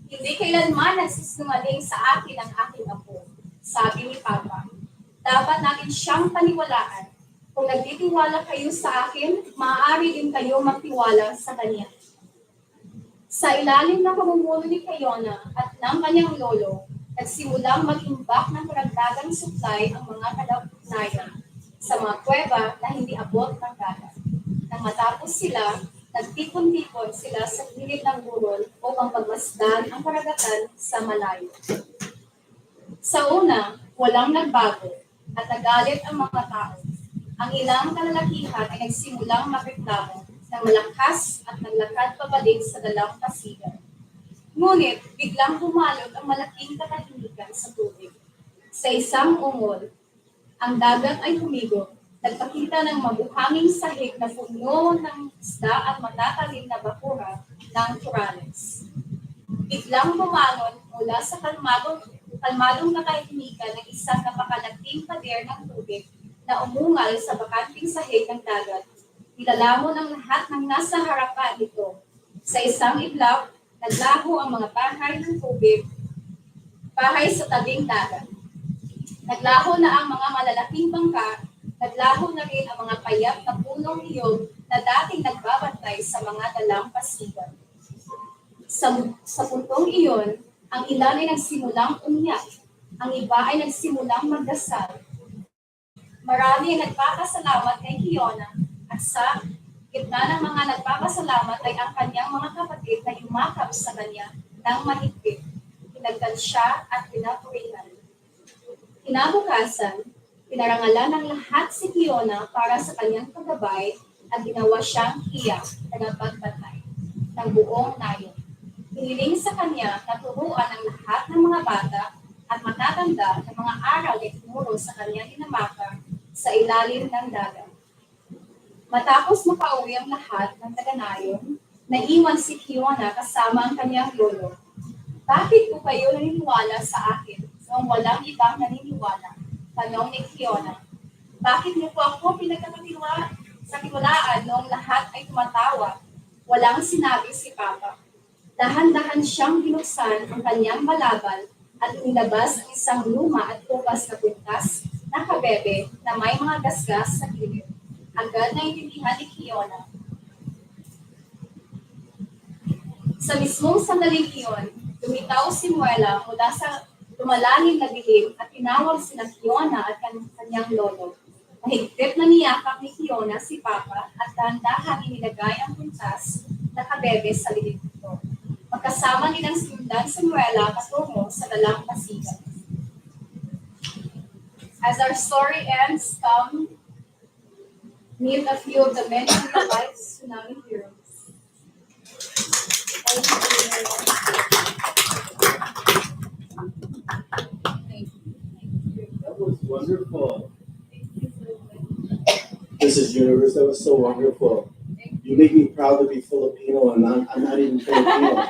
[SPEAKER 16] Hindi kailanman nagsisinungaling sa akin ang aking apo. Sabi ni Papa, dapat natin siyang paniwalaan. Kung nagtitiwala kayo sa akin, maaari din kayo magtiwala sa kanya. Sa ilalim ng pamumuno ni Fiona at ng kanyang lolo, nagsimulang mag-imbak ng karagdagang supply ang mga kalapnayan sa mga kuweba na hindi abot ng dagat. Nang matapos sila, nagtipon-tipon sila sa gilid ng burol upang pagmasdan ang karagatan sa malayo. Sa una, walang nagbago at nagalit ang mga tao. Ang ilang kalalakihan ay nagsimulang magreklamo ng malakas at naglakad pabalik sa dalampasigan. Ngunit biglang bumalot ang malaking katahimikan sa tubig. Sa isang ungol, ang dagat ay humigo Nagpakita ng mabuhanging sahig na puno ng isda at matatalim na bakura ng tsunamis. Biglang bumangon mula sa kalmadong nakahimikan ng isang napakalaking pader ng tubig na umungal sa bakanting sahig ng dagat. Nilalamon ang lahat ng nasa harapan nito. Sa isang iglap, naglaho ang mga bahay ng tubig, bahay sa tabing dagat. Naglaho na ang mga malalaking bangka, naglaho na rin ang mga payap na punong niyog na dating nagbabantay sa mga dalampasigan. Sa puntong iyon, ang ilan ay nagsimulang umiyak, ang iba ay nagsimulang magdasal. Marami ay nagpapasalamat kay Fiona at sa gitna ng mga nagpapasalamat ay ang kanyang mga kapatid na yumakap sa kanya ng mahigpit. Pinagdan siya at pinapurihan. Kinabukasan, pinarangalan ng lahat si Fiona para sa kanyang paggabay at ginawa siyang iyak na pagbantay ng buong nayon. Hiniling sa kanya na turuan ang lahat ng mga bata at matatanda ng mga aral na itinuro sa kanya ni Namaka sa ilalim ng dagat. Matapos makauwi ang lahat ng taga-nayon, naiwan si Fiona kasama ang kanyang lolo. Bakit po kayo naniniwala sa akin nung walang ibang naniniwala? Tanong ni Fiona. Bakit niyo po ako pinagkakatiwalaan noong lahat ay tumatawa? Walang sinabi si Papa. Dahan-dahan siyang binuksan ang kanyang malabal at inilabas ang isang luma at bukas na pintas na kabebe na may mga gasgas sa gilid. Agad na intindihan ni Fiona. Sa mismong sandaling iyon, lumitaw si Muela mula sa lumalangin na dilim at tinawag sina Fiona at kanyang lolo. Mahigpit na niyakap ni Fiona si Papa at dahan-dahan inilagay ang pintas na kabebe sa lilig nito. Magkasama nilang sinundan si Muela patungo sa dalampasigan. As our story ends, come meet a few of the many real-life tsunami heroes.
[SPEAKER 3] That was wonderful. This is Universe. That was so wonderful. You make me proud to be Filipino, and I'm not even Filipino.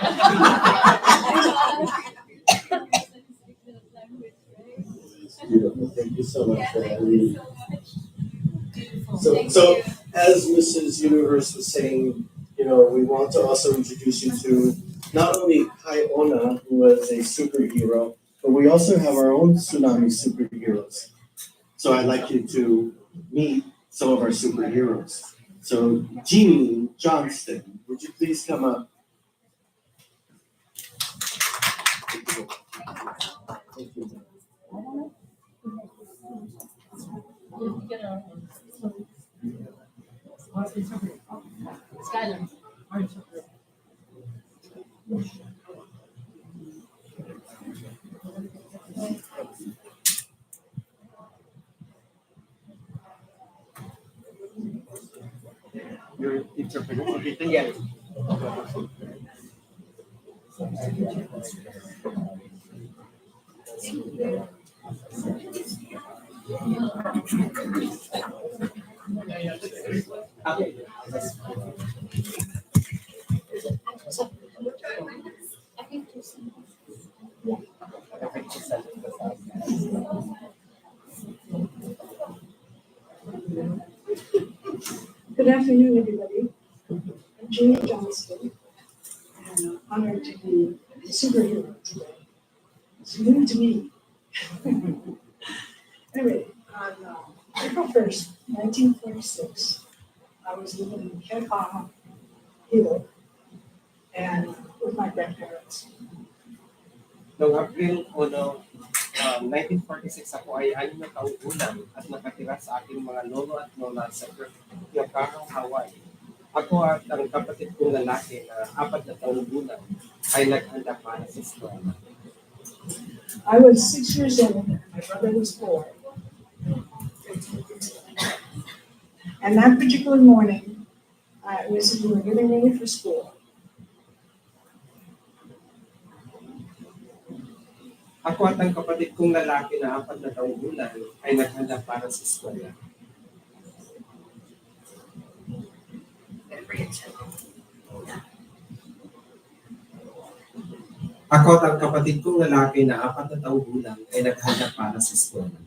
[SPEAKER 3] It's beautiful. Thank you so much for that reading. So as Mrs. Universe was saying, we want to also introduce you to not only Kai-Ona, who was a superhero, but we also have our own tsunami superheroes. So I'd like you to meet some of our superheroes. So Jeannie Johnston, would you please come up? Thank you.
[SPEAKER 17] Skylar.
[SPEAKER 12] Your interpreter will be together.
[SPEAKER 7] Good afternoon, everybody. I'm Jeannie Johnston, and I'm honored to be a superhero today. It's new to me. Anyway, on April 1st, 1946, I was living in HI-EMA, and with my grandparents.
[SPEAKER 12] Noong April 1946 ako ay 6 na taong gulang at nakatira sa aking mga lolo at lola sa Inaugural, Hawai. Ako at ang kapatid kong lalaki na 4 na taong gulang ay naghanda para sa eskwela.
[SPEAKER 7] I was 6 years old, my brother was 4. And that particular morning, we were getting ready for school.
[SPEAKER 12] Ako at ang kapatid kong lalaki na 4 na taong gulang ay naghanda para sa eskwela.
[SPEAKER 2] bring it to.
[SPEAKER 12] Ako at ang kapatid kong lalaki na 4 na taong gulang ay naghanda para sa eskwela.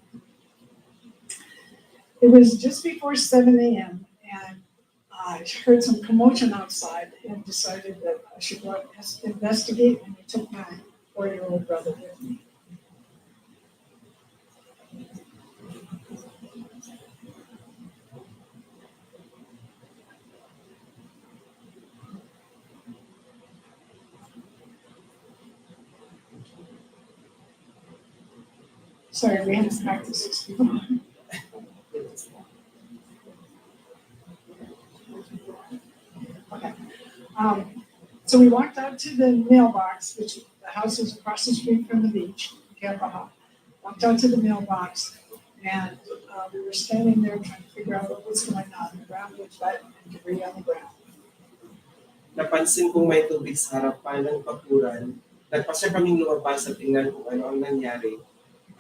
[SPEAKER 7] It was just before 7 a.m. and I heard some commotion outside and decided that I should go out and investigate, and I took my 4-year-old brother with me. Sorry, we had to practice this before. Okay. So we walked out to the mailbox, which the house is across the street from the beach, Camp Baja. Walked out to the mailbox, and we were standing there trying to figure out what was going on. The ground was wet and debris on the ground.
[SPEAKER 12] Napansin kong may tubig sa harapan ng bakuran. Nagpasya kaming lumabas at tingnan kung ano ang nangyari.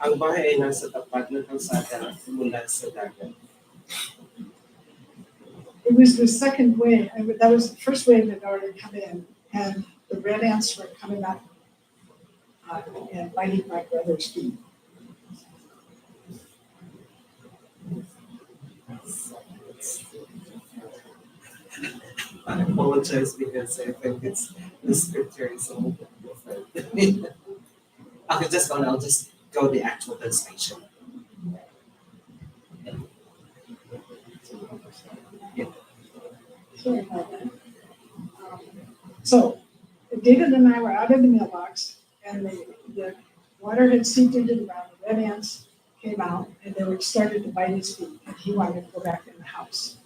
[SPEAKER 12] Ang bahay ay nasa tapat ng kalsada mula sa dagat.
[SPEAKER 7] It was the second wave. That was the first wave that had already come in, and the red ants were coming up and biting my brother's feet.
[SPEAKER 12] I apologize because I think the scripture is a little bit different. I'll just go the actual translation.
[SPEAKER 7] Sorry about that. So David and I were out of the mailbox, and the water had seeped into the ground. The red ants came out, and they started to bite his feet, and he wanted to go back in the house.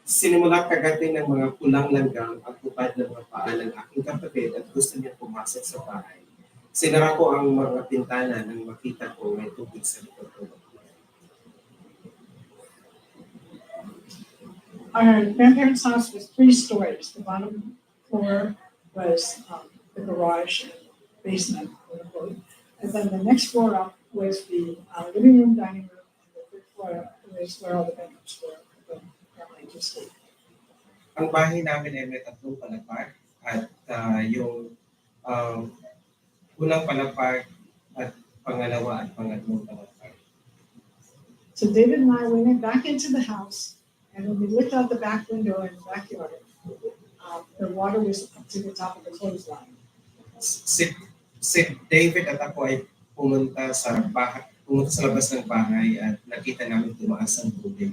[SPEAKER 12] Sinimula kagating ng mga pulang langgam at tupad ng mga paa ng aking kapatid at gusto niya pumasok sa bahay. Sinara ko ang mga pintana nang makita ko may tubig sa likod ko.
[SPEAKER 7] Our grandparents' house was 3 stories. The bottom floor was the garage and basement, and then the next floor up was the living room, dining room, and the 3rd floor was where all the bedrooms were.
[SPEAKER 12] Ang bahay namin ay may 3 palapag at yung unang palapag at pangalawa at pangatlong palapag.
[SPEAKER 7] So David and I went back into the house, and when we looked out the back window in the backyard, the water was up to the top of the clothesline.
[SPEAKER 12] Si David at ako ay pumunta sa labas ng bahay at nakita namin tumaas ang tubig.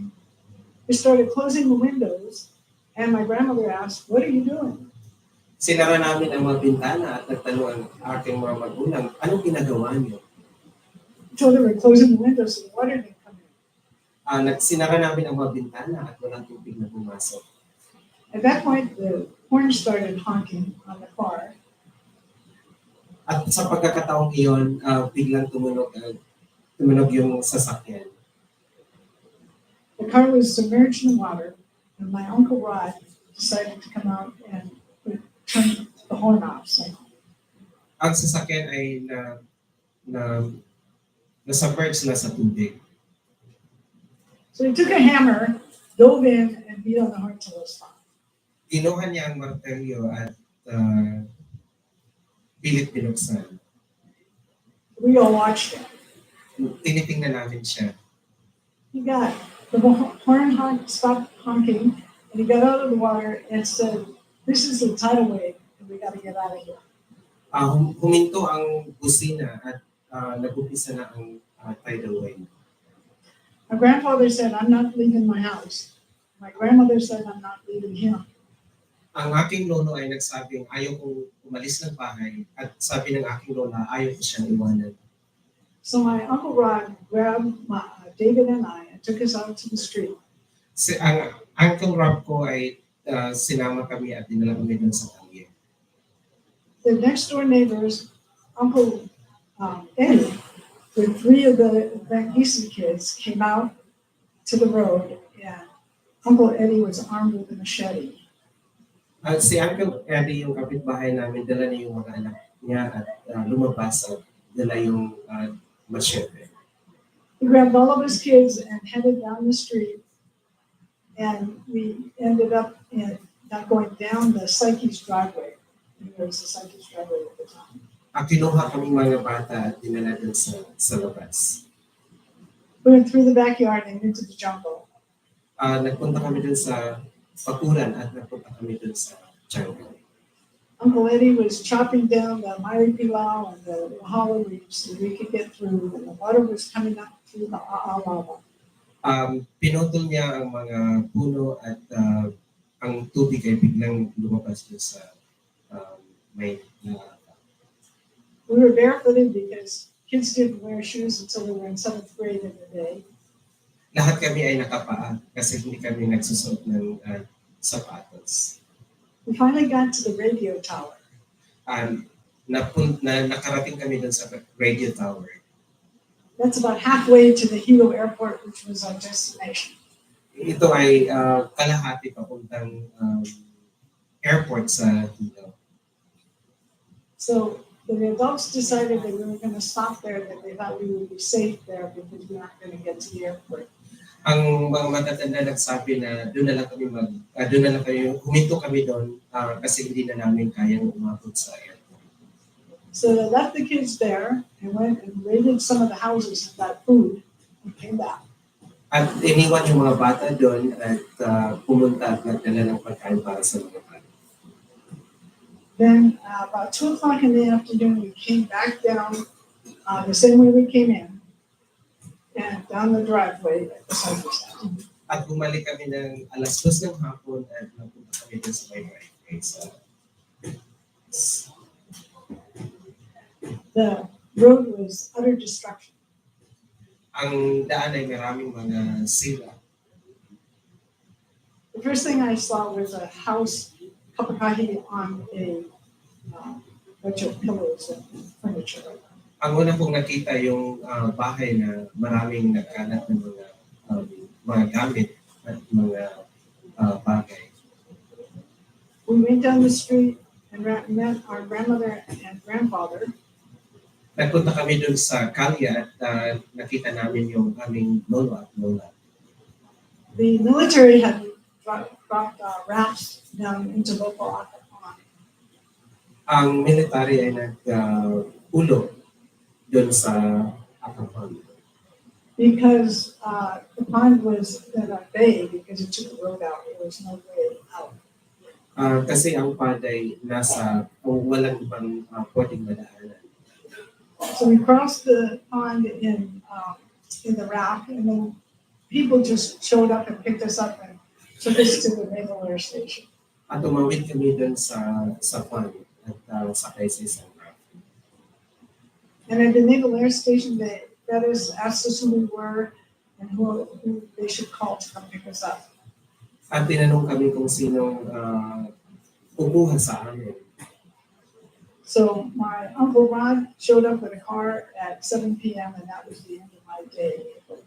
[SPEAKER 7] We started closing the windows, and my grandmother asked, "What are you doing?"
[SPEAKER 12] Sinara namin ang mga bintana at nagtanong ang aking mga magulang, anong ginagawa niyo?
[SPEAKER 7] We told her we're closing the windows so the water didn't come in.
[SPEAKER 12] Sinara namin ang mga bintana at walang tubig na pumasok.
[SPEAKER 7] At that point, the horn started honking on the car.
[SPEAKER 12] At sa pagkakataong iyon, biglang tumunog yung sasakyan.
[SPEAKER 7] The car was submerged in water, and my Uncle Rod decided to come out and turn the horn off. So.
[SPEAKER 12] Ang sasakyan ay na-submerge na sa tubig.
[SPEAKER 7] So he took a hammer, dove in, and beat on the horn till it stopped.
[SPEAKER 12] Kinuha niya ang martelyo at pilit binuksan.
[SPEAKER 7] We all watched him.
[SPEAKER 12] Tinitingnan namin siya.
[SPEAKER 7] He got the horn stopped honking, and he got out of the water and said, "This is a tidal wave, and we got to get out of here."
[SPEAKER 12] Huminto ang busina at nag-umpisa na ang tidal wave.
[SPEAKER 7] My grandfather said, "I'm not leaving my house." My grandmother said, "I'm not leaving him."
[SPEAKER 12] Ang aking lolo ay nagsabing ayaw kong umalis ng bahay at sabi ng aking lola ayaw ko siyang iwanan.
[SPEAKER 7] So my Uncle Rod grabbed David and I and took us out to the street.
[SPEAKER 12] Ang Uncle Rob ko ay sinama kami at dinala kami dun sa kalye.
[SPEAKER 7] The next door neighbors, Uncle Eddie, with 3 of the Van kids, came out to the road, and Uncle Eddie was armed with a machete.
[SPEAKER 12] At si Uncle Eddie, yung kapitbahay namin, dala niya yung mga anak niya at lumabas at dala yung machete.
[SPEAKER 7] He grabbed all of his kids and headed down the street. And we ended up not going down the Psyche's driveway. There was the Psyche's driveway at the time.
[SPEAKER 12] Kinuha kaming mga bata at dinala dun sa labas.
[SPEAKER 7] We went through the backyard and into the jungle.
[SPEAKER 12] Nagpunta kami dun sa pakuran at nagpunta kami dun sa jungle.
[SPEAKER 7] Uncle Eddie was chopping down the Mari Pilau and the Wahala leaves so we could get through, and the water was coming up through the lava.
[SPEAKER 12] Pinutol niya ang mga puno at ang tubig ay biglang lumabas dun sa may
[SPEAKER 7] We were barefooted because kids didn't wear shoes until they were in 7th grade in the day.
[SPEAKER 12] Lahat kami ay nakapaa kasi hindi kami nagsusuot ng sapatos.
[SPEAKER 7] We finally got to the radio tower.
[SPEAKER 12] Nakarating kami dun sa radio tower.
[SPEAKER 7] That's about halfway to the Hilo Airport, which was our destination.
[SPEAKER 12] Ito ay kalahati papuntang airport sa Hilo.
[SPEAKER 7] So the adults decided that we were going to stop there, that they thought we would be safe there because we weren't going to get to the airport.
[SPEAKER 12] Ang mga matatanda nagsabi na doon na lang kami huminto kami doon kasi hindi na namin kayang umabot sa airport.
[SPEAKER 7] So they left the kids there and went and raided some of the houses and got food and came back.
[SPEAKER 12] At iniwan yung mga bata doon at pumunta at nagdala ng pagkain para sa mga bata.
[SPEAKER 7] Then about 2 o'clock in the afternoon, we came back down the same way we came in and down the driveway at the Cypress House.
[SPEAKER 12] At bumalik kami ng alas 2 ng hapon at napunta kami doon sa may driveway.
[SPEAKER 7] The road was utter destruction.
[SPEAKER 12] Ang daan ay maraming mga sira.
[SPEAKER 7] The first thing I saw was a house, kapakahi, on a bunch of pillows and furniture.
[SPEAKER 12] Ang una pong nakita yung bahay na maraming nagkalat ng mga gamit at mga bagay.
[SPEAKER 7] We went down the street and met our grandmother and grandfather.
[SPEAKER 12] Nagpunta kami dun sa kalye at nakita namin yung aming lolo at lola.
[SPEAKER 7] The military had dropped rafts down into local pond.
[SPEAKER 12] Ang military ay nag-ulo dun sa Akapon.
[SPEAKER 7] Because the pond was in a bay because it took the road out. There was no way out.
[SPEAKER 12] Kasi ang pond ay walang ibang pwedeng madaanan.
[SPEAKER 7] So we crossed the pond in the raft, and then people just showed up and picked us up and took us to the naval air station.
[SPEAKER 12] At tumawid kami dun sa pond at sakay sa isang raft.
[SPEAKER 7] And at the naval air station, they got us, asked us who we were and who they should call to come pick us up.
[SPEAKER 12] At tinanong kami kung sinong kukuha sa amin.
[SPEAKER 7] So my Uncle Rod showed up with a car at 7 p.m. and that was the end of my day for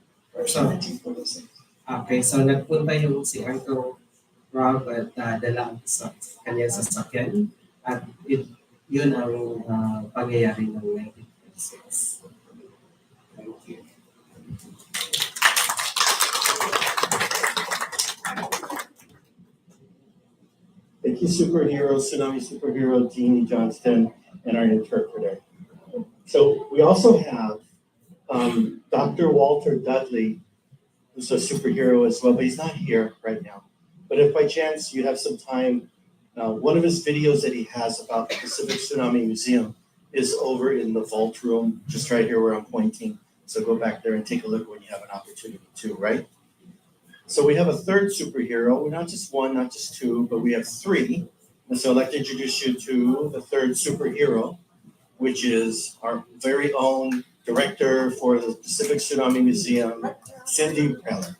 [SPEAKER 7] 1946.
[SPEAKER 12] Okay, so nagpunta yung si Uncle Rob at dala sa kanya sasakyan at yun ang pangyayari ng 1946. Thank you.
[SPEAKER 3] Thank you, superhero, Tsunami superhero, Jeannie Johnston, and our interpreter. So we also have Dr. Walter Dudley, who's a superhero as well, but he's not here right now. But if by chance you have some time, one of his videos that he has about the Pacific Tsunami Museum is over in the vault room, just right here where I'm pointing. So go back there and take a look when you have an opportunity to, right? So we have a third superhero, not just one, not just two, but we have three. And so I'd like to introduce you to the third superhero, which is our very own director for the Pacific Tsunami Museum, Cindy Preller.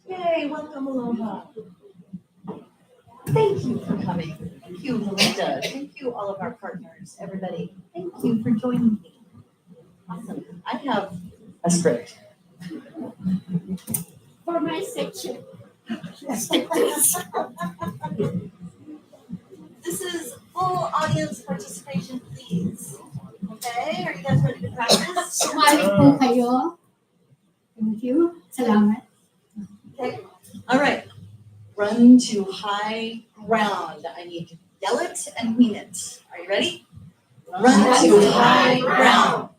[SPEAKER 17] Yay, welcome, aloha. Thank you for coming. Thank you, Melinda. Thank you, all of our partners, everybody. Thank you for joining me. Awesome. I have a script.
[SPEAKER 2] for my section. Just like this.
[SPEAKER 8] This is full audience participation, please. Okay, are you guys ready to practice?
[SPEAKER 2] Sumali po kayo. Thank you. Salamat.
[SPEAKER 8] Okay, all right. Run to high ground. I need you to yell it and mean it. Are you ready? Run to high ground.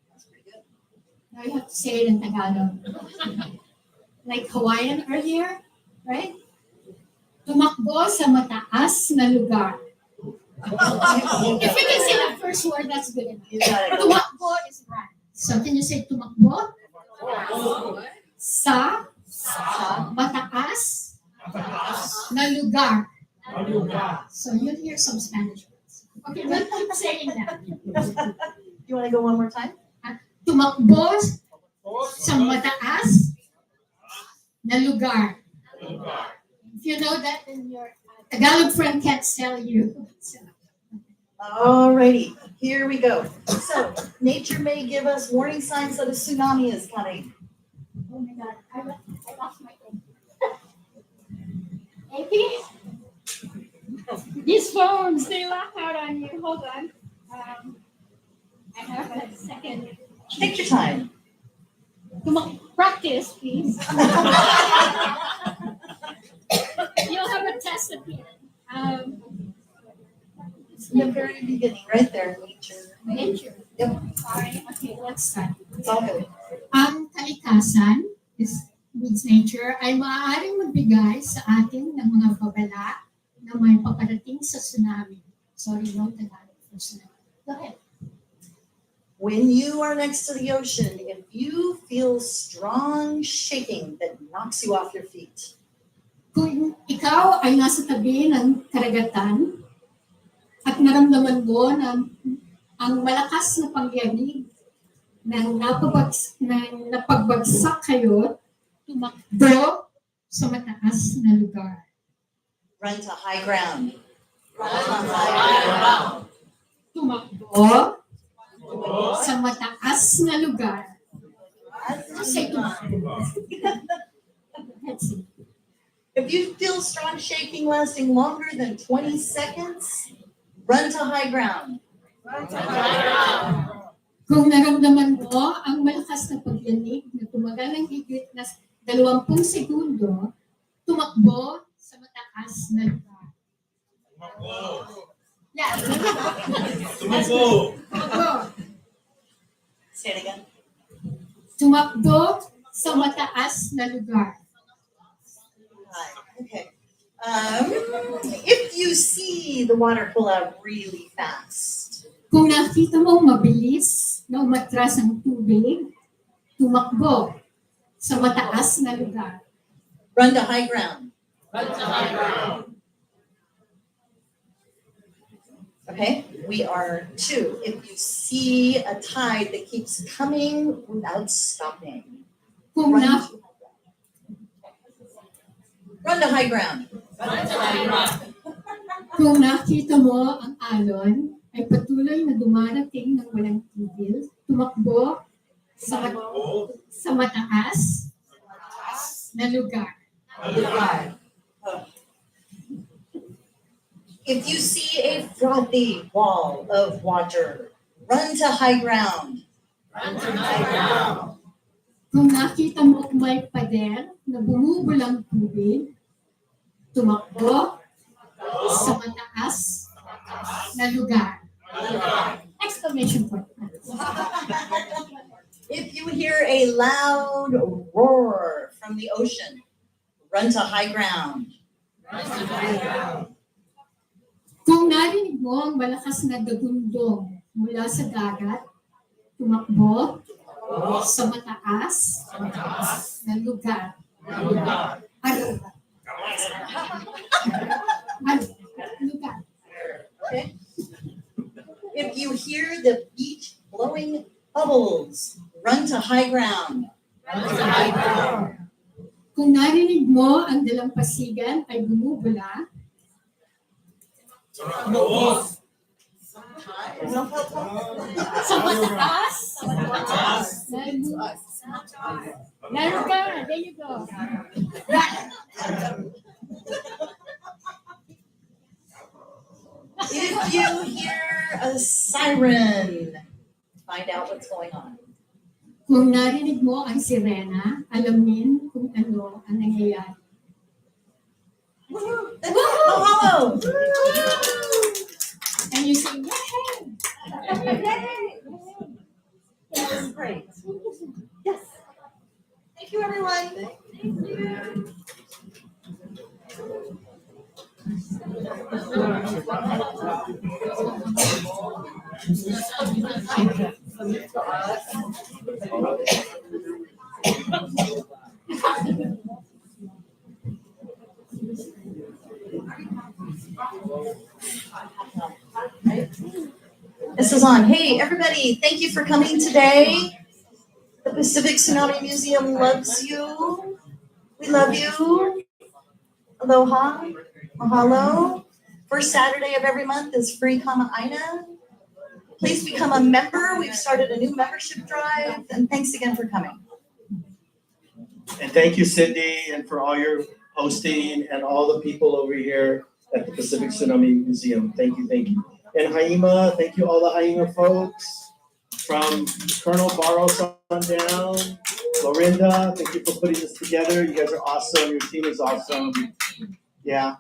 [SPEAKER 8] That's pretty good.
[SPEAKER 2] Now you have to say it in Tagalog. Like Hawaiian earlier, right? Tumakbo sa mataas na lugar. If you can say the first word, that's good enough.
[SPEAKER 8] You got it.
[SPEAKER 2] Tumakbo is right. So can you say tumakbo? Sa mataas na lugar. So you'll hear some Spanish words. Okay, we'll keep saying that.
[SPEAKER 8] You want to go one more time?
[SPEAKER 2] Tumakbo sa mataas na lugar. If you know that, then your Tagalog friend can't tell you.
[SPEAKER 8] Alrighty, here we go. So, nature may give us warning signs that a tsunami is coming.
[SPEAKER 2] Oh my God, I lost my thing. AP? These phones, they lock out on you. Hold on. I have a second.
[SPEAKER 8] Take your time.
[SPEAKER 2] Practice, please. You'll have a test at the end.
[SPEAKER 8] It's in the very beginning, right there, nature.
[SPEAKER 2] Nature.
[SPEAKER 8] Yep.
[SPEAKER 2] Sorry. Okay, let's start.
[SPEAKER 8] It's all good.
[SPEAKER 2] Ang kalikasan means nature ay maaaring magbigay sa atin ng mga babala na may paparating sa tsunami. Sorry, no Tagalog for tsunami. Go ahead.
[SPEAKER 8] When you are next to the ocean, if you feel strong shaking that knocks you off your feet,
[SPEAKER 2] Kung ikaw ay nasa tabi ng karagatan at naramdaman mo na ang malakas na pangyanig na napagbagsak kayo, tumakbo sa mataas na lugar.
[SPEAKER 8] run to high ground.
[SPEAKER 2] Tumakbo sa mataas na lugar. Say tumakbo. Let's see.
[SPEAKER 8] If you feel strong shaking lasting longer than 20 seconds, run to high ground.
[SPEAKER 2] Kung naramdaman mo ang malakas na pagyanig na tumagal ng higit na 20 segundo, tumakbo sa mataas na lugar. Yeah.
[SPEAKER 10] Tumakbo.
[SPEAKER 2] Tumakbo.
[SPEAKER 8] Say it again.
[SPEAKER 2] Tumakbo sa mataas na lugar.
[SPEAKER 8] Okay. If you see the water pull out really fast,
[SPEAKER 2] Kung nakita mo mabilis na umatras ang tubig, tumakbo sa mataas na lugar.
[SPEAKER 8] run to high ground. Okay, we are 2. If you see a tide that keeps coming without stopping,
[SPEAKER 2] Kung
[SPEAKER 8] run to high ground.
[SPEAKER 2] Kung nakita mo ang alon ay patuloy na dumarating ng walang tigil, tumakbo sa mataas na lugar.
[SPEAKER 8] If you see a frothy wall of water, run to high ground.
[SPEAKER 2] Kung nakita mo may pader na bumubulang tubig, tumakbo sa mataas na lugar. Exclamation point.
[SPEAKER 8] If you hear a loud roar from the ocean, run to high ground.
[SPEAKER 2] Kung narinig mo ang malakas na dagundong mula sa dagat, tumakbo sa mataas na lugar. Lugar.
[SPEAKER 8] Okay. If you hear the beach blowing bubbles, run to high ground.
[SPEAKER 2] Kung narinig mo ang dalampasigan ay bumubula, sa mataas There you go.
[SPEAKER 8] If you hear a siren, find out what's going on.
[SPEAKER 2] Kung narinig mo ang sirena, alamin kung ano ang nangyayari.
[SPEAKER 8] Mahalo!
[SPEAKER 2] And you say, yay!
[SPEAKER 8] That's great. Yes. Thank you, everyone. This is on. Hey, everybody, thank you for coming today. The Pacific Tsunami Museum loves you. We love you. Aloha. Mahalo. First Saturday of every month is free Kama'aina. Please become a member. We've started a new membership drive, and thanks again for coming.
[SPEAKER 3] And thank you, Cindy, and for all your hosting and all the people over here at the Pacific Tsunami Museum. Thank you, thank you. And HI-EMA, thank you all the HI-EMA folks from Colonel Barros on down. Lorinda, thank you for putting this together. You guys are awesome. Your team is awesome. Yeah.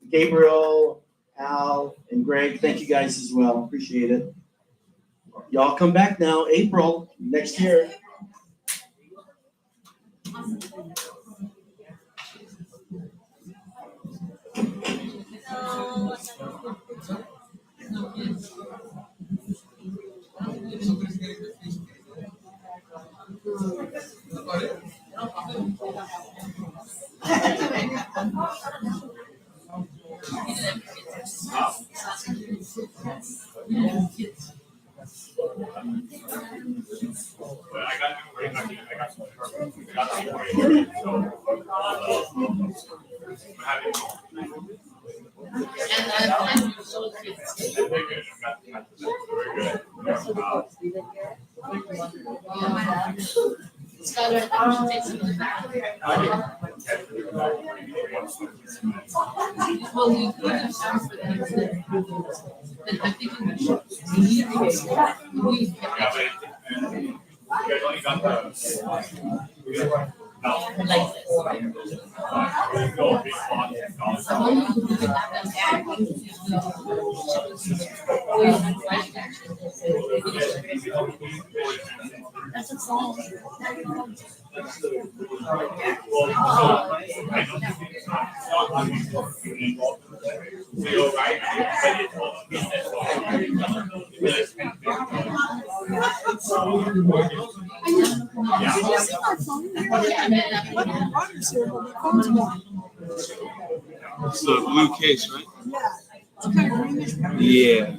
[SPEAKER 3] Gabriel, Al, and Greg, thank you guys as well. Appreciate it. Y'all come back now, April next year.
[SPEAKER 13] It's the blue case, right?
[SPEAKER 7] Yeah. It's kind of greenish.
[SPEAKER 13] Yeah.